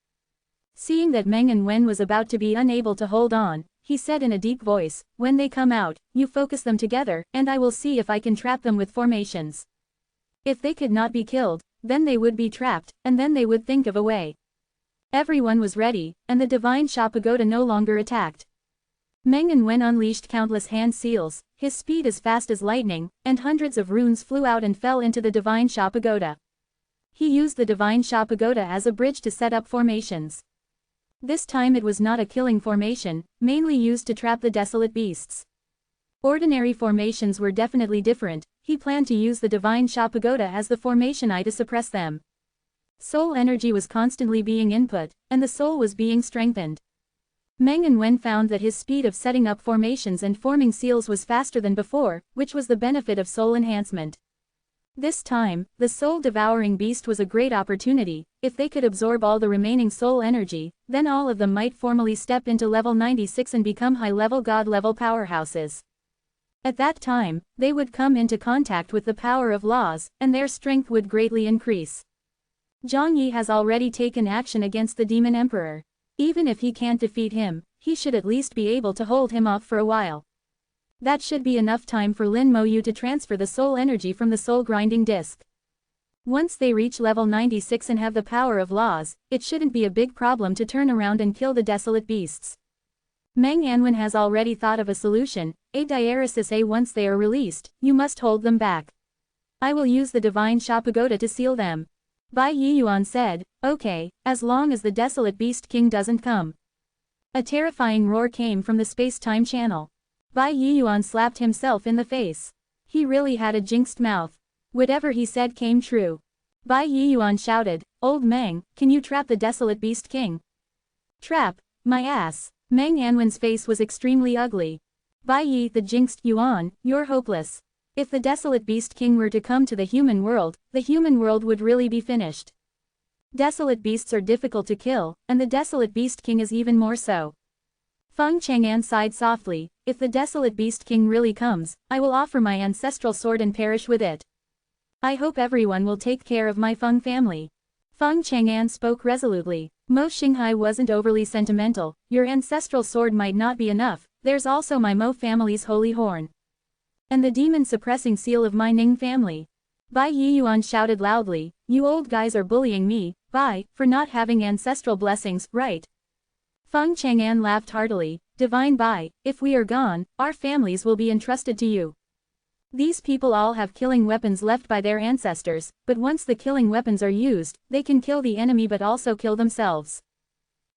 Seeing that Meng and Wen was about to be unable to hold on, he said in a deep voice, "When they come out, you focus them together, and I will see if I can trap them with formations." If they could not be killed, then they would be trapped, and then they would think of a way. Everyone was ready, and the divine Sha Pagoda no longer attacked. Meng and Wen unleashed countless hand seals, his speed as fast as lightning, and hundreds of runes flew out and fell into the divine Sha Pagoda. He used the divine Sha Pagoda as a bridge to set up formations. This time it was not a killing formation, mainly used to trap the desolate beasts. Ordinary formations were definitely different. He planned to use the divine Sha Pagoda as the formation eye to suppress them. Soul energy was constantly being input, and the soul was being strengthened. Meng and Wen found that his speed of setting up formations and forming seals was faster than before, which was the benefit of soul enhancement. This time, the soul-devouring beast was a great opportunity. If they could absorb all the remaining soul energy, then all of them might formally step into level 96 and become high-level god-level powerhouses. At that time, they would come into contact with the power of laws, and their strength would greatly increase. Zhang Yi has already taken action against the Demon Emperor. Even if he can't defeat him, he should at least be able to hold him off for a while. That should be enough time for Lin Moyu to transfer the soul energy from the soul-grinding disc. Once they reach level 96 and have the power of laws, it shouldn't be a big problem to turn around and kill the desolate beasts. Meng Anwen has already thought of a solution. Once they are released, you must hold them back. I will use the divine Sha Pagoda to seal them. Bai Yi Yuan said, "Okay, as long as the desolate beast king doesn't come." A terrifying roar came from the space-time channel. Bai Yi Yuan slapped himself in the face. He really had a jinxed mouth. Whatever he said came true. Bai Yi Yuan shouted, "Old Meng, can you trap the desolate beast king?" "Trap? My ass." Meng Anwen's face was extremely ugly. "Bai Yi the jinxed Yuan, you're hopeless. If the desolate beast king were to come to the human world would really be finished. Desolate beasts are difficult to kill, and the desolate beast king is even more so." Feng Chang'an sighed softly, "If the desolate beast king really comes, I will offer my ancestral sword and perish with it. I hope everyone will take care of my Feng family." Feng Chang'an spoke resolutely. "Mo Xinghai wasn't overly sentimental. Your ancestral sword might not be enough, there's also my Mo family's holy horn. And the demon-suppressing seal of my Ning family." Bai Yi Yuan shouted loudly, "You old guys are bullying me, Bai, for not having ancestral blessings, right?" Feng Chang'an laughed heartily, "Divine Bai, if we are gone, our families will be entrusted to you. These people all have killing weapons left by their ancestors, but once the killing weapons are used, they can kill the enemy but also kill themselves.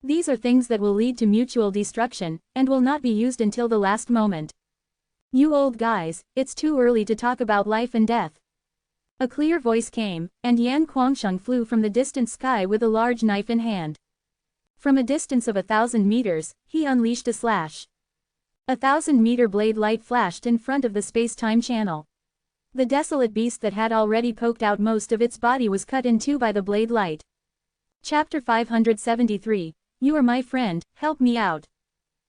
These are things that will lead to mutual destruction, and will not be used until the last moment. You old guys, it's too early to talk about life and death." A clear voice came, and Yan Kuangsheng flew from the distant sky with a large knife in hand. From a distance of 1,000 meters, he unleashed a slash. 1,000-meter blade light flashed in front of the space-time channel. The desolate beast that had already poked out most of its body was cut in two by the blade light. Chapter 573. You are my friend, help me out.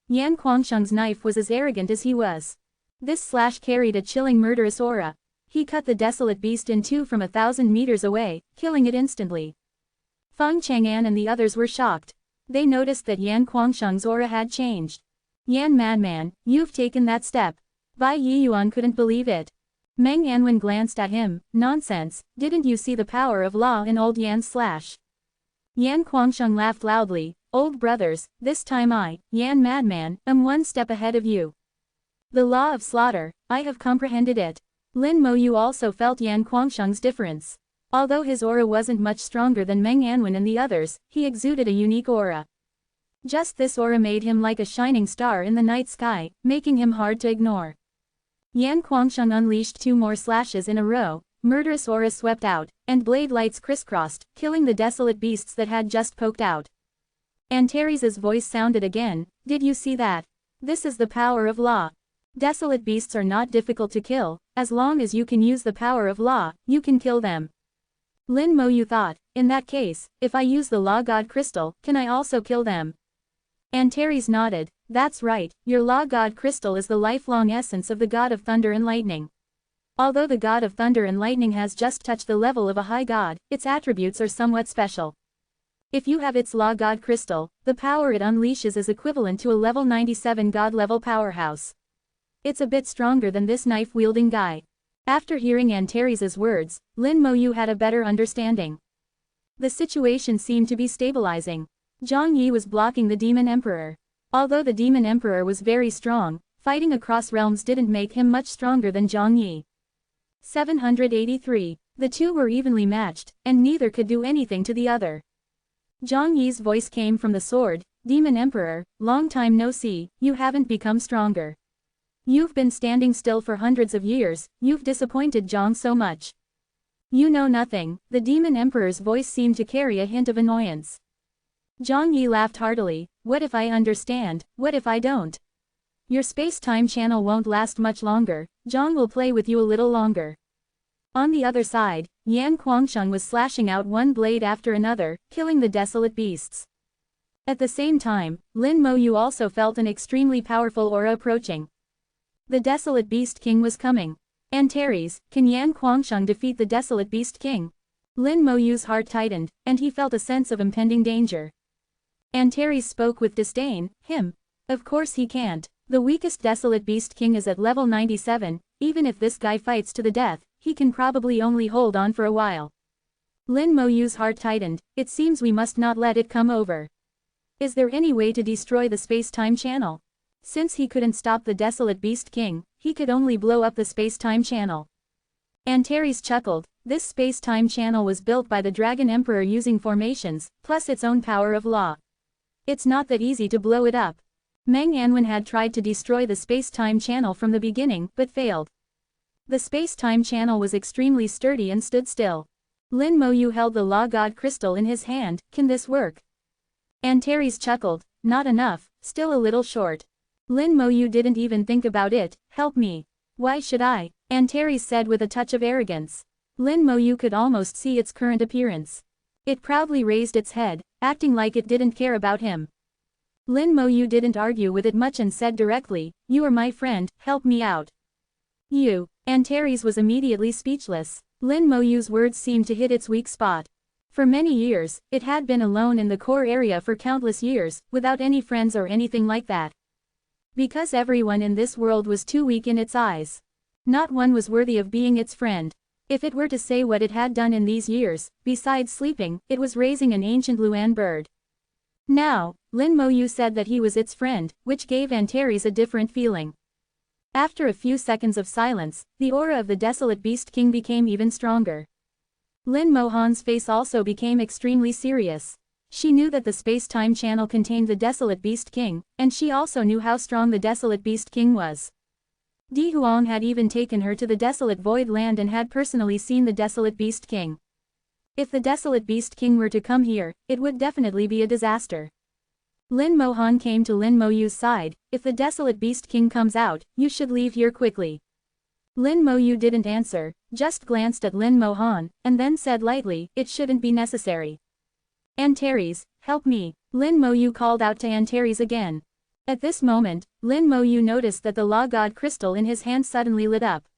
Yan Kuangsheng's knife was as arrogant as he was. This slash carried a chilling murderous aura. He cut the desolate beast in two from 1,000 meters away, killing it instantly. Feng Chang'an and the others were shocked. They noticed that Yan Kuangsheng's aura had changed. "Yan madman, you've taken that step." Bai Yi Yuan couldn't believe it. Meng Anwen glanced at him, "Nonsense, didn't you see the power of law in old Yan's slash?" Yan Kuangsheng laughed loudly, "Old brothers, this time I, Yan madman, am one step ahead of you. The law of slaughter, I have comprehended it." Lin Moyu also felt Yan Kuangsheng's difference. Although his aura wasn't much stronger than Meng Anwen and the others, he exuded a unique aura. Just this aura made him like a shining star in the night sky, making him hard to ignore. Yan Guangsheng unleashed 2 more slashes in a row, murderous aura swept out, and blade lights crisscrossed, killing the desolate beasts that had just poked out. Antares's voice sounded again, "Did you see that? This is the power of law. Desolate beasts are not difficult to kill, as long as you can use the power of law, you can kill them." Lin Moyu thought, "In that case, if I use the Law God Crystal, can I also kill them?" Antares nodded, "That's right, your Law God Crystal is the lifelong essence of the God of Thunder and Lightning. Although the God of Thunder and Lightning has just touched the level of a high god, its attributes are somewhat special. If you have its Law God Crystal, the power it unleashes is equivalent to a level 97 god-level powerhouse. It's a bit stronger than this knife-wielding guy." After hearing Antares's words, Lin Moyu had a better understanding. The situation seemed to be stabilizing. Zhang Yi was blocking the Demon Emperor. Although the Demon Emperor was very strong, fighting across realms didn't make him much stronger than Zhang Yi. 783. The two were evenly matched, and neither could do anything to the other. Zhang Yi's voice came from the sword, "Demon Emperor, long time no see, you haven't become stronger. You've been standing still for hundreds of years, you've disappointed Zhang so much." "You know nothing," the Demon Emperor's voice seemed to carry a hint of annoyance. Zhang Yi laughed heartily, "What if I understand, what if I don't? Your space-time channel won't last much longer, Zhang will play with you a little longer." On the other side, Yan Guangsheng was slashing out one blade after another, killing the desolate beasts. At the same time, Lin Moyu also felt an extremely powerful aura approaching. The Desolate Beast King was coming. "Antares, can Yan Guangsheng defeat the Desolate Beast King?" Lin Moyu's heart tightened, and he felt a sense of impending danger. Antares spoke with disdain, "Him? Of course he can't. The weakest Desolate Beast King is at level 97, even if this guy fights to the death, he can probably only hold on for a while." Lin Moyu's heart tightened, "It seems we must not let it come over. Is there any way to destroy the space-time channel?" Since he couldn't stop the Desolate Beast King, he could only blow up the space-time channel. Antares chuckled, "This space-time channel was built by the Dragon Emperor using formations, plus its own power of law. It's not that easy to blow it up. Meng Anwen had tried to destroy the space-time channel from the beginning, but failed. The space-time channel was extremely sturdy and stood still." Lin Moyu held the Law God Crystal in his hand, "Can this work?" Antares chuckled, "Not enough, still a little short." Lin Moyu didn't even think about it, "Help me." "Why should I?" Antares said with a touch of arrogance. Lin Moyu could almost see its current appearance. It proudly raised its head, acting like it didn't care about him. Lin Moyu didn't argue with it much and said directly, "You are my friend, help me out." "You." Antares was immediately speechless. Lin Moyu's words seemed to hit its weak spot. For many years, it had been alone in the core area for countless years, without any friends or anything like that. Because everyone in this world was too weak in its eyes. Not one was worthy of being its friend. If it were to say what it had done in these years, besides sleeping, it was raising an ancient Luan bird. Now, Lin Moyu said that he was its friend, which gave Antares a different feeling. After a few seconds of silence, the aura of the Desolate Beast King became even stronger. Lin Mohan's face also became extremely serious. She knew that the space-time channel contained the Desolate Beast King, and she also knew how strong the Desolate Beast King was. Di Huang had even taken her to the Desolate Void Land and had personally seen the Desolate Beast King. If the Desolate Beast King were to come here, it would definitely be a disaster. Lin Mohan came to Lin Moyu's side, "If the Desolate Beast King comes out, you should leave here quickly." Lin Moyu didn't answer, just glanced at Lin Mohan, and then said lightly, "It shouldn't be necessary." "Antares, help me," Lin Moyu called out to Antares again. At this moment, Lin Moyu noticed that the Law God Crystal in his hand suddenly lit up.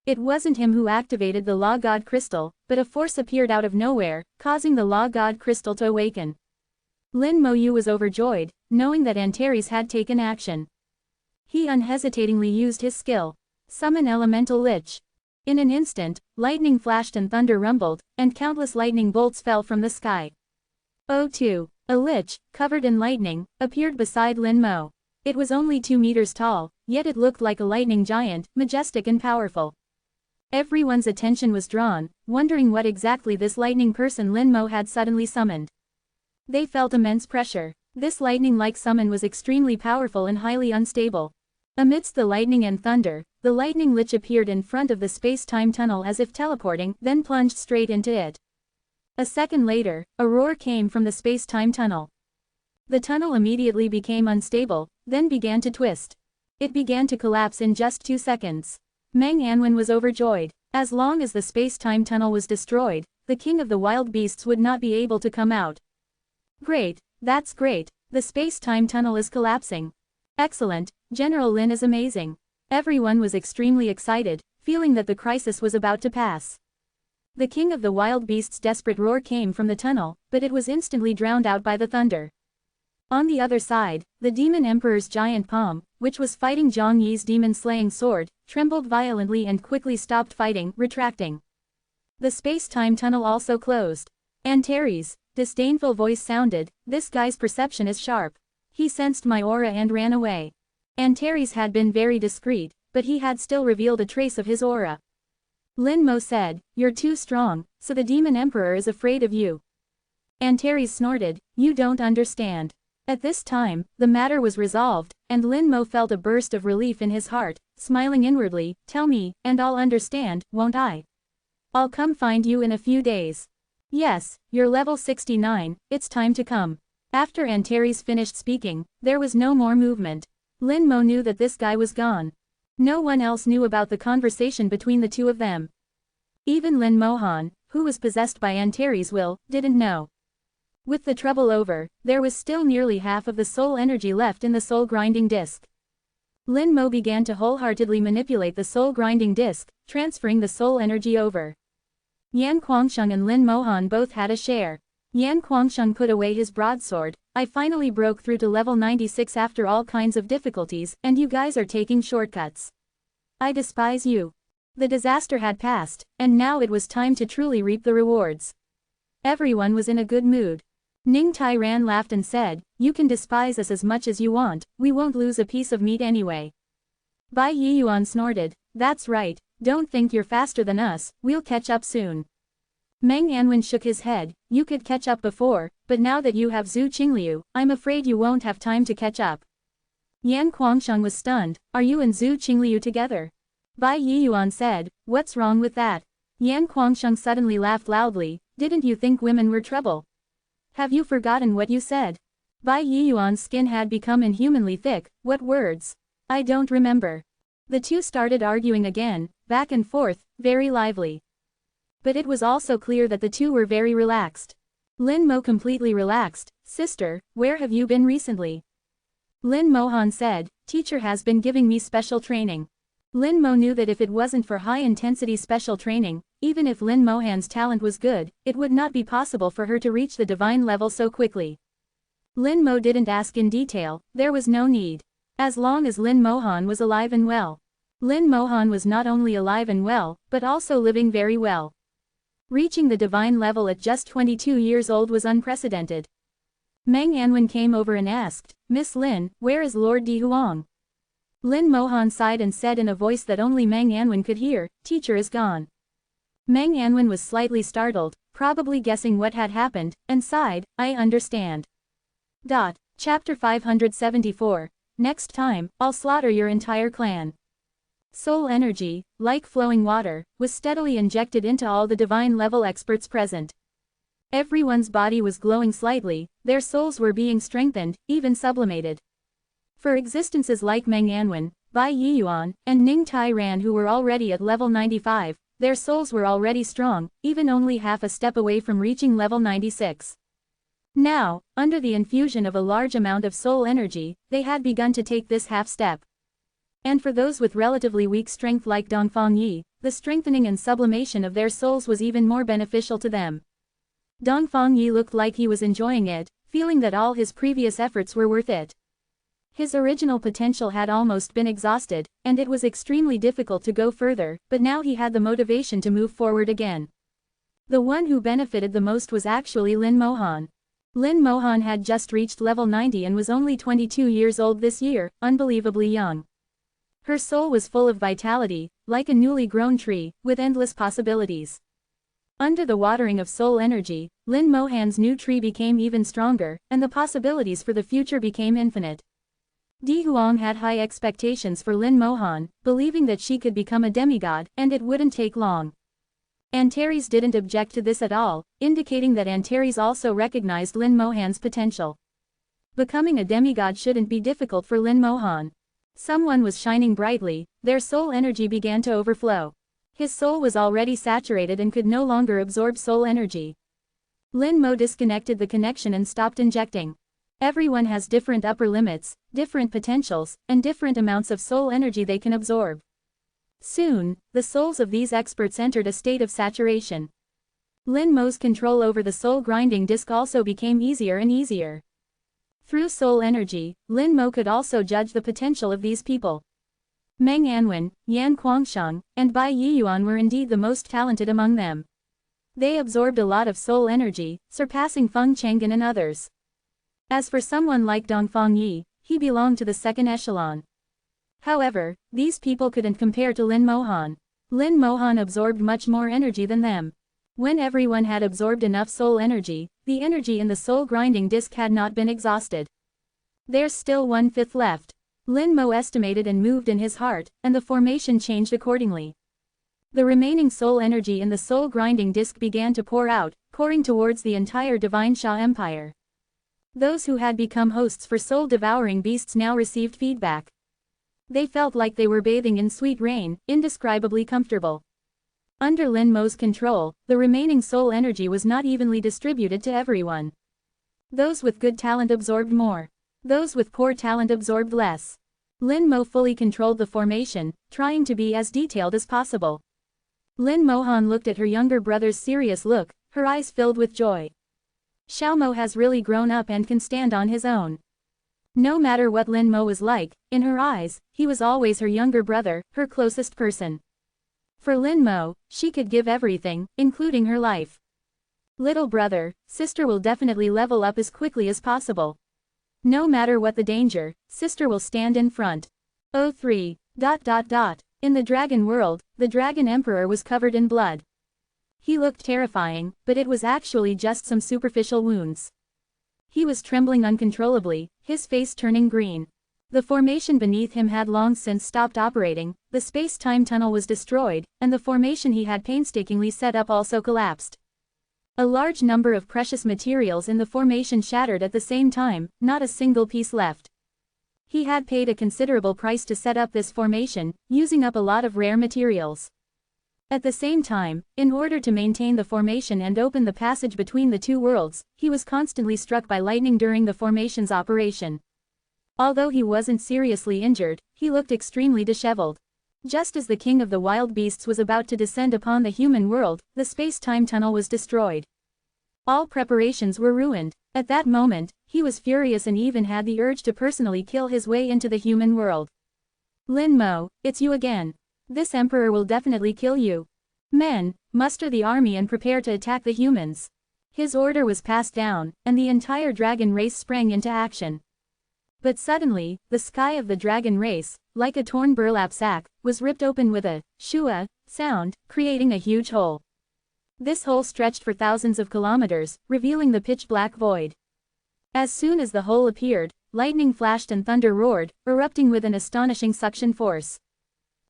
It wasn't him who activated the Law God Crystal, but a force appeared out of nowhere, causing the Law God Crystal to awaken. Lin Moyu was overjoyed, knowing that Antares had taken action. He unhesitatingly used his skill. Summon Elemental Lich. In an instant, lightning flashed and thunder rumbled, and countless lightning bolts fell from the sky. Oh 2. A lich, covered in lightning, appeared beside Lin Mo. It was only 2 meters tall, yet it looked like a lightning giant, majestic and powerful. Everyone's attention was drawn, wondering what exactly this lightning person Lin Mo had suddenly summoned. They felt immense pressure. This lightning-like summon was extremely powerful and highly unstable. Amidst the lightning and thunder, the lightning lich appeared in front of the space-time tunnel as if teleporting, then plunged straight into it. A second later, a roar came from the space-time tunnel. The tunnel immediately became unstable, then began to twist. It began to collapse in just 2 seconds. Meng Anwen was overjoyed. As long as the space-time tunnel was destroyed, the king of the wild beasts would not be able to come out. Great, that's great, the space-time tunnel is collapsing. Excellent, General Lin is amazing. Everyone was extremely excited, feeling that the crisis was about to pass. The king of the wild beasts' desperate roar came from the tunnel, but it was instantly drowned out by the thunder. On the other side, the demon emperor's giant palm, which was fighting Zhang Yi's demon-slaying sword, trembled violently and quickly stopped fighting, retracting. The space-time tunnel also closed. Antares' disdainful voice sounded, "This guy's perception is sharp. He sensed my aura and ran away." Antares had been very discreet, but he had still revealed a trace of his aura. Lin Mo said, "You're too strong, so the demon emperor is afraid of you." Antares snorted, "You don't understand." At this time, the matter was resolved, and Lin Mo felt a burst of relief in his heart, smiling inwardly, "Tell me, and I'll understand, won't I? I'll come find you in a few days." "Yes, you're level 69, it's time to come." After Antares finished speaking, there was no more movement. Lin Mo knew that this guy was gone. No one else knew about the conversation between the two of them. Even Lin Mohan, who was possessed by Antares' will, didn't know. With the trouble over, there was still nearly half of the soul energy left in the soul grinding disc. Lin Mo began to wholeheartedly manipulate the soul grinding disc, transferring the soul energy over. Yan Guangsheng and Lin Mohan both had a share. Yan Guangsheng put away his broadsword. "I finally broke through to level 96 after all kinds of difficulties, and you guys are taking shortcuts. I despise you." The disaster had passed, and now it was time to truly reap the rewards. Everyone was in a good mood. Ning Tai-ran laughed and said, "You can despise us as much as you want, we won't lose a piece of meat anyway." Bai Yiyuan snorted, "That's right, don't think you're faster than us, we'll catch up soon." Meng Anwen shook his head, "You could catch up before, but now that you have Zhu Qingliu, I'm afraid you won't have time to catch up." Yan Guangsheng was stunned, "Are you and Zhu Qingliu together?" Bai Yiyuan said, "What's wrong with that?" Yan Guangsheng suddenly laughed loudly, "Didn't you think women were trouble? Have you forgotten what you said?" Bai Yiyuan's skin had become inhumanly thick. "What words? I don't remember." The two started arguing again, back and forth, very lively. But it was also clear that the two were very relaxed. Lin Mo completely relaxed. "Sister, where have you been recently?" Lin Mohan said, "Teacher has been giving me special training." Lin Mo knew that if it wasn't for high-intensity special training, even if Lin Mohan's talent was good, it would not be possible for her to reach the divine level so quickly. Lin Mo didn't ask in detail, there was no need. As long as Lin Mohan was alive and well. Lin Mohan was not only alive and well, but also living very well. Reaching the divine level at just 22 years old was unprecedented. Meng Anwen came over and asked, "Miss Lin, where is Lord Di Huang?" Lin Mohan sighed and said in a voice that only Meng Anwen could hear, "Teacher is gone." Meng Anwen was slightly startled, probably guessing what had happened, and sighed, "I understand." Chapter 574. Next time, I'll slaughter your entire clan. Soul energy, like flowing water, was steadily injected into all the divine level experts present. Everyone's body was glowing slightly, their souls were being strengthened, even sublimated. For existences like Meng Anwen, Bai Yiyuan, and Ning Tai-ran who were already at level 95, their souls were already strong, even only half a step away from reaching level 96. Now, under the infusion of a large amount of soul energy, they had begun to take this half step. And for those with relatively weak strength like Dongfang Yi, the strengthening and sublimation of their souls was even more beneficial to them. Dongfang Yi looked like he was enjoying it, feeling that all his previous efforts were worth it. His original potential had almost been exhausted, and it was extremely difficult to go further, but now he had the motivation to move forward again. The one who benefited the most was actually Lin Mohan. Lin Mohan had just reached level 90 and was only 22 years old this year, unbelievably young. Her soul was full of vitality, like a newly grown tree, with endless possibilities. Under the watering of soul energy, Lin Mohan's new tree became even stronger, and the possibilities for the future became infinite. Di Huang had high expectations for Lin Mohan, believing that she could become a demigod, and it wouldn't take long. Antares didn't object to this at all, indicating that Antares also recognized Lin Mohan's potential. Becoming a demigod shouldn't be difficult for Lin Mohan. Someone was shining brightly, their soul energy began to overflow. His soul was already saturated and could no longer absorb soul energy. Lin Mo disconnected the connection and stopped injecting. Everyone has different upper limits, different potentials, and different amounts of soul energy they can absorb. Soon, the souls of these experts entered a state of saturation. Lin Mo's control over the soul grinding disc also became easier and easier. Through soul energy, Lin Mo could also judge the potential of these people. Meng Anwen, Yan Guangsheng, and Bai Yiyuan were indeed the most talented among them. They absorbed a lot of soul energy, surpassing Feng Chang'an and others. As for someone like Dongfang Yi, he belonged to the second echelon. However, these people couldn't compare to Lin Mohan. Lin Mohan absorbed much more energy than them. When everyone had absorbed enough soul energy, the energy in the soul grinding disc had not been exhausted. There's still 1/5 left. Lin Mo estimated and moved in his heart, and the formation changed accordingly. The remaining soul energy in the soul grinding disc began to pour out, pouring towards the entire Divine Sha Empire. Those who had become hosts for soul-devouring beasts now received feedback. They felt like they were bathing in sweet rain, indescribably comfortable. Under Lin Mo's control, the remaining soul energy was not evenly distributed to everyone. Those with good talent absorbed more. Those with poor talent absorbed less. Lin Mo fully controlled the formation, trying to be as detailed as possible. Lin Mohan looked at her younger brother's serious look, her eyes filled with joy. Xiaomo has really grown up and can stand on his own. No matter what Lin Mo was like, in her eyes, he was always her younger brother, her closest person. For Lin Mo, she could give everything, including her life. Little brother, sister will definitely level up as quickly as possible. No matter what the danger, sister will stand in front. 03. In the dragon world, the dragon emperor was covered in blood. He looked terrifying, but it was actually just some superficial wounds. He was trembling uncontrollably, his face turning green. The formation beneath him had long since stopped operating, the space-time tunnel was destroyed, and the formation he had painstakingly set up also collapsed. A large number of precious materials in the formation shattered at the same time, not a single piece left. He had paid a considerable price to set up this formation, using up a lot of rare materials. At the same time, in order to maintain the formation and open the passage between the two worlds, he was constantly struck by lightning during the formation's operation. Although he wasn't seriously injured, he looked extremely disheveled. Just as the king of the wild beasts was about to descend upon the human world, the space-time tunnel was destroyed. All preparations were ruined. At that moment, he was furious and even had the urge to personally kill his way into the human world. Lin Mo, it's you again. This emperor will definitely kill you. Men, muster the army and prepare to attack the humans. His order was passed down, and the entire dragon race sprang into action. But suddenly, the sky of the dragon race, like a torn burlap sack, was ripped open with a shua sound, creating a huge hole. This hole stretched for thousands of kilometers, revealing the pitch-black void. As soon as the hole appeared, lightning flashed and thunder roared, erupting with an astonishing suction force.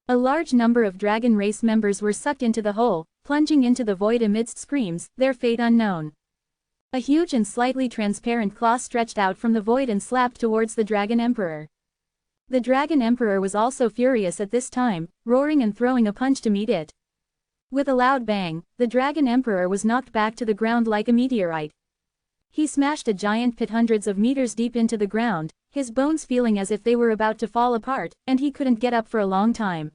A large number of dragon race members were sucked into the hole, plunging into the void amidst screams, their fate unknown. A huge and slightly transparent claw stretched out from the void and slapped towards the Dragon Emperor. The Dragon Emperor was also furious at this time, roaring and throwing a punch to meet it. With a loud bang, the Dragon Emperor was knocked back to the ground like a meteorite. He smashed a giant pit hundreds of meters deep into the ground, his bones feeling as if they were about to fall apart, and he couldn't get up for a long time.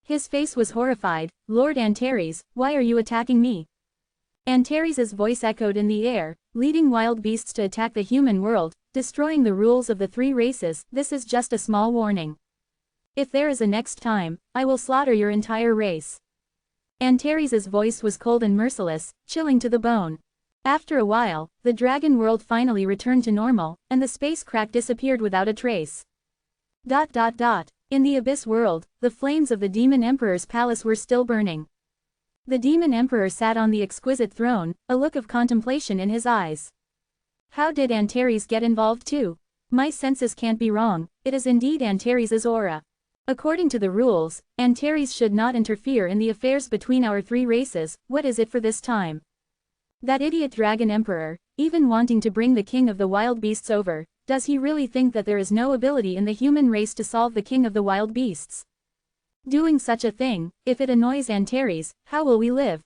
His face was horrified. "Lord Antares, why are you attacking me?" Antares's voice echoed in the air, leading wild beasts to attack the human world, destroying the rules of the three races. This is just a small warning. If there is a next time, I will slaughter your entire race. Antares's voice was cold and merciless, chilling to the bone. After a while, the dragon world finally returned to normal, and the space crack disappeared without a trace. In the Abyss world, the flames of the Demon Emperor's palace were still burning. The demon emperor sat on the exquisite throne, a look of contemplation in his eyes. How did Antares get involved too? My senses can't be wrong, it is indeed Antares' aura. According to the rules, Antares should not interfere in the affairs between our three races. What is it for this time? That idiot dragon emperor, even wanting to bring the king of the wild beasts over, does he really think that there is no ability in the human race to solve the king of the wild beasts? Doing such a thing, if it annoys Antares, how will we live?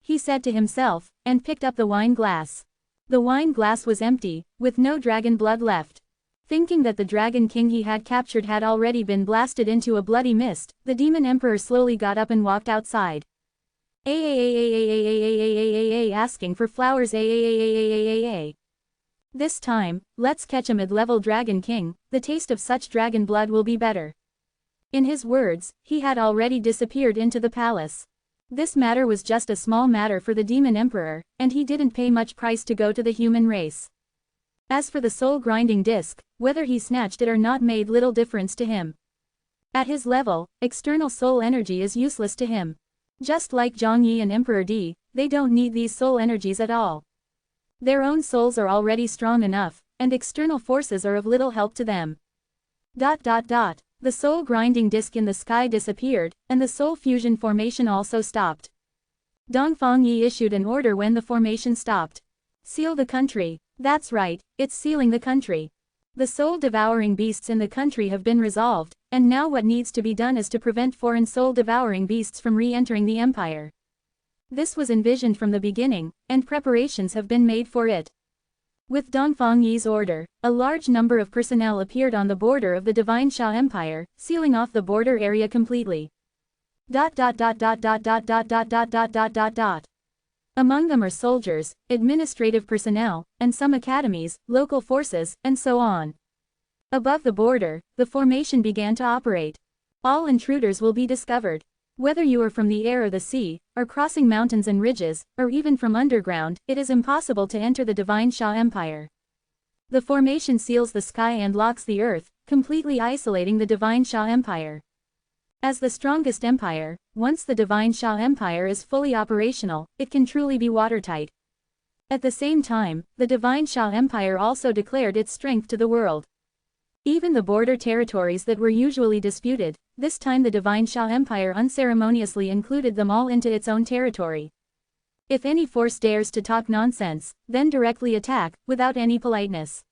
He said to himself, and picked up the wine glass. The wine glass was empty, with no dragon blood left. Thinking that the dragon king he had captured had already been blasted into a bloody mist, the demon emperor slowly got up and walked outside. Asking for flowers. This time, let's catch a mid-level dragon king, the taste of such dragon blood will be better. In his words, he had already disappeared into the palace. This matter was just a small matter for the demon emperor, and he didn't pay much price to go to the human race. As for the soul-grinding disc, whether he snatched it or not made little difference to him. At his level, external soul energy is useless to him. Just like Zhang Yi and Emperor Di, they don't need these soul energies at all. Their own souls are already strong enough, and external forces are of little help to them. The soul-grinding disc in the sky disappeared, and the soul fusion formation also stopped. Dongfang Yi issued an order when the formation stopped. Seal the country. That's right, it's sealing the country. The soul-devouring beasts in the country have been resolved, and now what needs to be done is to prevent foreign soul-devouring beasts from re-entering the empire. This was envisioned from the beginning, and preparations have been made for it. With Dongfang Yi's order, a large number of personnel appeared on the border of the Divine Sha Empire, sealing off the border area completely. Among them are soldiers, administrative personnel, and some academies, local forces, and so on. Above the border, the formation began to operate. All intruders will be discovered. Whether you are from the air or the sea, or crossing mountains and ridges, or even from underground, it is impossible to enter the Divine Sha Empire. The formation seals the sky and locks the earth, completely isolating the Divine Sha Empire. As the strongest empire, once the Divine Sha Empire is fully operational, it can truly be watertight. At the same time, the Divine Sha Empire also declared its strength to the world. Even the border territories that were usually disputed, this time the Divine Sha Empire unceremoniously included them all into its own territory. If any force dares to talk nonsense, then directly attack, without any politeness.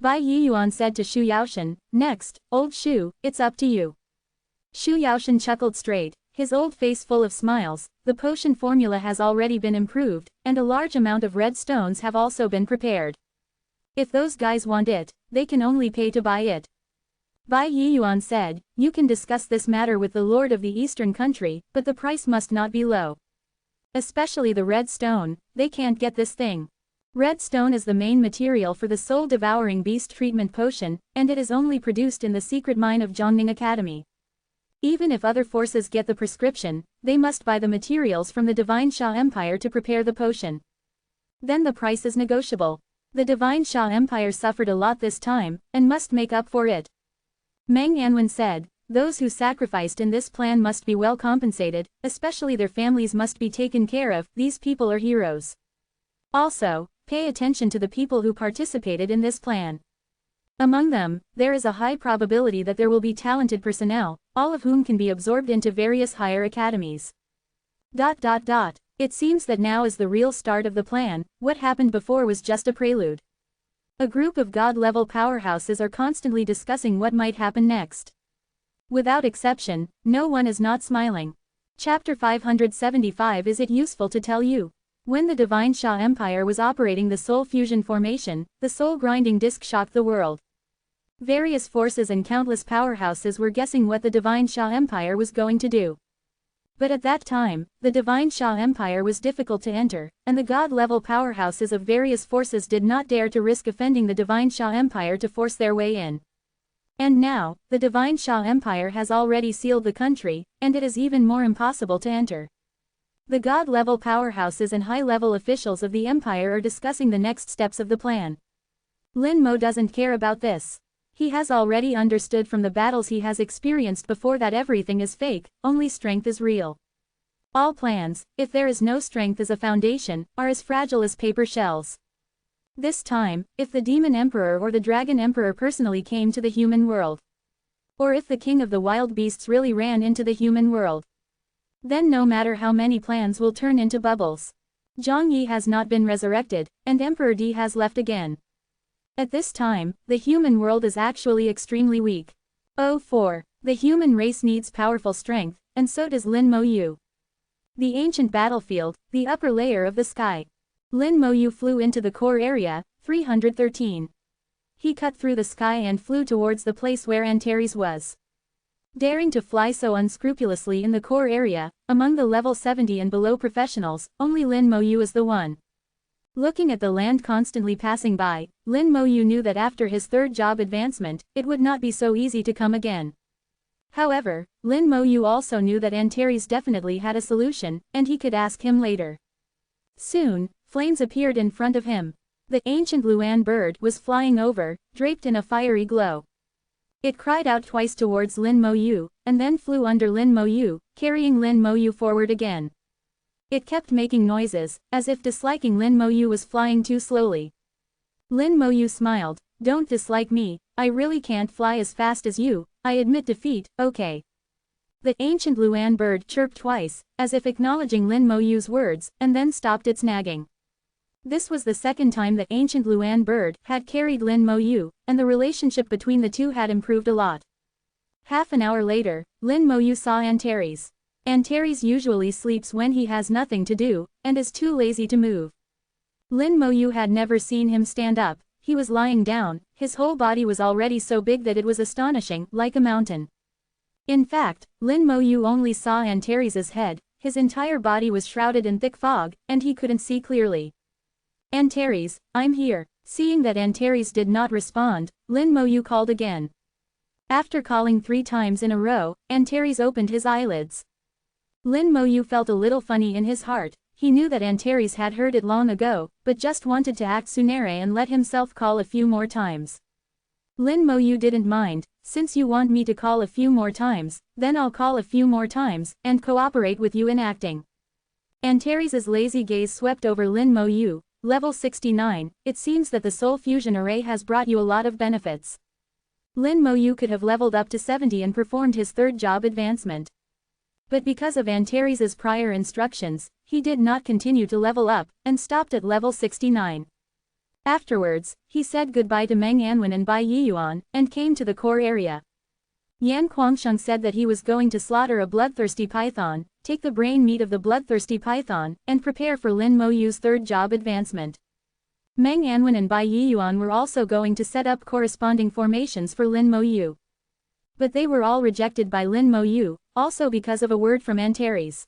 Bai Yiyuan said to Xu Yaoshan, "Next, old Xu, it's up to you." Xu Yaoshan chuckled straight, his old face full of smiles. The potion formula has already been improved, and a large amount of red stones have also been prepared. If those guys want it, they can only pay to buy it. Bai Yiyuan said, "You can discuss this matter with the lord of the eastern country, but the price must not be low. Especially the red stone, they can't get this thing. Red stone is the main material for the soul-devouring beast treatment potion, and it is only produced in the secret mine of Zhongning Academy. Even if other forces get the prescription, they must buy the materials from the Divine Sha Empire to prepare the potion. Then the price is negotiable. The Divine Sha Empire suffered a lot this time, and must make up for it." Meng Anwen said, "Those who sacrificed in this plan must be well compensated, especially their families must be taken care of. These people are heroes. Also, pay attention to the people who participated in this plan. Among them, there is a high probability that there will be talented personnel, all of whom can be absorbed into various higher academies. It seems that now is the real start of the plan. What happened before was just a prelude. A group of god-level powerhouses are constantly discussing what might happen next. Without exception, no one is not smiling. Chapter 575. Is it useful to tell you? When the Divine Sha Empire was operating the soul fusion formation, the soul-grinding disc shocked the world. Various forces and countless powerhouses were guessing what the Divine Sha Empire was going to do. But at that time, the Divine Sha Empire was difficult to enter, and the god-level powerhouses of various forces did not dare to risk offending the Divine Sha Empire to force their way in. And now, the Divine Sha Empire has already sealed the country, and it is even more impossible to enter. The god-level powerhouses and high-level officials of the empire are discussing the next steps of the plan. Lin Mo doesn't care about this. He has already understood from the battles he has experienced before that everything is fake, only strength is real. All plans, if there is no strength as a foundation, are as fragile as paper shells. This time, if the Demon Emperor or the Dragon Emperor personally came to the human world, or if the king of the wild beasts really ran into the human world, then no matter how many plans will turn into bubbles. Zhang Yi has not been resurrected, and Emperor Di has left again. At this time, the human world is actually extremely weak. 04. The human race needs powerful strength, and so does Lin Mo Yu. The ancient battlefield, the upper layer of the sky. Lin Mo Yu flew into the core area, 313. He cut through the sky and flew towards the place where Antares was. Daring to fly so unscrupulously in the core area, among the level 70 and below professionals, only Lin Mo Yu is the one. Looking at the land constantly passing by, Lin Mo Yu knew that after his third job advancement, it would not be so easy to come again. However, Lin Mo Yu also knew that Antares definitely had a solution, and he could ask him later. Soon, flames appeared in front of him. The ancient Luan bird was flying over, draped in a fiery glow. It cried out twice towards Lin Mo Yu, and then flew under Lin Mo Yu, carrying Lin Mo Yu forward again. It kept making noises, as if disliking Lin Mo Yu was flying too slowly. Lin Mo Yu smiled. Don't dislike me, I really can't fly as fast as you, I admit defeat, okay. The ancient Luan bird chirped twice, as if acknowledging Lin Mo Yu's words, and then stopped its nagging. This was the second time the ancient Luan bird had carried Lin Mo Yu, and the relationship between the two had improved a lot. Half an hour later, Lin Mo Yu saw Antares. Antares usually sleeps when he has nothing to do, and is too lazy to move. Lin Mo Yu had never seen him stand up. He was lying down, his whole body was already so big that it was astonishing, like a mountain. In fact, Lin Mo Yu only saw Antares' head, his entire body was shrouded in thick fog, and he couldn't see clearly. Antares, I'm here. Seeing that Antares did not respond, Lin Mo Yu called again. After calling 3 times in a row, Antares opened his eyelids. Lin Mo Yu felt a little funny in his heart. He knew that Antares had heard it long ago, but just wanted to act sooner and let himself call a few more times. Lin Mo Yu didn't mind. Since you want me to call a few more times, then I'll call a few more times, and cooperate with you in acting. Antares' lazy gaze swept over Lin Mo Yu. Level 69, it seems that the Soul Fusion Array has brought you a lot of benefits. Lin Mo Yu could have leveled up to 70 and performed his third job advancement. But because of Antares' prior instructions, he did not continue to level up, and stopped at level 69. Afterwards, he said goodbye to Meng Anwen and Bai Yiyuan, and came to the core area. Yan Guangsheng said that he was going to slaughter a bloodthirsty python, take the brain meat of the bloodthirsty python, and prepare for Lin Mo Yu's third job advancement. Meng Anwen and Bai Yiyuan were also going to set up corresponding formations for Lin Mo Yu. But they were all rejected by Lin Mo Yu, also because of a word from Antares.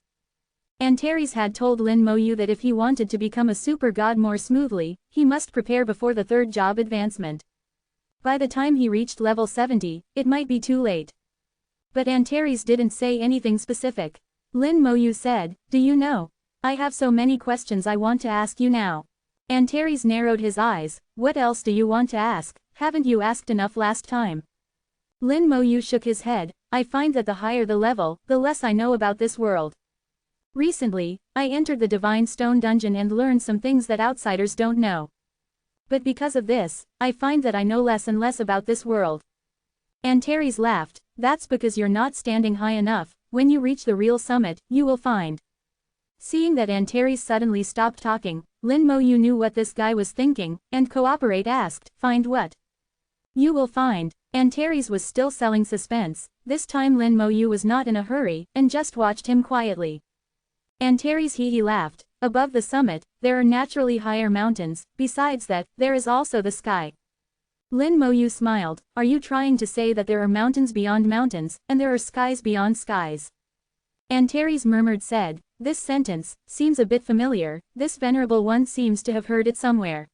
Antares had told Lin Mo Yu that if he wanted to become a super god more smoothly, he must prepare before the third job advancement. By the time he reached level 70, it might be too late. But Antares didn't say anything specific. Lin Mo Yu said, do you know? I have so many questions I want to ask you now. Antares narrowed his eyes. What else do you want to ask? Haven't you asked enough last time? Lin Mo Yu shook his head. I find that the higher the level, the less I know about this world. Recently, I entered the Divine Stone Dungeon and learned some things that outsiders don't know. But because of this, I find that I know less and less about this world. Antares laughed. That's because you're not standing high enough. When you reach the real summit, you will find. Seeing that Antares suddenly stopped talking, Lin Mo Yu knew what this guy was thinking, and Cooperate asked, find what? You will find. Antares was still selling suspense. This time Lin Mo Yu was not in a hurry, and just watched him quietly. Antares he laughed. Above the summit, there are naturally higher mountains, besides that, there is also the sky. Lin Mo Yu smiled. Are you trying to say that there are mountains beyond mountains, and there are skies beyond skies? Antares murmured said, this sentence seems a bit familiar, this venerable one seems to have heard it somewhere.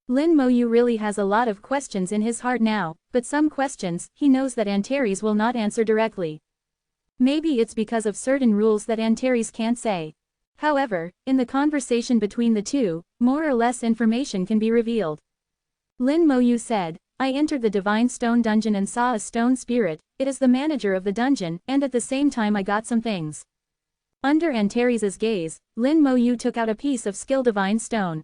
Lin Mo Yu really has a lot of questions in his heart now, but some questions, he knows that Antares will not answer directly. Maybe it's because of certain rules that Antares can't say. However, in the conversation between the two, more or less information can be revealed. Lin Mo Yu said, I entered the Divine Stone Dungeon and saw a stone spirit, it is the manager of the dungeon, and at the same time I got some things. Under Antares's gaze, Lin Moyu took out a piece of skill divine stone.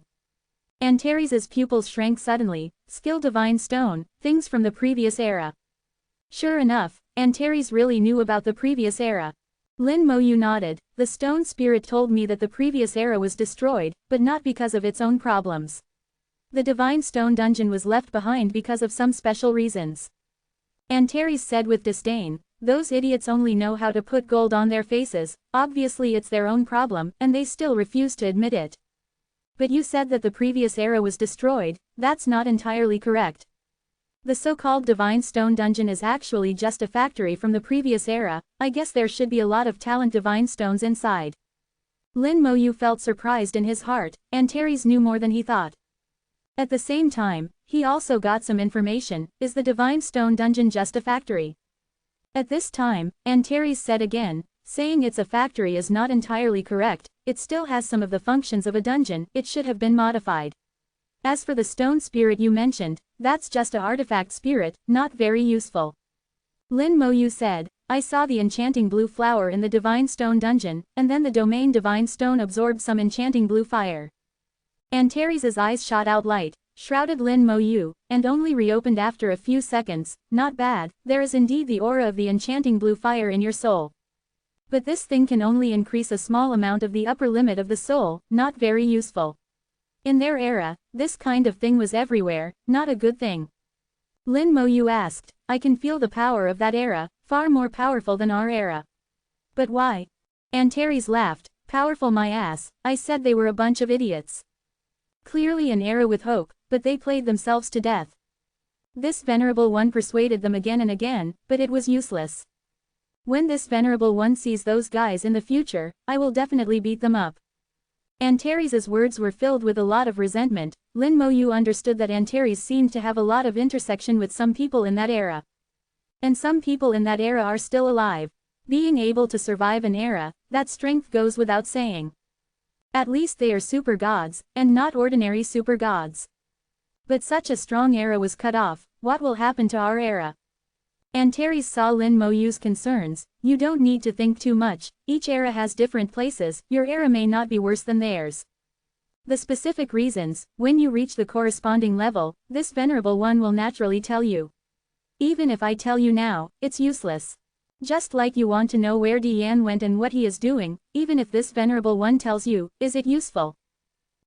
Antares's pupils shrank suddenly. Skill divine stone, things from the previous era. Sure enough, Antares really knew about the previous era. Lin Moyu nodded. The stone spirit told me that the previous era was destroyed, but not because of its own problems. The divine stone dungeon was left behind because of some special reasons. Antares said with disdain, those idiots only know how to put gold on their faces, obviously it's their own problem, and they still refuse to admit it. But you said that the previous era was destroyed. That's not entirely correct. The so-called divine stone dungeon is actually just a factory from the previous era. I guess there should be a lot of talent divine stones inside. Lin Moyu felt surprised in his heart. Antares knew more than he thought. At the same time, he also got some information. Is the divine stone dungeon just a factory? At this time, Antares said again, saying it's a factory is not entirely correct. It still has some of the functions of a dungeon. It should have been modified. As for the stone spirit you mentioned, that's just an artifact spirit, not very useful. Lin Moyu said, I saw the enchanting blue flower in the divine stone dungeon, and then the domain divine stone absorbed some enchanting blue fire. Antares's eyes shot out light, shrouded Lin Moyu, and only reopened after a few seconds. Not bad, there is indeed the aura of the enchanting blue fire in your soul. But this thing can only increase a small amount of the upper limit of the soul, not very useful. In their era, this kind of thing was everywhere, not a good thing. Lin Moyu asked, I can feel the power of that era, far more powerful than our era. But why? Antares laughed, powerful my ass, I said they were a bunch of idiots. Clearly an era with hope, but they played themselves to death. This Venerable One persuaded them again and again, but it was useless. When this Venerable One sees those guys in the future, I will definitely beat them up. Antares's words were filled with a lot of resentment. Lin Moyu understood that Antares seemed to have a lot of intersection with some people in that era. And some people in that era are still alive. Being able to survive an era, that strength goes without saying. At least they are super gods, and not ordinary super gods. But such a strong era was cut off. What will happen to our era? Antares saw Lin Moyu's concerns. You don't need to think too much. Each era has different places. Your era may not be worse than theirs. The specific reasons, when you reach the corresponding level, this Venerable One will naturally tell you. Even if I tell you now, it's useless. Just like you want to know where Dian went and what he is doing, even if this Venerable One tells you, is it useful?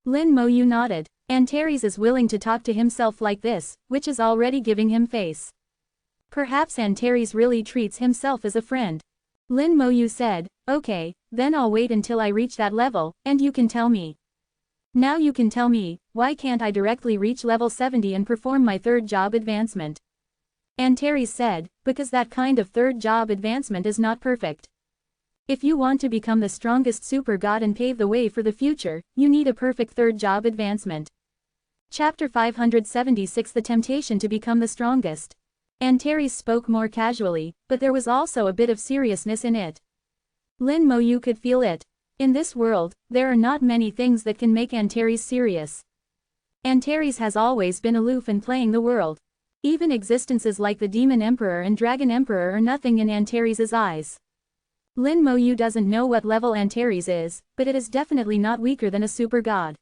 Lin Moyu nodded. Antares is willing to talk to himself like this, which is already giving him face. Perhaps Antares really treats himself as a friend. Lin Moyu said, okay, then I'll wait until I reach that level, and you can tell me. Now you can tell me, why can't I directly reach level 70 and perform my third job advancement? Antares said, because that kind of third job advancement is not perfect. If you want to become the strongest super god and pave the way for the future, you need a perfect third job advancement. Chapter 576 The Temptation to Become the Strongest. Antares spoke more casually, but there was also a bit of seriousness in it. Lin Moyu could feel it. In this world, there are not many things that can make Antares serious. Antares has always been aloof and playing the world. Even existences like the Demon Emperor and Dragon Emperor are nothing in Antares's eyes. Lin Moyu doesn't know what level Antares is, but it is definitely not weaker than a super god.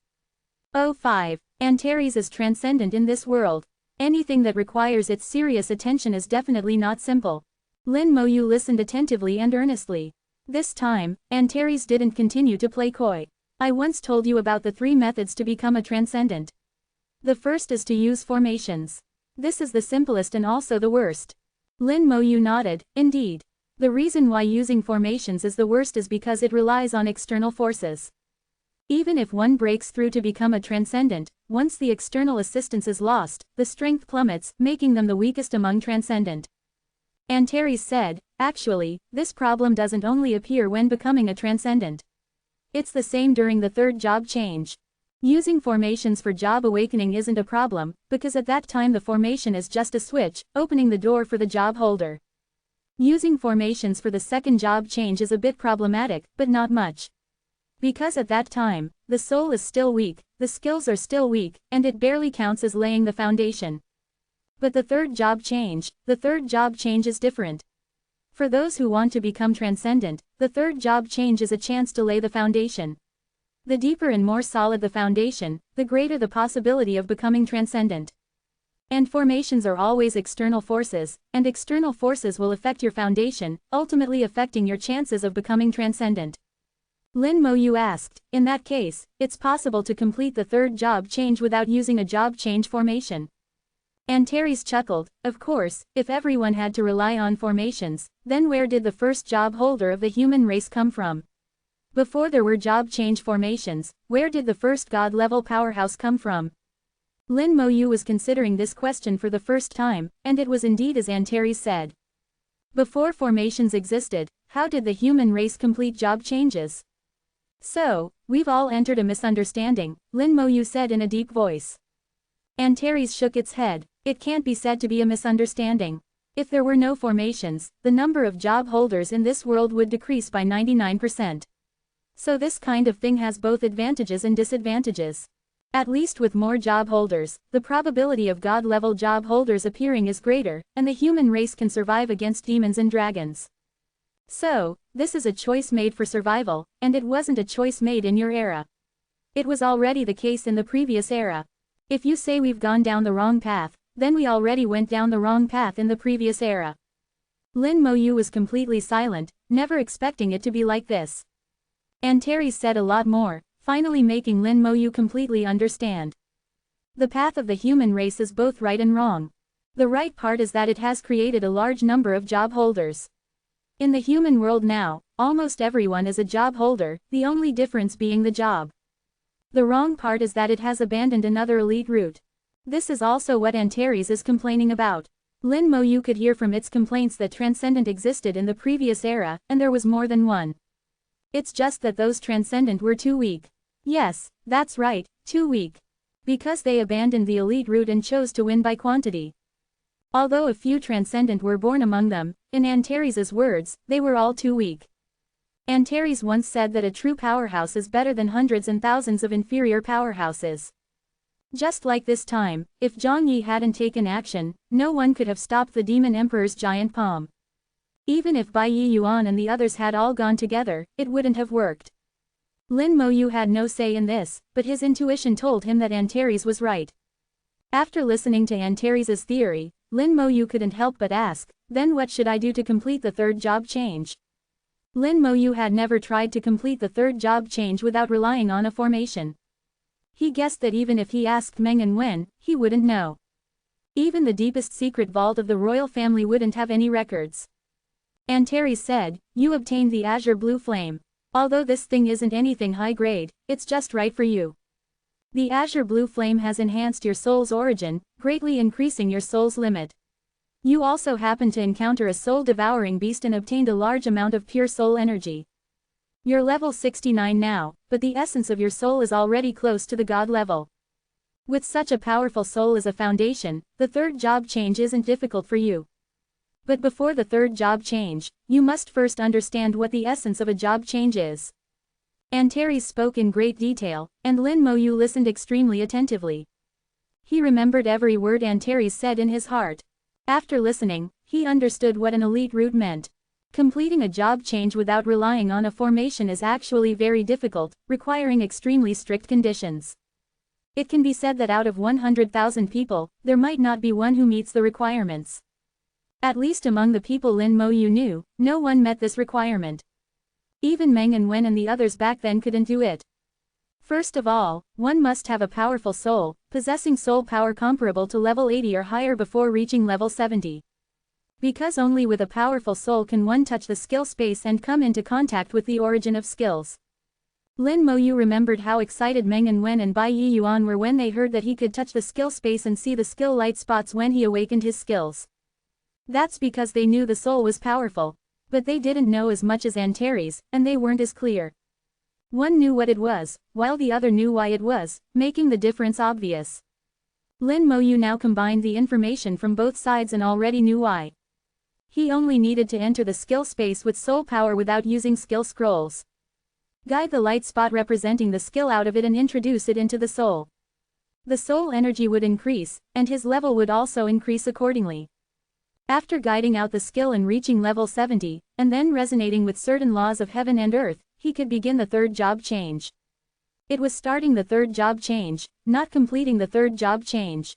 05. Antares is transcendent in this world. Anything that requires its serious attention is definitely not simple. Lin Moyu listened attentively and earnestly. This time, Antares didn't continue to play coy. I once told you about the 3 methods to become a transcendent. The first is to use formations. This is the simplest and also the worst. Lin Moyu nodded, indeed. The reason why using formations is the worst is because it relies on external forces. Even if one breaks through to become a transcendent, once the external assistance is lost, the strength plummets, making them the weakest among transcendent. Antares said, actually, this problem doesn't only appear when becoming a transcendent. It's the same during the third job change. Using formations for job awakening isn't a problem, because at that time the formation is just a switch, opening the door for the job holder. Using formations for the second job change is a bit problematic, but not much. Because at that time, the soul is still weak, the skills are still weak, and it barely counts as laying the foundation. But the third job change is different. For those who want to become transcendent, the third job change is a chance to lay the foundation. The deeper and more solid the foundation, the greater the possibility of becoming transcendent. And formations are always external forces, and external forces will affect your foundation, ultimately affecting your chances of becoming transcendent. Lin Moyu asked, in that case, it's possible to complete the third job change without using a job change formation. Antares chuckled, of course, if everyone had to rely on formations, then where did the first job holder of the human race come from? Before there were job change formations, where did the first god-level powerhouse come from? Lin Moyu was considering this question for the first time, and it was indeed as Antares said. Before formations existed, how did the human race complete job changes? So, we've all entered a misunderstanding, Lin Moyu said in a deep voice. Antares shook its head. It can't be said to be a misunderstanding. If there were no formations, the number of job holders in this world would decrease by 99%. So this kind of thing has both advantages and disadvantages. At least with more job holders, the probability of god-level job holders appearing is greater, and the human race can survive against demons and dragons. So, this is a choice made for survival, and it wasn't a choice made in your era. It was already the case in the previous era. If you say we've gone down the wrong path, then we already went down the wrong path in the previous era. Lin Moyu was completely silent, never expecting it to be like this. Antares said a lot more, finally making Lin Moyu completely understand. The path of the human race is both right and wrong. The right part is that it has created a large number of job holders. In the human world now, almost everyone is a job holder, the only difference being the job. The wrong part is that it has abandoned another elite route. This is also what Antares is complaining about. Lin Moyu could hear from its complaints that transcendent existed in the previous era, and there was more than one. It's just that those transcendent were too weak. Yes, that's right, too weak. Because they abandoned the elite route and chose to win by quantity. Although a few transcendent were born among them, in Antares' words, they were all too weak. Antares once said that a true powerhouse is better than hundreds and thousands of inferior powerhouses. Just like this time, if Zhang Yi hadn't taken action, no one could have stopped the Demon Emperor's giant palm. Even if Bai Yi Yuan and the others had all gone together, it wouldn't have worked. Lin Moyu had no say in this, but his intuition told him that Antares was right. After listening to Antares' theory, Lin Moyu couldn't help but ask, then what should I do to complete the third job change? Lin Moyu had never tried to complete the third job change without relying on a formation. He guessed that even if he asked Meng and Wen, he wouldn't know. Even the deepest secret vault of the royal family wouldn't have any records. Antares said, you obtained the azure blue flame. Although this thing isn't anything high grade, it's just right for you. The azure blue flame has enhanced your soul's origin, greatly increasing your soul's limit. You also happened to encounter a soul-devouring beast and obtained a large amount of pure soul energy. You're level 69 now, but the essence of your soul is already close to the god level. With such a powerful soul as a foundation, the third job change isn't difficult for you. But before the third job change, you must first understand what the essence of a job change is. Antares spoke in great detail, and Lin Moyu listened extremely attentively. He remembered every word Antares said in his heart. After listening, he understood what an elite route meant. Completing a job change without relying on a formation is actually very difficult, requiring extremely strict conditions. It can be said that out of 100,000 people, there might not be one who meets the requirements. At least among the people Lin Moyu knew, no one met this requirement. Even Meng and Wen and the others back then couldn't do it. First of all, one must have a powerful soul, possessing soul power comparable to level 80 or higher before reaching level 70. Because only with a powerful soul can one touch the skill space and come into contact with the origin of skills. Lin Moyu remembered how excited Meng and Wen and Bai Yi Yuan were when they heard that he could touch the skill space and see the skill light spots when he awakened his skills. That's because they knew the soul was powerful. But they didn't know as much as Antares, and they weren't as clear. One knew what it was, while the other knew why it was, making the difference obvious. Lin Moyu now combined the information from both sides and already knew why. He only needed to enter the skill space with soul power without using skill scrolls. Guide the light spot representing the skill out of it and introduce it into the soul. The soul energy would increase, and his level would also increase accordingly. After guiding out the skill and reaching level 70, and then resonating with certain laws of heaven and earth, he could begin the third job change. It was starting the third job change, not completing the third job change.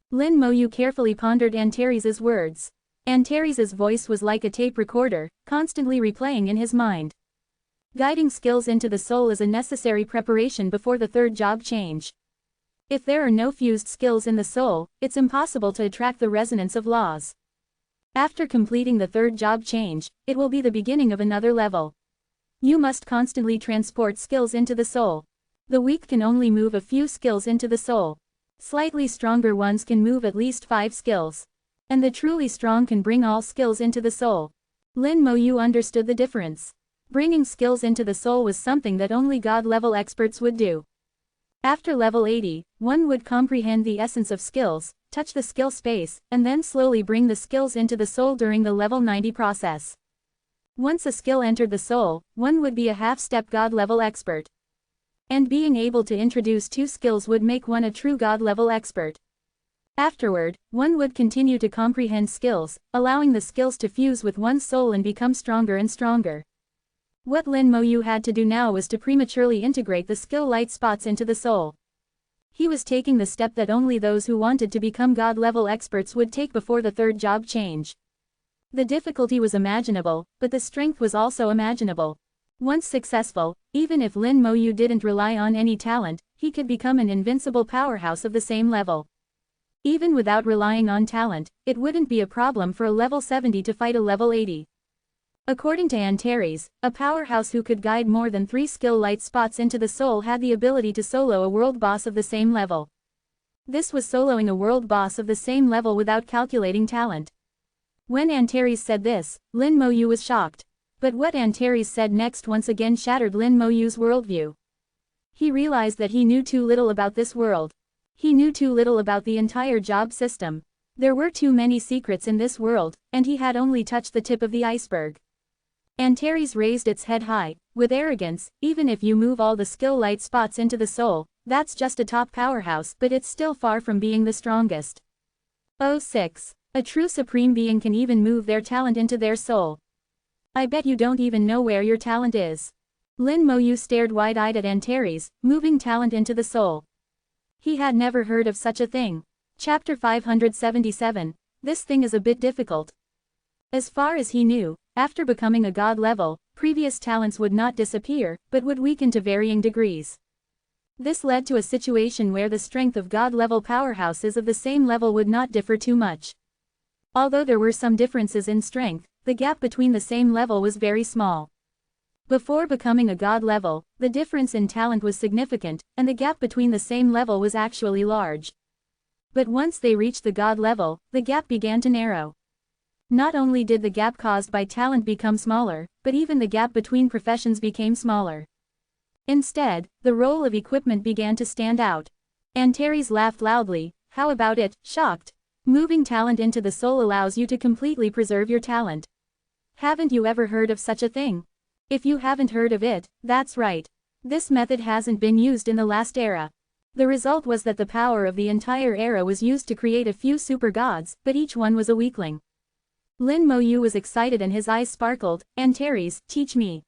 Lin Moyu carefully pondered Antares's words. Antares's voice was like a tape recorder, constantly replaying in his mind. Guiding skills into the soul is a necessary preparation before the third job change. If there are no fused skills in the soul, it's impossible to attract the resonance of laws. After completing the third job change, it will be the beginning of another level. You must constantly transport skills into the soul. The weak can only move a few skills into the soul. Slightly stronger ones can move at least 5 skills. And the truly strong can bring all skills into the soul. Lin Moyu understood the difference. Bringing skills into the soul was something that only God-level experts would do. After level 80, one would comprehend the essence of skills, touch the skill space, and then slowly bring the skills into the soul during the level 90 process. Once a skill entered the soul, one would be a half-step God-level expert. And being able to introduce 2 skills would make one a true God-level expert. Afterward, one would continue to comprehend skills, allowing the skills to fuse with one's soul and become stronger and stronger. What Lin Moyu had to do now was to prematurely integrate the skill light spots into the soul. He was taking the step that only those who wanted to become God-level experts would take before the third job change. The difficulty was imaginable, but the strength was also imaginable. Once successful, even if Lin Moyu didn't rely on any talent, he could become an invincible powerhouse of the same level. Even without relying on talent, it wouldn't be a problem for a level 70 to fight a level 80. According to Antares, a powerhouse who could guide more than 3 skill light spots into the soul had the ability to solo a world boss of the same level. This was soloing a world boss of the same level without calculating talent. When Antares said this, Lin Moyu was shocked. But what Antares said next once again shattered Lin Moyu's worldview. He realized that he knew too little about this world. He knew too little about the entire job system. There were too many secrets in this world, and he had only touched the tip of the iceberg. Antares raised its head high, with arrogance. Even if you move all the skill light spots into the soul, that's just a top powerhouse, but it's still far from being the strongest. 06. A true supreme being can even move their talent into their soul. I bet you don't even know where your talent is. Lin Moyu stared wide-eyed at Antares, moving talent into the soul. He had never heard of such a thing. Chapter 577. This thing is a bit difficult. As far as he knew, after becoming a god level, previous talents would not disappear, but would weaken to varying degrees. This led to a situation where the strength of god-level powerhouses of the same level would not differ too much. Although there were some differences in strength, the gap between the same level was very small. Before becoming a god level, the difference in talent was significant, and the gap between the same level was actually large. But once they reached the god level, the gap began to narrow. Not only did the gap caused by talent become smaller, but even the gap between professions became smaller. Instead, the role of equipment began to stand out. Antares laughed loudly. How about it, shocked? Moving talent into the soul allows you to completely preserve your talent. Haven't you ever heard of such a thing? If you haven't heard of it, that's right. This method hasn't been used in the last era. The result was that the power of the entire era was used to create a few super gods, but each one was a weakling. Lin Moyu was excited and his eyes sparkled. Antares, teach me.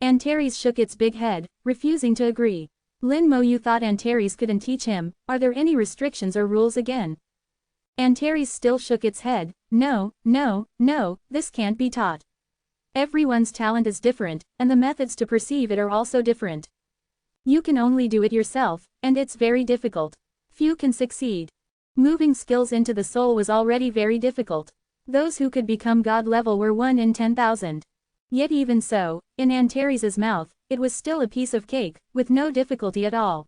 Antares shook its big head, refusing to agree. Lin Moyu thought Antares couldn't teach him. Are there any restrictions or rules again? Antares still shook its head. No, this can't be taught. Everyone's talent is different, and the methods to perceive it are also different. You can only do it yourself, and it's very difficult. Few can succeed. Moving skills into the soul was already very difficult. Those who could become god level were 1 in 10,000. Yet even so, in Antares's mouth, it was still a piece of cake, with no difficulty at all.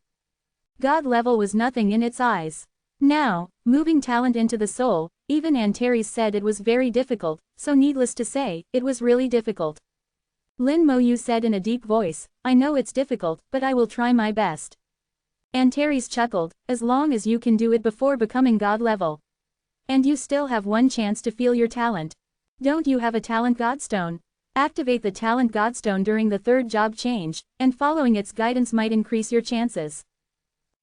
God level was nothing in its eyes. Now, moving talent into the soul, even Antares said it was very difficult, so needless to say, it was really difficult. Lin Moyu said in a deep voice, I know it's difficult, but I will try my best. Antares chuckled, as long as you can do it before becoming god level. And you still have one chance to feel your talent. Don't you have a talent godstone? Activate the talent godstone during the third job change, and following its guidance might increase your chances.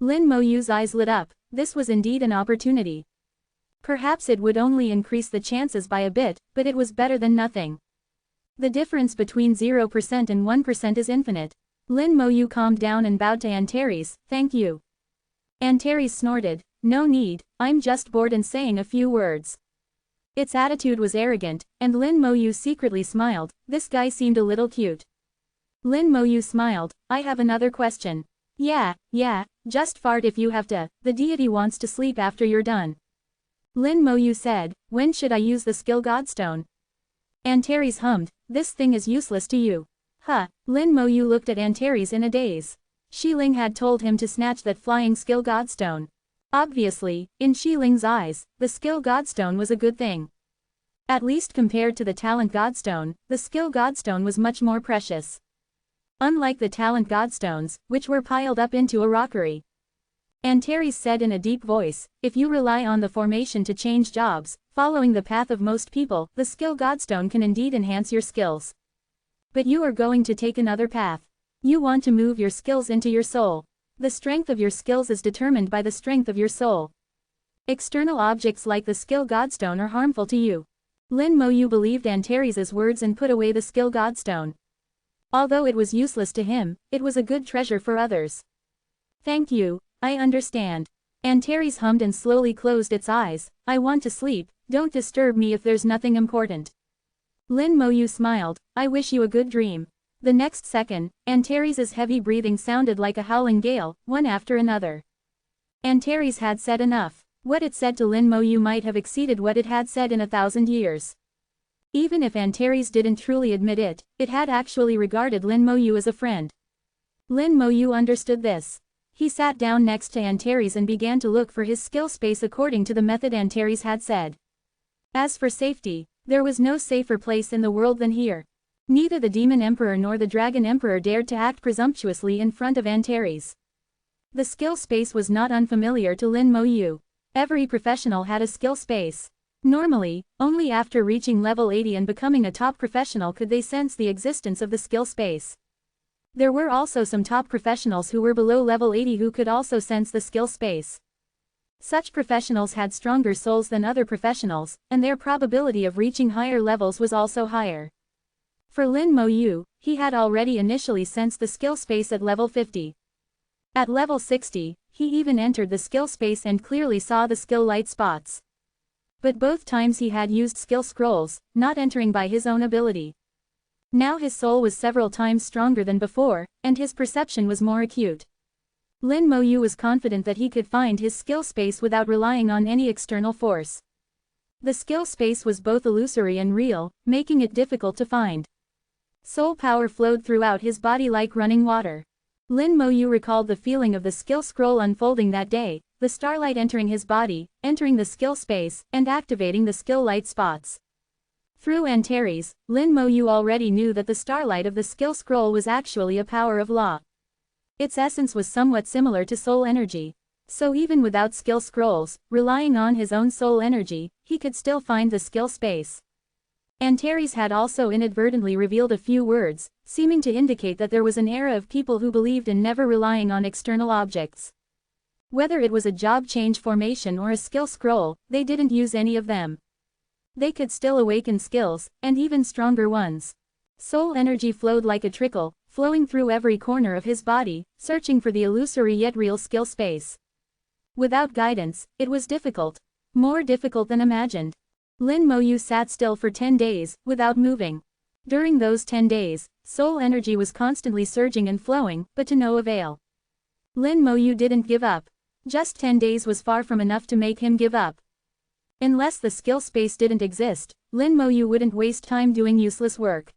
Lin Moyu's eyes lit up. This was indeed an opportunity. Perhaps it would only increase the chances by a bit, but it was better than nothing. The difference between 0% and 1% is infinite. Lin Moyu calmed down and bowed to Antares. Thank you. Antares snorted. No need, I'm just bored and saying a few words. Its attitude was arrogant, and Lin Moyu secretly smiled. This guy seemed a little cute. Lin Moyu smiled. I have another question. Yeah, just fart if you have to. The deity wants to sleep after you're done. Lin Moyu said. When should I use the skill godstone? Antares hummed. This thing is useless to you. Huh. Lin Moyu looked at Antares in a daze. Xiling had told him to snatch that flying skill godstone. Obviously, in Xiling's eyes, the skill godstone was a good thing. At least compared to the talent godstone, the skill godstone was much more precious. Unlike the talent godstones, which were piled up into a rockery. Antares said in a deep voice, if you rely on the formation to change jobs, following the path of most people, the skill godstone can indeed enhance your skills. But you are going to take another path. You want to move your skills into your soul. The strength of your skills is determined by the strength of your soul. External objects like the skill godstone are harmful to you. Lin Moyu believed Antares' words and put away the skill godstone. Although it was useless to him, it was a good treasure for others. Thank you, I understand. Antares hummed and slowly closed its eyes. I want to sleep, don't disturb me if there's nothing important. Lin Moyu smiled. I wish you a good dream. The next second, Antares' heavy breathing sounded like a howling gale, one after another. Antares had said enough. What it said to Lin Moyu might have exceeded what it had said in 1,000 years. Even if Antares didn't truly admit it, it had actually regarded Lin Moyu as a friend. Lin Moyu understood this. He sat down next to Antares and began to look for his skill space according to the method Antares had said. As for safety, there was no safer place in the world than here. Neither the Demon Emperor nor the Dragon Emperor dared to act presumptuously in front of Antares. The skill space was not unfamiliar to Lin Moyu. Every professional had a skill space. Normally, only after reaching level 80 and becoming a top professional could they sense the existence of the skill space. There were also some top professionals who were below level 80 who could also sense the skill space. Such professionals had stronger souls than other professionals, and their probability of reaching higher levels was also higher. For Lin Moyu, he had already initially sensed the skill space at level 50. At level 60, he even entered the skill space and clearly saw the skill light spots. But both times he had used skill scrolls, not entering by his own ability. Now his soul was several times stronger than before, and his perception was more acute. Lin Moyu was confident that he could find his skill space without relying on any external force. The skill space was both illusory and real, making it difficult to find. Soul power flowed throughout his body like running water. Lin Moyu recalled the feeling of the skill scroll unfolding that day, the starlight entering his body, entering the skill space, and activating the skill light spots. Through Antares, Lin Moyu already knew that the starlight of the skill scroll was actually a power of law. Its essence was somewhat similar to soul energy. So even without skill scrolls, relying on his own soul energy, he could still find the skill space. Antares had also inadvertently revealed a few words, seeming to indicate that there was an era of people who believed in never relying on external objects. Whether it was a job change formation or a skill scroll, they didn't use any of them. They could still awaken skills, and even stronger ones. Soul energy flowed like a trickle, flowing through every corner of his body, searching for the illusory yet real skill space. Without guidance, it was difficult. More difficult than imagined. Lin Moyu sat still for 10 days, without moving. During those 10 days, soul energy was constantly surging and flowing, but to no avail. Lin Moyu didn't give up. Just 10 days was far from enough to make him give up. Unless the skill space didn't exist, Lin Moyu wouldn't waste time doing useless work.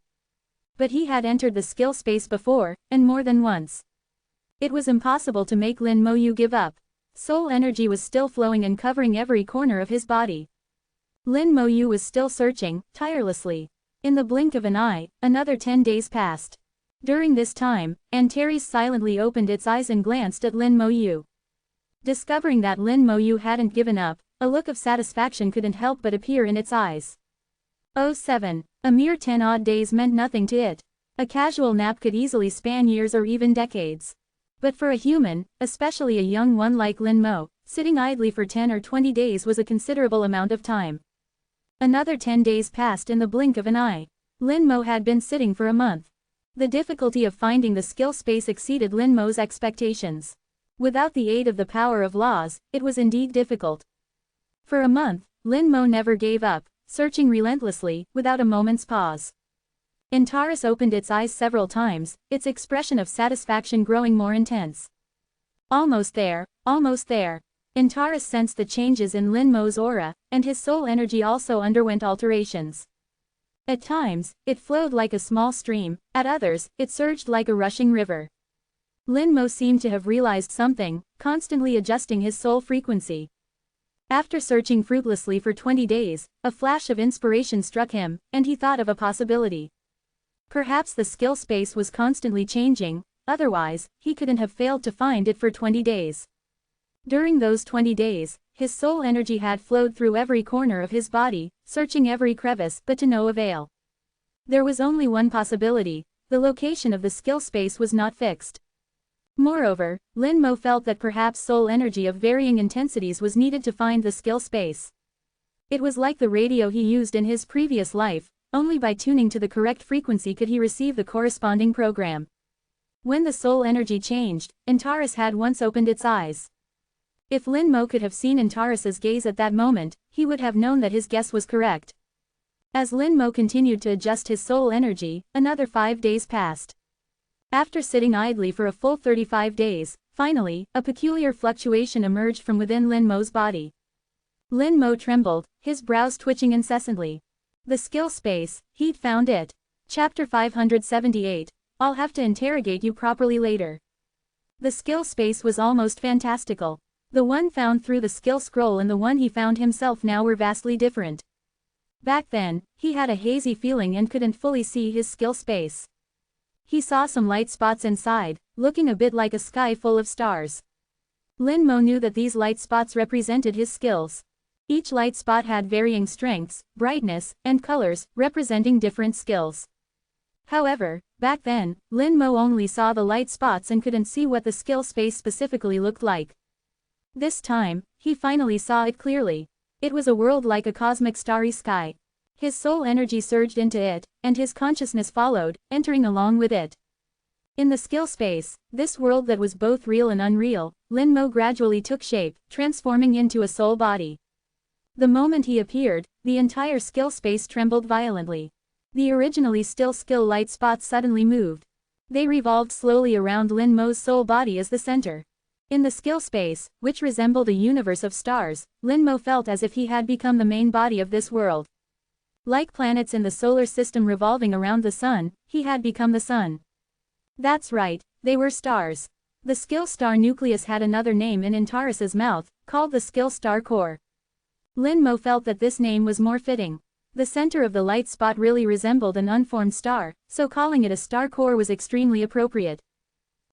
But he had entered the skill space before, and more than once. It was impossible to make Lin Moyu give up. Soul energy was still flowing and covering every corner of his body. Lin Moyu was still searching, tirelessly. In the blink of an eye, another 10 days passed. During this time, Antares silently opened its eyes and glanced at Lin Moyu. Discovering that Lin Moyu hadn't given up, a look of satisfaction couldn't help but appear in its eyes. 07. A mere 10 odd days meant nothing to it. A casual nap could easily span years or even decades. But for a human, especially a young one like Lin Mo, Sitting idly for 10 or 20 days was a considerable amount of time. Another 10 days passed in the blink of an eye. Lin Mo had been sitting for a month. The difficulty of finding the skill space exceeded Lin Mo's expectations. Without the aid of the power of laws, it was indeed difficult. For a month, Lin Mo never gave up, searching relentlessly, without a moment's pause. Antares opened its eyes several times, its expression of satisfaction growing more intense. Almost there, almost there. Antares sensed the changes in Lin Mo's aura, and his soul energy also underwent alterations. At times, it flowed like a small stream, at others, it surged like a rushing river. Lin Mo seemed to have realized something, constantly adjusting his soul frequency. After searching fruitlessly for 20 days, a flash of inspiration struck him, and he thought of a possibility. Perhaps the skill space was constantly changing, otherwise, he couldn't have failed to find it for 20 days. During those 20 days, his soul energy had flowed through every corner of his body, searching every crevice, but to no avail. There was only one possibility: the location of the skill space was not fixed. Moreover, Lin Mo felt that perhaps soul energy of varying intensities was needed to find the skill space. It was like the radio he used in his previous life, only by tuning to the correct frequency could he receive the corresponding program. When the soul energy changed, Antares had once opened its eyes. If Lin Mo could have seen Antares's gaze at that moment, he would have known that his guess was correct. As Lin Mo continued to adjust his soul energy, another 5 days passed. After sitting idly for a full 35 days, finally, a peculiar fluctuation emerged from within Lin Mo's body. Lin Mo trembled, his brows twitching incessantly. The skill space, he'd found it. Chapter 578. I'll have to interrogate you properly later. The skill space was almost fantastical. The one found through the skill scroll and the one he found himself now were vastly different. Back then, he had a hazy feeling and couldn't fully see his skill space. He saw some light spots inside, looking a bit like a sky full of stars. Lin Mo knew that these light spots represented his skills. Each light spot had varying strengths, brightness, and colors, representing different skills. However, back then, Lin Mo only saw the light spots and couldn't see what the skill space specifically looked like. This time, he finally saw it clearly. It was a world like a cosmic starry sky. His soul energy surged into it, and his consciousness followed, entering along with it. In the skill space, this world that was both real and unreal, Lin Mo gradually took shape, transforming into a soul body. The moment he appeared, the entire skill space trembled violently. The originally still skill light spots suddenly moved. They revolved slowly around Lin Mo's soul body as the center. In the skill space, which resembled a universe of stars, Lin Mo felt as if he had become the main body of this world. Like planets in the solar system revolving around the sun, he had become the sun. That's right, they were stars. The skill star nucleus had another name in Antares's mouth, called the skill star core. Lin Mo felt that this name was more fitting. The center of the light spot really resembled an unformed star, so calling it a star core was extremely appropriate.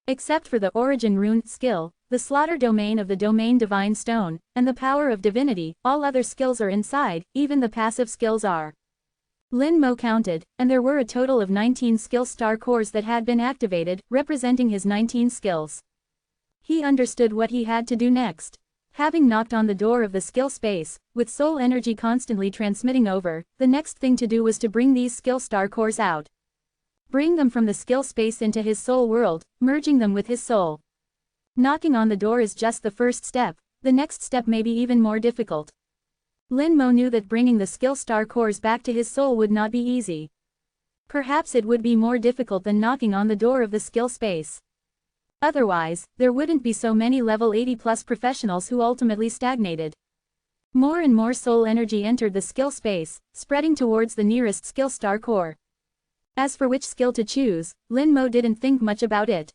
Except for the origin rune skill, the slaughter domain of the domain divine stone, and the power of divinity, all other skills are inside, even the passive skills are. Lin Mo counted, and there were a total of 19 skill star cores that had been activated, representing his 19 skills. He understood what he had to do next. Having knocked on the door of the skill space, with soul energy constantly transmitting over, the next thing to do was to bring these skill star cores out. Bring them from the skill space into his soul world, merging them with his soul. Knocking on the door is just the first step, the next step may be even more difficult. Lin Mo knew that bringing the skill star cores back to his soul would not be easy. Perhaps it would be more difficult than knocking on the door of the skill space. Otherwise, there wouldn't be so many level 80+ professionals who ultimately stagnated. More and more soul energy entered the skill space, spreading towards the nearest skill star core. As for which skill to choose, Lin Mo didn't think much about it.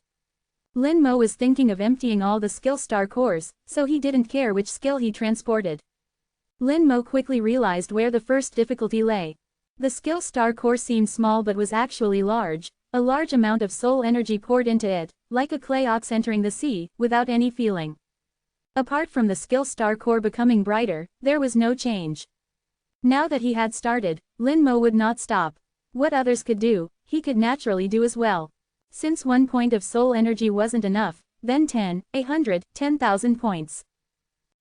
Lin Mo was thinking of emptying all the skill star cores, so he didn't care which skill he transported. Lin Mo quickly realized where the first difficulty lay. The skill star core seemed small but was actually large. A large amount of soul energy poured into it, like a clay ox entering the sea, without any feeling. Apart from the skill star core becoming brighter, there was no change. Now that he had started, Lin Mo would not stop. What others could do, he could naturally do as well. Since 1 point of soul energy wasn't enough, then 10, 100, 10,000 points.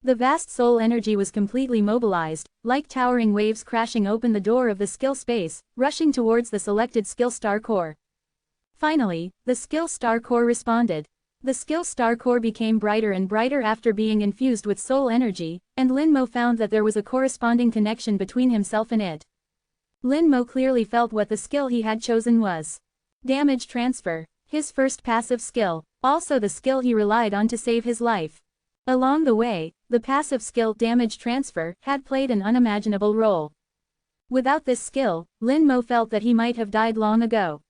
The vast soul energy was completely mobilized, like towering waves crashing open the door of the skill space, rushing towards the selected skill star core. Finally, the skill star core responded. The skill star core became brighter and brighter after being infused with soul energy, and Lin Mo found that there was a corresponding connection between himself and it. Lin Mo clearly felt what the skill he had chosen was. Damage transfer, his first passive skill, also the skill he relied on to save his life. Along the way, the passive skill damage transfer had played an unimaginable role. Without this skill, Lin Mo felt that he might have died long ago.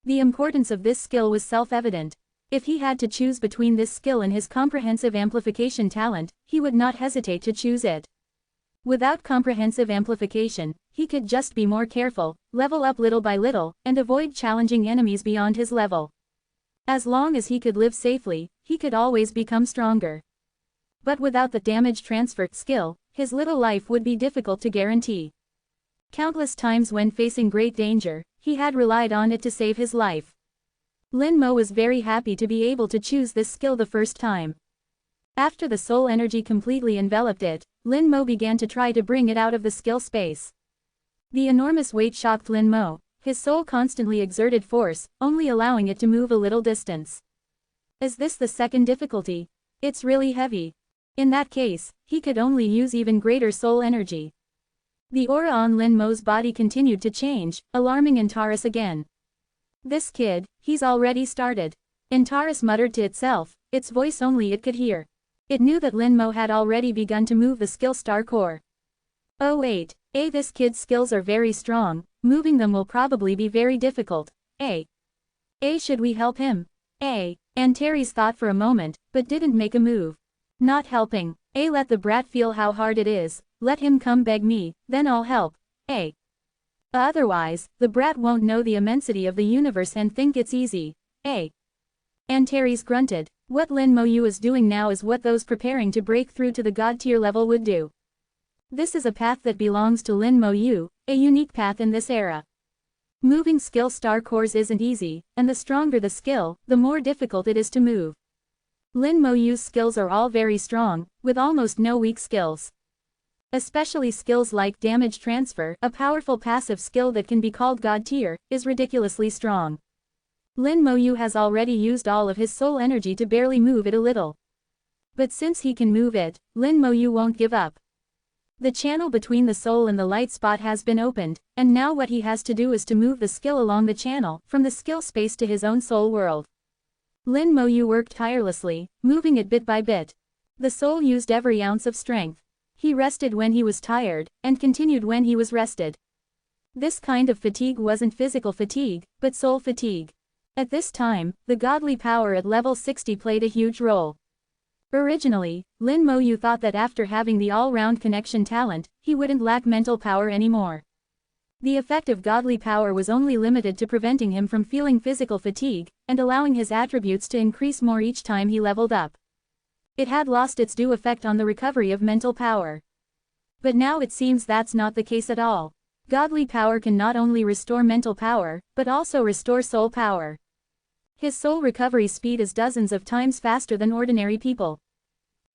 The importance of this skill was self-evident. If he had to choose between this skill and his comprehensive amplification talent, he would not hesitate to choose it. Without comprehensive amplification, he could just be more careful, level up little by little, and avoid challenging enemies beyond his level. As long as he could live safely, he could always become stronger. But without the damage transfer skill, his little life would be difficult to guarantee. Countless times when facing great danger, he had relied on it to save his life. Lin Mo was very happy to be able to choose this skill the first time. After the soul energy completely enveloped it, Lin Mo began to try to bring it out of the skill space. The enormous weight shocked Lin Mo. His soul constantly exerted force, only allowing it to move a little distance. Is this the second difficulty? It's really heavy. In that case, he could only use even greater soul energy. The aura on Lin Mo's body continued to change, alarming Antares again. This kid, he's already started. Antares muttered to itself, its voice only it could hear. It knew that Lin Mo had already begun to move the skill star core. Oh wait, this kid's skills are very strong, moving them will probably be very difficult. Should we help him? Antares thought for a moment, but didn't make a move. Not helping. Let the brat feel how hard it is, let him come beg me, then I'll help. Otherwise, the brat won't know the immensity of the universe and think it's easy. Antares grunted. What Lin Mo Yu is doing now is what those preparing to break through to the god tier level would do. This is a path that belongs to Lin Mo Yu, a unique path in this era. Moving skill star cores isn't easy, and the stronger the skill, the more difficult it is to move. Lin Mo Yu's skills are all very strong, with almost no weak skills. Especially skills like damage transfer, a powerful passive skill that can be called god tier, is ridiculously strong. Lin Mo Yu has already used all of his soul energy to barely move it a little. But since he can move it, Lin Mo Yu won't give up. The channel between the soul and the light spot has been opened, and now what he has to do is to move the skill along the channel, from the skill space to his own soul world. Lin Mo Yu worked tirelessly, moving it bit by bit. The soul used every ounce of strength. He rested when he was tired, and continued when he was rested. This kind of fatigue wasn't physical fatigue, but soul fatigue. At this time, the godly power at level 60 played a huge role. Originally, Lin Mo Yu thought that after having the all-round connection talent, he wouldn't lack mental power anymore. The effect of godly power was only limited to preventing him from feeling physical fatigue, and allowing his attributes to increase more each time he leveled up. It had lost its due effect on the recovery of mental power. But now it seems that's not the case at all. Godly power can not only restore mental power, but also restore soul power. His soul recovery speed is dozens of times faster than ordinary people.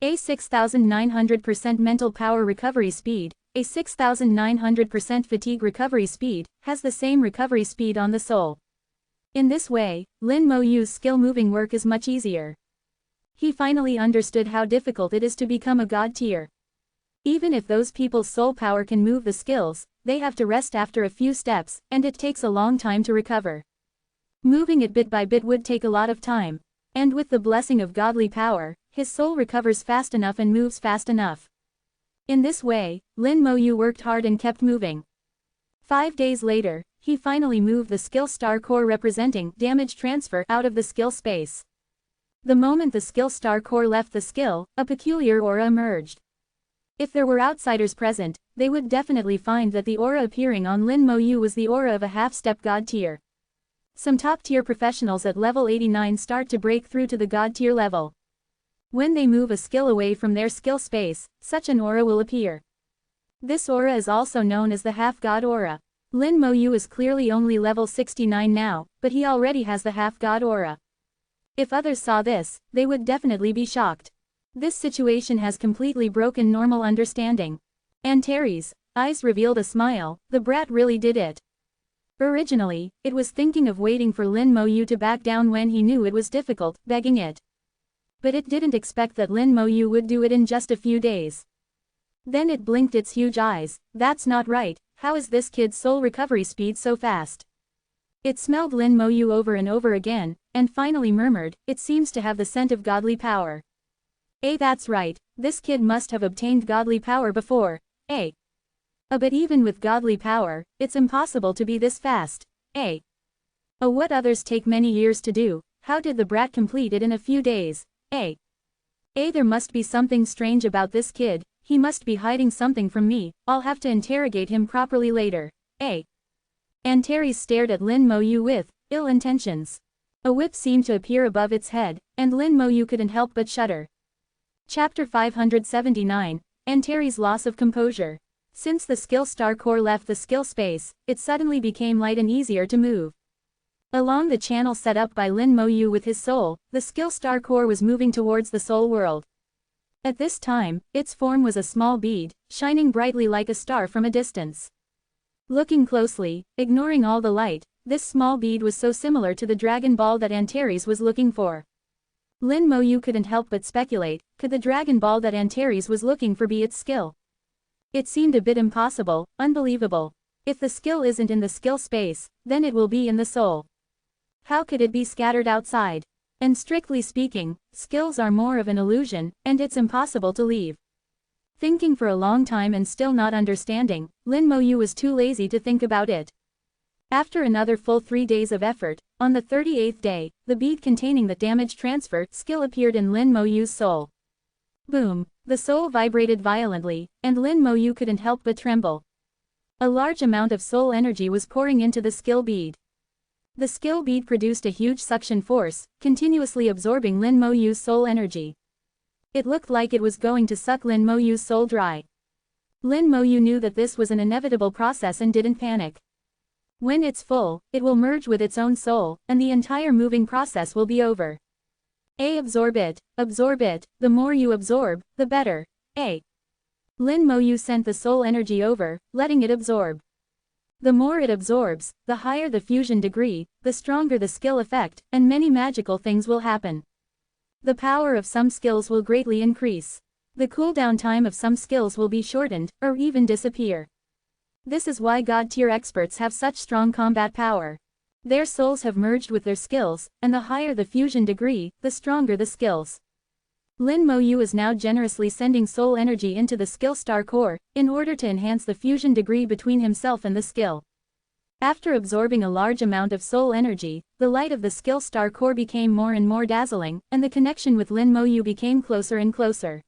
A 6,900% mental power recovery speed, a 6,900% fatigue recovery speed, has the same recovery speed on the soul. In this way, Lin Mo Yu's skill moving work is much easier. He finally understood how difficult it is to become a god tier. Even if those people's soul power can move the skills, they have to rest after a few steps, and it takes a long time to recover. Moving it bit by bit would take a lot of time. And with the blessing of godly power, his soul recovers fast enough and moves fast enough. In this way, Lin Mo Yu worked hard and kept moving. 5 days later, he finally moved the skill star core representing damage transfer out of the skill space. The moment the skill star core left the skill, a peculiar aura emerged. If there were outsiders present, they would definitely find that the aura appearing on Lin Mo Yu was the aura of a half-step god tier. Some top-tier professionals at level 89 start to break through to the god tier level. When they move a skill away from their skill space, such an aura will appear. This aura is also known as the half-god aura. Lin Mo Yu is clearly only level 69 now, but he already has the half-god aura. If others saw this, they would definitely be shocked. This situation has completely broken normal understanding. Antares' eyes revealed a smile, the brat really did it. Originally, it was thinking of waiting for Lin Mo Yu to back down when he knew it was difficult, begging it. But it didn't expect that Lin Mo Yu would do it in just a few days. Then it blinked its huge eyes. That's not right, how is this kid's soul recovery speed so fast? It smelled Lin Mo Yu over and over again, and finally murmured, it seems to have the scent of godly power. That's right, this kid must have obtained godly power before. But even with godly power, it's impossible to be this fast. What others take many years to do, how did the brat complete it in a few days? There must be something strange about this kid, he must be hiding something from me, I'll have to interrogate him properly later. Antares stared at Lin Mo Yu with ill intentions. A whip seemed to appear above its head, and Lin Mo Yu couldn't help but shudder. Chapter 579, Antares' Loss of Composure. Since the skill star core left the skill space, it suddenly became light and easier to move. Along the channel set up by Lin Mo Yu with his soul, the skill star core was moving towards the soul world. At this time, its form was a small bead, shining brightly like a star from a distance. Looking closely, ignoring all the light, this small bead was so similar to the Dragon Ball that Antares was looking for. Lin Mo Yu couldn't help but speculate, could the Dragon Ball that Antares was looking for be its skill? It seemed a bit impossible, unbelievable. If the skill isn't in the skill space, then it will be in the soul. How could it be scattered outside? And strictly speaking, skills are more of an illusion, and it's impossible to leave. Thinking for a long time and still not understanding, Lin Mo Yu was too lazy to think about it. After another full 3 days of effort, on the 38th day, the bead containing the damage transfer skill appeared in Lin Mo Yu's soul. Boom! The soul vibrated violently, and Lin Mo Yu couldn't help but tremble. A large amount of soul energy was pouring into the skill bead. The skill bead produced a huge suction force, continuously absorbing Lin Mo Yu's soul energy. It looked like it was going to suck Lin Mo Yu's soul dry. Lin Mo Yu knew that this was an inevitable process and didn't panic. When it's full, it will merge with its own soul, and the entire moving process will be over. Absorb it, the more you absorb, the better. Lin Mo Yu sent the soul energy over, letting it absorb. The more it absorbs, the higher the fusion degree, the stronger the skill effect, and many magical things will happen. The power of some skills will greatly increase. The cooldown time of some skills will be shortened, or even disappear. This is why God-tier experts have such strong combat power. Their souls have merged with their skills, and the higher the fusion degree, the stronger the skills. Lin Mo Yu is now generously sending soul energy into the skill star core, in order to enhance the fusion degree between himself and the skill. After absorbing a large amount of soul energy, the light of the skill star core became more and more dazzling, and the connection with Lin Mo Yu became closer and closer.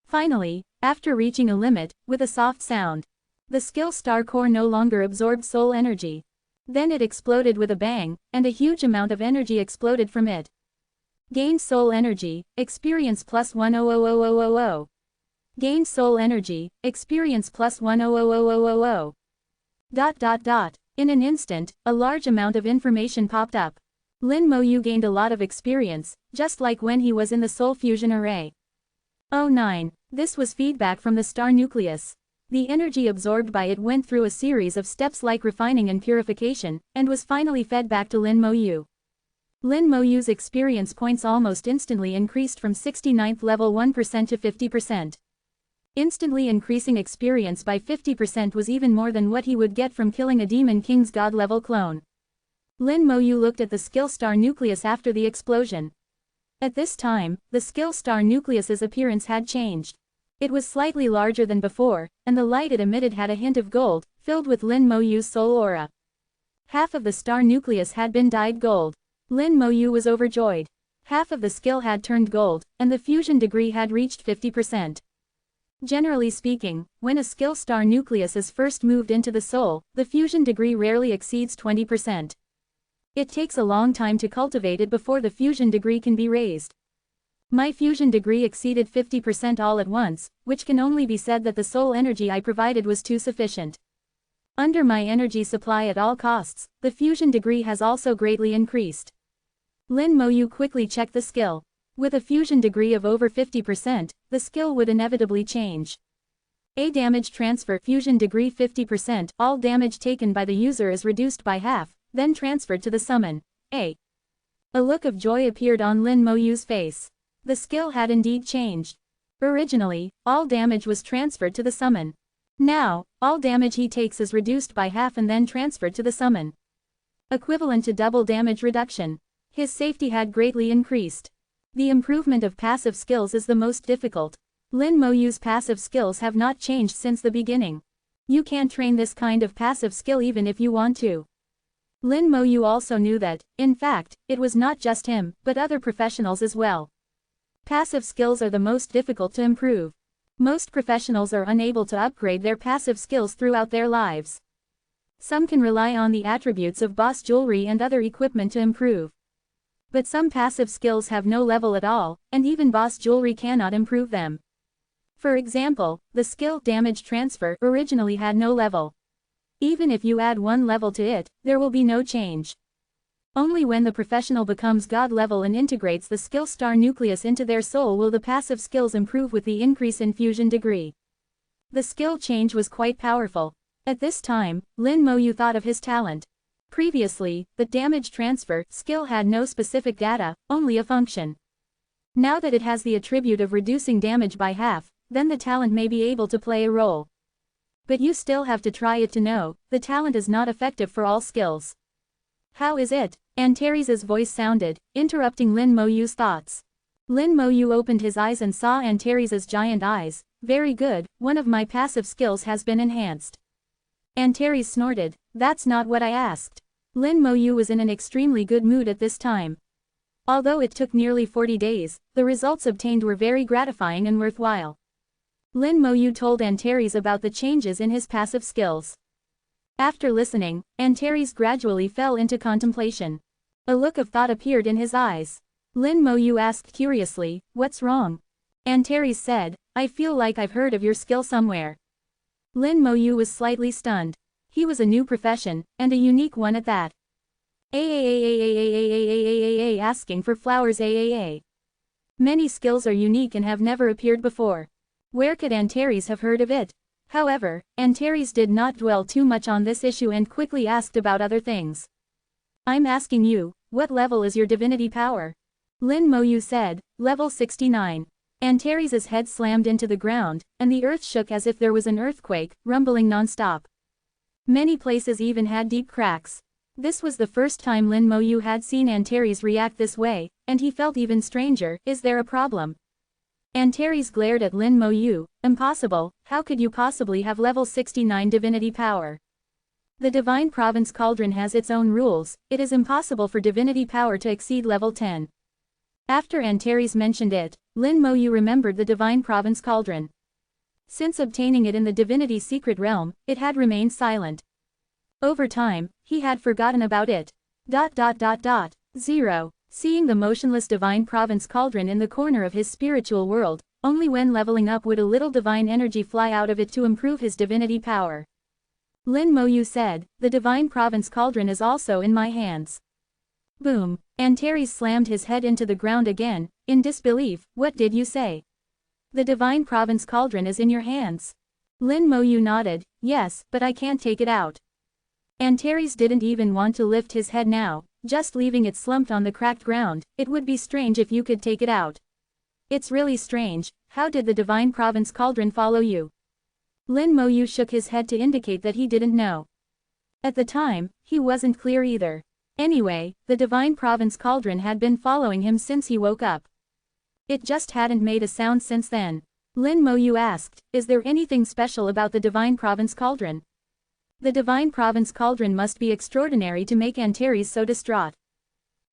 Finally, after reaching a limit, with a soft sound, the skill star core no longer absorbed soul energy. Then it exploded with a bang, and a huge amount of energy exploded from it. Gained soul energy, experience plus 1000000. Gained soul energy, experience plus 1000000. ... In an instant, a large amount of information popped up. Lin Mo Yu gained a lot of experience, just like when he was in the soul fusion array. 09. This was feedback from the star nucleus. The energy absorbed by it went through a series of steps like refining and purification, and was finally fed back to Lin Mo Yu. Lin Mo Yu's experience points almost instantly increased from 69th level 1% to 50%. Instantly increasing experience by 50% was even more than what he would get from killing a Demon King's God-level clone. Lin Mo Yu looked at the skill star nucleus after the explosion. At this time, the skill star nucleus's appearance had changed. It was slightly larger than before, and the light it emitted had a hint of gold, filled with Lin Mo Yu's soul aura. Half of the star nucleus had been dyed gold. Lin Mo Yu was overjoyed. Half of the skill had turned gold, and the fusion degree had reached 50%. Generally speaking, when a skill star nucleus is first moved into the soul, the fusion degree rarely exceeds 20%. It takes a long time to cultivate it before the fusion degree can be raised. My fusion degree exceeded 50% all at once, which can only be said that the soul energy I provided was too sufficient. Under my energy supply at all costs, the fusion degree has also greatly increased. Lin Mo Yu quickly checked the skill. With a fusion degree of over 50%, the skill would inevitably change. A damage transfer fusion degree 50%, all damage taken by the user is reduced by half, then transferred to the summon. A look of joy appeared on Lin Moyu's face. The skill had indeed changed. Originally, all damage was transferred to the summon. Now, all damage he takes is reduced by half and then transferred to the summon. Equivalent to double damage reduction. His safety had greatly increased. The improvement of passive skills is the most difficult. Lin Moyu's passive skills have not changed since the beginning. You can't train this kind of passive skill even if you want to. Lin Moyu also knew that, in fact, it was not just him, but other professionals as well. Passive skills are the most difficult to improve. Most professionals are unable to upgrade their passive skills throughout their lives. Some can rely on the attributes of boss jewelry and other equipment to improve. But some passive skills have no level at all, and even boss jewelry cannot improve them. For example, the skill damage transfer originally had no level. Even if you add one level to it, there will be no change. Only when the professional becomes god level and integrates the skill star nucleus into their soul will the passive skills improve with the increase in fusion degree. The skill change was quite powerful. At this time, Lin Moyu thought of his talent. Previously, the damage transfer skill had no specific data, only a function. Now that it has the attribute of reducing damage by half, then the talent may be able to play a role. But you still have to try it to know, the talent is not effective for all skills. How is it? Antares' voice sounded, interrupting Lin Moyu's thoughts. Lin Moyu opened his eyes and saw Antares' giant eyes. Very good, one of my passive skills has been enhanced. Antares snorted, that's not what I asked. Lin Moyu was in an extremely good mood at this time. Although it took nearly 40 days, the results obtained were very gratifying and worthwhile. Lin Moyu told Antares about the changes in his passive skills. After listening, Antares gradually fell into contemplation. A look of thought appeared in his eyes. Lin Moyu asked curiously, what's wrong? Antares said, I feel like I've heard of your skill somewhere. Lin Moyu was slightly stunned. He was a new profession, and a unique one at that. Asking for flowers. Many skills are unique and have never appeared before. Where could Antares have heard of it? However, Antares did not dwell too much on this issue and quickly asked about other things. I'm asking you, what level is your divinity power? Lin Moyu said, level 69. Antares' head slammed into the ground, and the earth shook as if there was an earthquake, rumbling non-stop. Many places even had deep cracks. This was the first time Lin Moyu had seen Antares react this way, and he felt even stranger. Is there a problem? Antares glared at Lin Moyu. Impossible, how could you possibly have level 69 divinity power? The Divine Province Cauldron has its own rules, it is impossible for divinity power to exceed level 10. After Antares mentioned it, Lin Moyu remembered the Divine Province Cauldron. Since obtaining it in the Divinity Secret Realm, it had remained silent. Over time, he had forgotten about it. 0. Seeing the motionless Divine Province Cauldron in the corner of his spiritual world, only when leveling up would a little divine energy fly out of it to improve his divinity power. Lin Moyu said, the Divine Province Cauldron is also in my hands. Boom. Antares slammed his head into the ground again, in disbelief. What did you say? The Divine Province Cauldron is in your hands. Lin Moyu nodded, yes, but I can't take it out. Antares didn't even want to lift his head now, just leaving it slumped on the cracked ground. It would be strange if you could take it out. It's really strange, how did the Divine Province Cauldron follow you? Lin Moyu shook his head to indicate that he didn't know. At the time, he wasn't clear either. Anyway, the Divine Province Cauldron had been following him since he woke up. It just hadn't made a sound since then. Lin Moyu asked, is there anything special about the Divine Province Cauldron? The Divine Province Cauldron must be extraordinary to make Antares so distraught.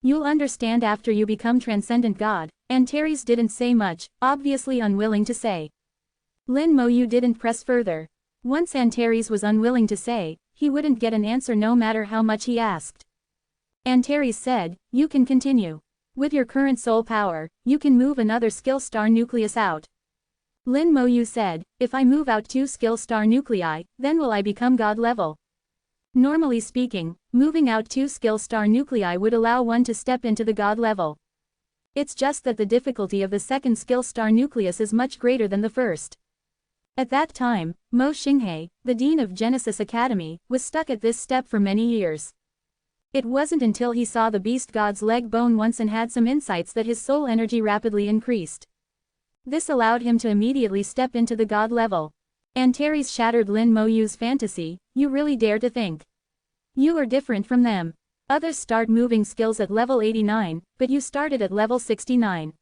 You'll understand after you become Transcendent God. Antares didn't say much, obviously unwilling to say. Lin Moyu didn't press further. Once Antares was unwilling to say, he wouldn't get an answer no matter how much he asked. Antares said, you can continue. With your current soul power, you can move another skill star nucleus out. Lin Moyu said, if I move out 2 skill star nuclei, then will I become god level? Normally speaking, moving out 2 skill star nuclei would allow one to step into the god level. It's just that the difficulty of the second skill star nucleus is much greater than the first. At that time, Mo Xinghe, the dean of Genesis Academy, was stuck at this step for many years. It wasn't until he saw the beast god's leg bone once and had some insights that his soul energy rapidly increased. This allowed him to immediately step into the god level. Antares shattered Lin Moyu's fantasy. You really dare to think you are different from them. Others start moving skills at level 89, but you started at level 69.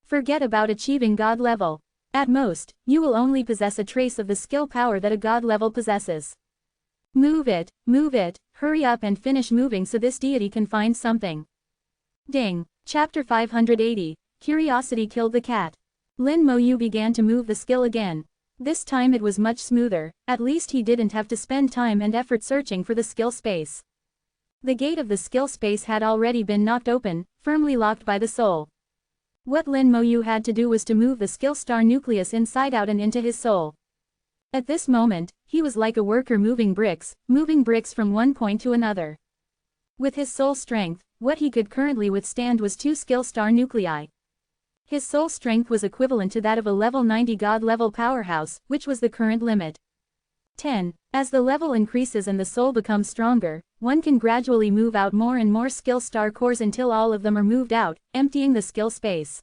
Forget about achieving god level. At most, you will only possess a trace of the skill power that a god level possesses. Move it, hurry up and finish moving so this deity can find something. Ding. Chapter 580, Curiosity Killed the Cat. Lin Moyu began to move the skill again. This time it was much smoother, at least he didn't have to spend time and effort searching for the skill space. The gate of the skill space had already been knocked open, firmly locked by the soul. What Lin Moyu had to do was to move the skill star nucleus inside out and into his soul. At this moment, he was like a worker moving bricks from one point to another. With his soul strength, what he could currently withstand was 2 skill star nuclei. His soul strength was equivalent to that of a level 90 god level powerhouse, which was the current limit. 10. As the level increases and the soul becomes stronger, one can gradually move out more and more skill star cores until all of them are moved out, emptying the skill space.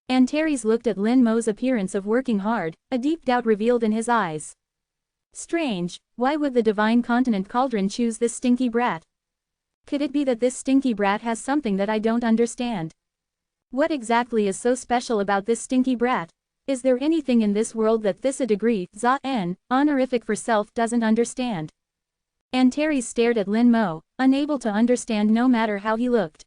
Antares looked at Lin Mo's appearance of working hard, a deep doubt revealed in his eyes. Strange, why would the divine continent cauldron choose this stinky brat? Could it be that this stinky brat has something that I don't understand? What exactly is so special about this stinky brat? Is there anything in this world that this a degree, za-n, honorific for self doesn't understand? Antares stared at Lin Mo, unable to understand no matter how he looked.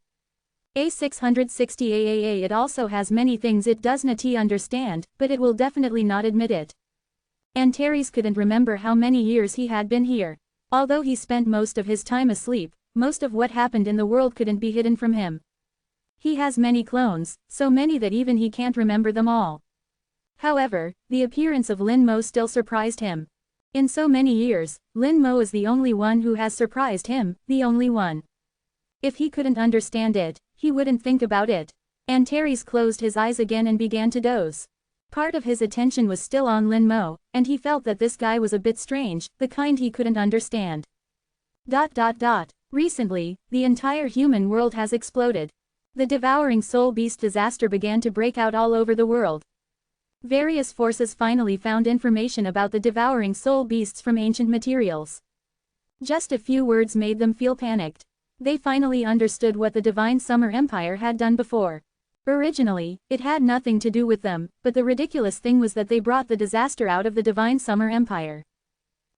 A660 AAA it also has many things it does not understand, but it will definitely not admit it. Antares couldn't remember how many years he had been here. Although he spent most of his time asleep, most of what happened in the world couldn't be hidden from him. He has many clones, so many that even he can't remember them all. However, the appearance of Lin Mo still surprised him. In so many years, Lin Mo is the only one who has surprised him, the only one. If he couldn't understand it, he wouldn't think about it. Antares closed his eyes again and began to doze. Part of his attention was still on Lin Mo, and he felt that this guy was a bit strange, the kind he couldn't understand. Recently, the entire human world has exploded. The devouring soul beast disaster began to break out all over the world. Various forces finally found information about the devouring soul beasts from ancient materials. Just a few words made them feel panicked. They finally understood what the Divine Summer Empire had done before. Originally, it had nothing to do with them, but the ridiculous thing was that they brought the disaster out of the Divine Summer Empire.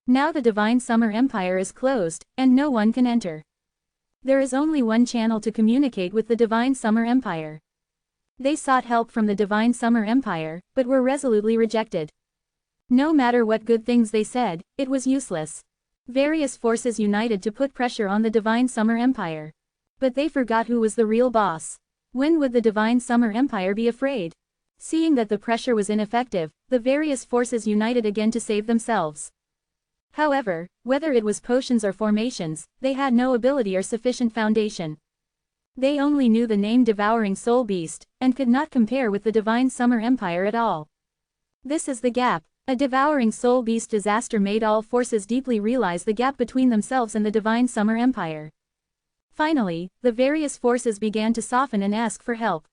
Now the Divine Summer Empire is closed, and no one can enter. There is only one channel to communicate with the Divine Summer Empire. They sought help from the Divine Summer Empire, but were resolutely rejected. No matter what good things they said, it was useless. Various forces united to put pressure on the Divine Summer Empire. But they forgot who was the real boss. When would the Divine Summer Empire be afraid? Seeing that the pressure was ineffective, the various forces united again to save themselves. However, whether it was potions or formations, they had no ability or sufficient foundation. They only knew the name Devouring Soul Beast, and could not compare with the Divine Summer Empire at all. This is the gap. A Devouring Soul Beast disaster made all forces deeply realize the gap between themselves and the Divine Summer Empire. Finally, the various forces began to soften and ask for help.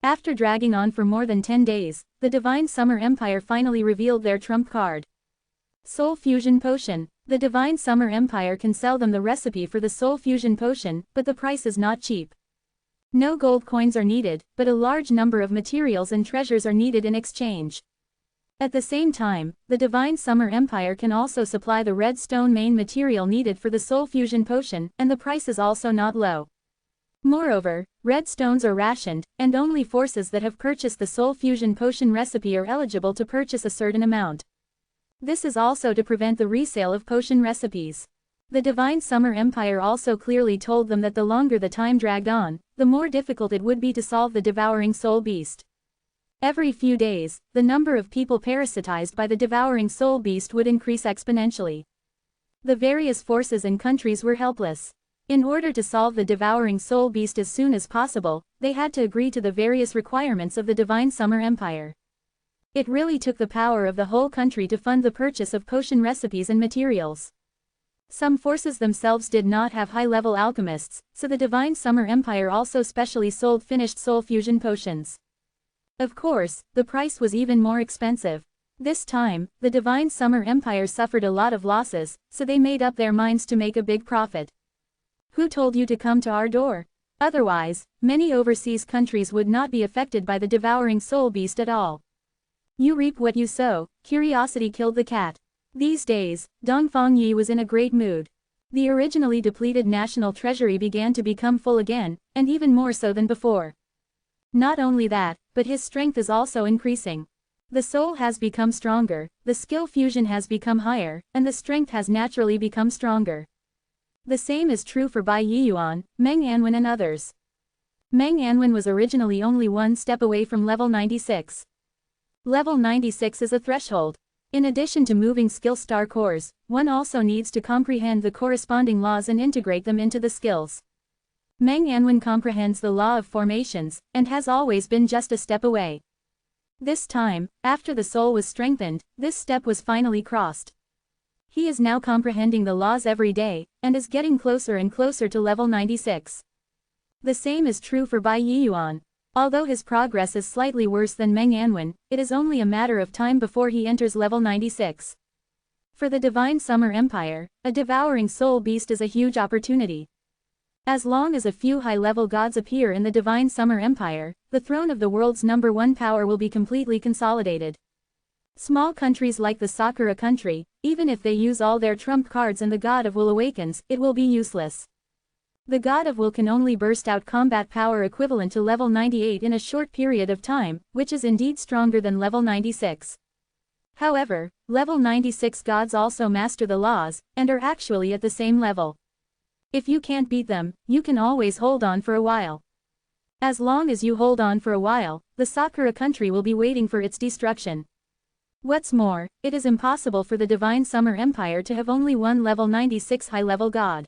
After dragging on for more than 10 days, the Divine Summer Empire finally revealed their trump card. Soul Fusion Potion. The Divine Summer Empire can sell them the recipe for the Soul Fusion Potion, but the price is not cheap. No gold coins are needed, but a large number of materials and treasures are needed in exchange. At the same time, the Divine Summer Empire can also supply the red stone main material needed for the Soul Fusion Potion, and the price is also not low. Moreover, red stones are rationed, and only forces that have purchased the Soul Fusion Potion recipe are eligible to purchase a certain amount. This is also to prevent the resale of potion recipes. The Divine Summer Empire also clearly told them that the longer the time dragged on, the more difficult it would be to solve the Devouring Soul Beast. Every few days, the number of people parasitized by the Devouring Soul Beast would increase exponentially. The various forces and countries were helpless. In order to solve the devouring soul beast as soon as possible, they had to agree to the various requirements of the Divine Summer Empire. It really took the power of the whole country to fund the purchase of potion recipes and materials. Some forces themselves did not have high-level alchemists, so the Divine Summer Empire also specially sold finished soul fusion potions. Of course, the price was even more expensive. This time, the Divine Summer Empire suffered a lot of losses, so they made up their minds to make a big profit. Who told you to come to our door? Otherwise, many overseas countries would not be affected by the devouring soul beast at all. You reap what you sow, curiosity killed the cat. These days, Dongfang Yi was in a great mood. The originally depleted national treasury began to become full again, and even more so than before. Not only that, but his strength is also increasing. The soul has become stronger, the skill fusion has become higher, and the strength has naturally become stronger. The same is true for Bai Yiyuan, Meng Anwen and others. Meng Anwen was originally only one step away from level 96. Level 96 is a threshold. In addition to moving skill star cores, one also needs to comprehend the corresponding laws and integrate them into the skills. Meng Anwen comprehends the law of formations, and has always been just a step away. This time, after the soul was strengthened, this step was finally crossed. He is now comprehending the laws every day, and is getting closer and closer to level 96. The same is true for Bai Yiyuan. Although his progress is slightly worse than Meng Anwen, it is only a matter of time before he enters level 96. For the Divine Summer Empire, a devouring soul beast is a huge opportunity. As long as a few high-level gods appear in the Divine Summer Empire, the throne of the world's #1 power will be completely consolidated. Small countries like the Sakura country, even if they use all their trump cards and the God of Will awakens, it will be useless. The God of Will can only burst out combat power equivalent to level 98 in a short period of time, which is indeed stronger than level 96. However, level 96 gods also master the laws, and are actually at the same level. If you can't beat them, you can always hold on for a while. As long as you hold on for a while, the Sakura country will be waiting for its destruction. What's more, it is impossible for the Divine Summer Empire to have only one level 96 high-level god.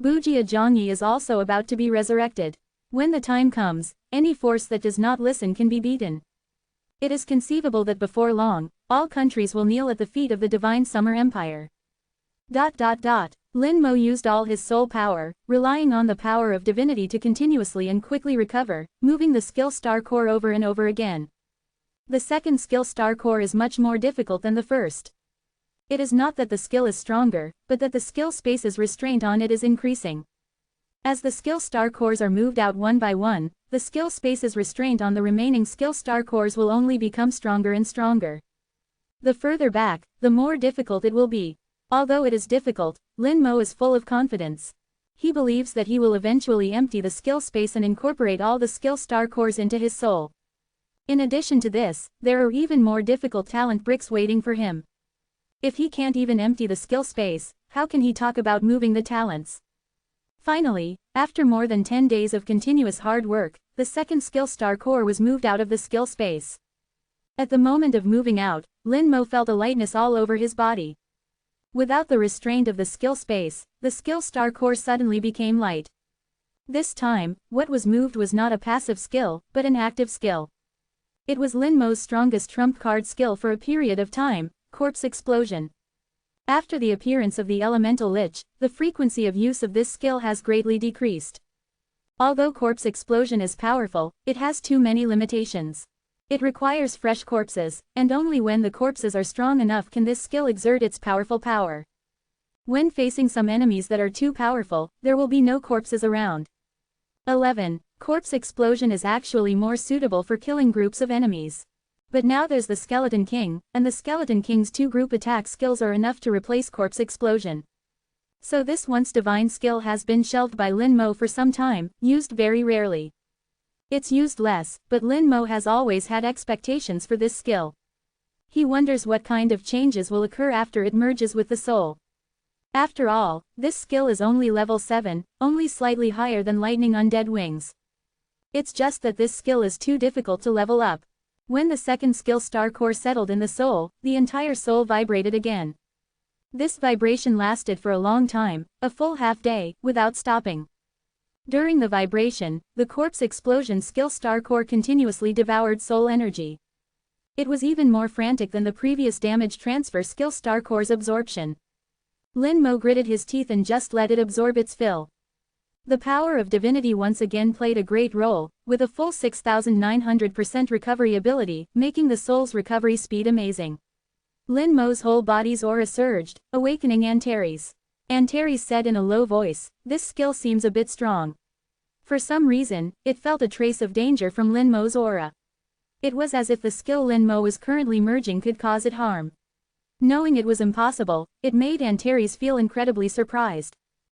Bujia Zhongyi is also about to be resurrected. When the time comes, any force that does not listen can be beaten. It is conceivable that before long, all countries will kneel at the feet of the Divine Summer Empire. Lin Mo used all his soul power, relying on the power of divinity to continuously and quickly recover, moving the skill star core over and over again. The second skill star core is much more difficult than the first. It is not that the skill is stronger, but that the skill space's restraint on it is increasing. As the skill star cores are moved out one by one, the skill space's restraint on the remaining skill star cores will only become stronger and stronger. The further back, the more difficult it will be. Although it is difficult, Lin Mo is full of confidence. He believes that he will eventually empty the skill space and incorporate all the skill star cores into his soul. In addition to this, there are even more difficult talent bricks waiting for him. If he can't even empty the skill space, how can he talk about moving the talents? Finally, after more than 10 days of continuous hard work, the second skill star core was moved out of the skill space. At the moment of moving out, Lin Mo felt a lightness all over his body. Without the restraint of the skill space, the skill star core suddenly became light. This time, what was moved was not a passive skill, but an active skill. It was Lin Mo's strongest trump card skill for a period of time, Corpse Explosion. After the appearance of the Elemental Lich, the frequency of use of this skill has greatly decreased. Although Corpse Explosion is powerful, it has too many limitations. It requires fresh corpses, and only when the corpses are strong enough can this skill exert its powerful power. When facing some enemies that are too powerful, there will be no corpses around. 11. Corpse Explosion is actually more suitable for killing groups of enemies. But now there's the Skeleton King, and the Skeleton King's 2 group attack skills are enough to replace Corpse Explosion. So this once divine skill has been shelved by Lin Mo for some time, used very rarely. It's used less, but Lin Mo has always had expectations for this skill. He wonders what kind of changes will occur after it merges with the soul. After all, this skill is only level 7, only slightly higher than Lightning Undead Wings. It's just that this skill is too difficult to level up. When the second skill star core settled in the soul, the entire soul vibrated again. This vibration lasted for a long time, a full half-day, without stopping. During the vibration, the corpse explosion skill star core continuously devoured soul energy. It was even more frantic than the previous damage transfer skill star core's absorption. Lin Mo gritted his teeth and just let it absorb its fill. The power of divinity once again played a great role, with a full 6,900% recovery ability, making the soul's recovery speed amazing. Lin Mo's whole body's aura surged, awakening Antares. Antares said in a low voice, "This skill seems a bit strong." For some reason, it felt a trace of danger from Lin Mo's aura. It was as if the skill Lin Mo was currently merging could cause it harm. Knowing it was impossible, it made Antares feel incredibly surprised.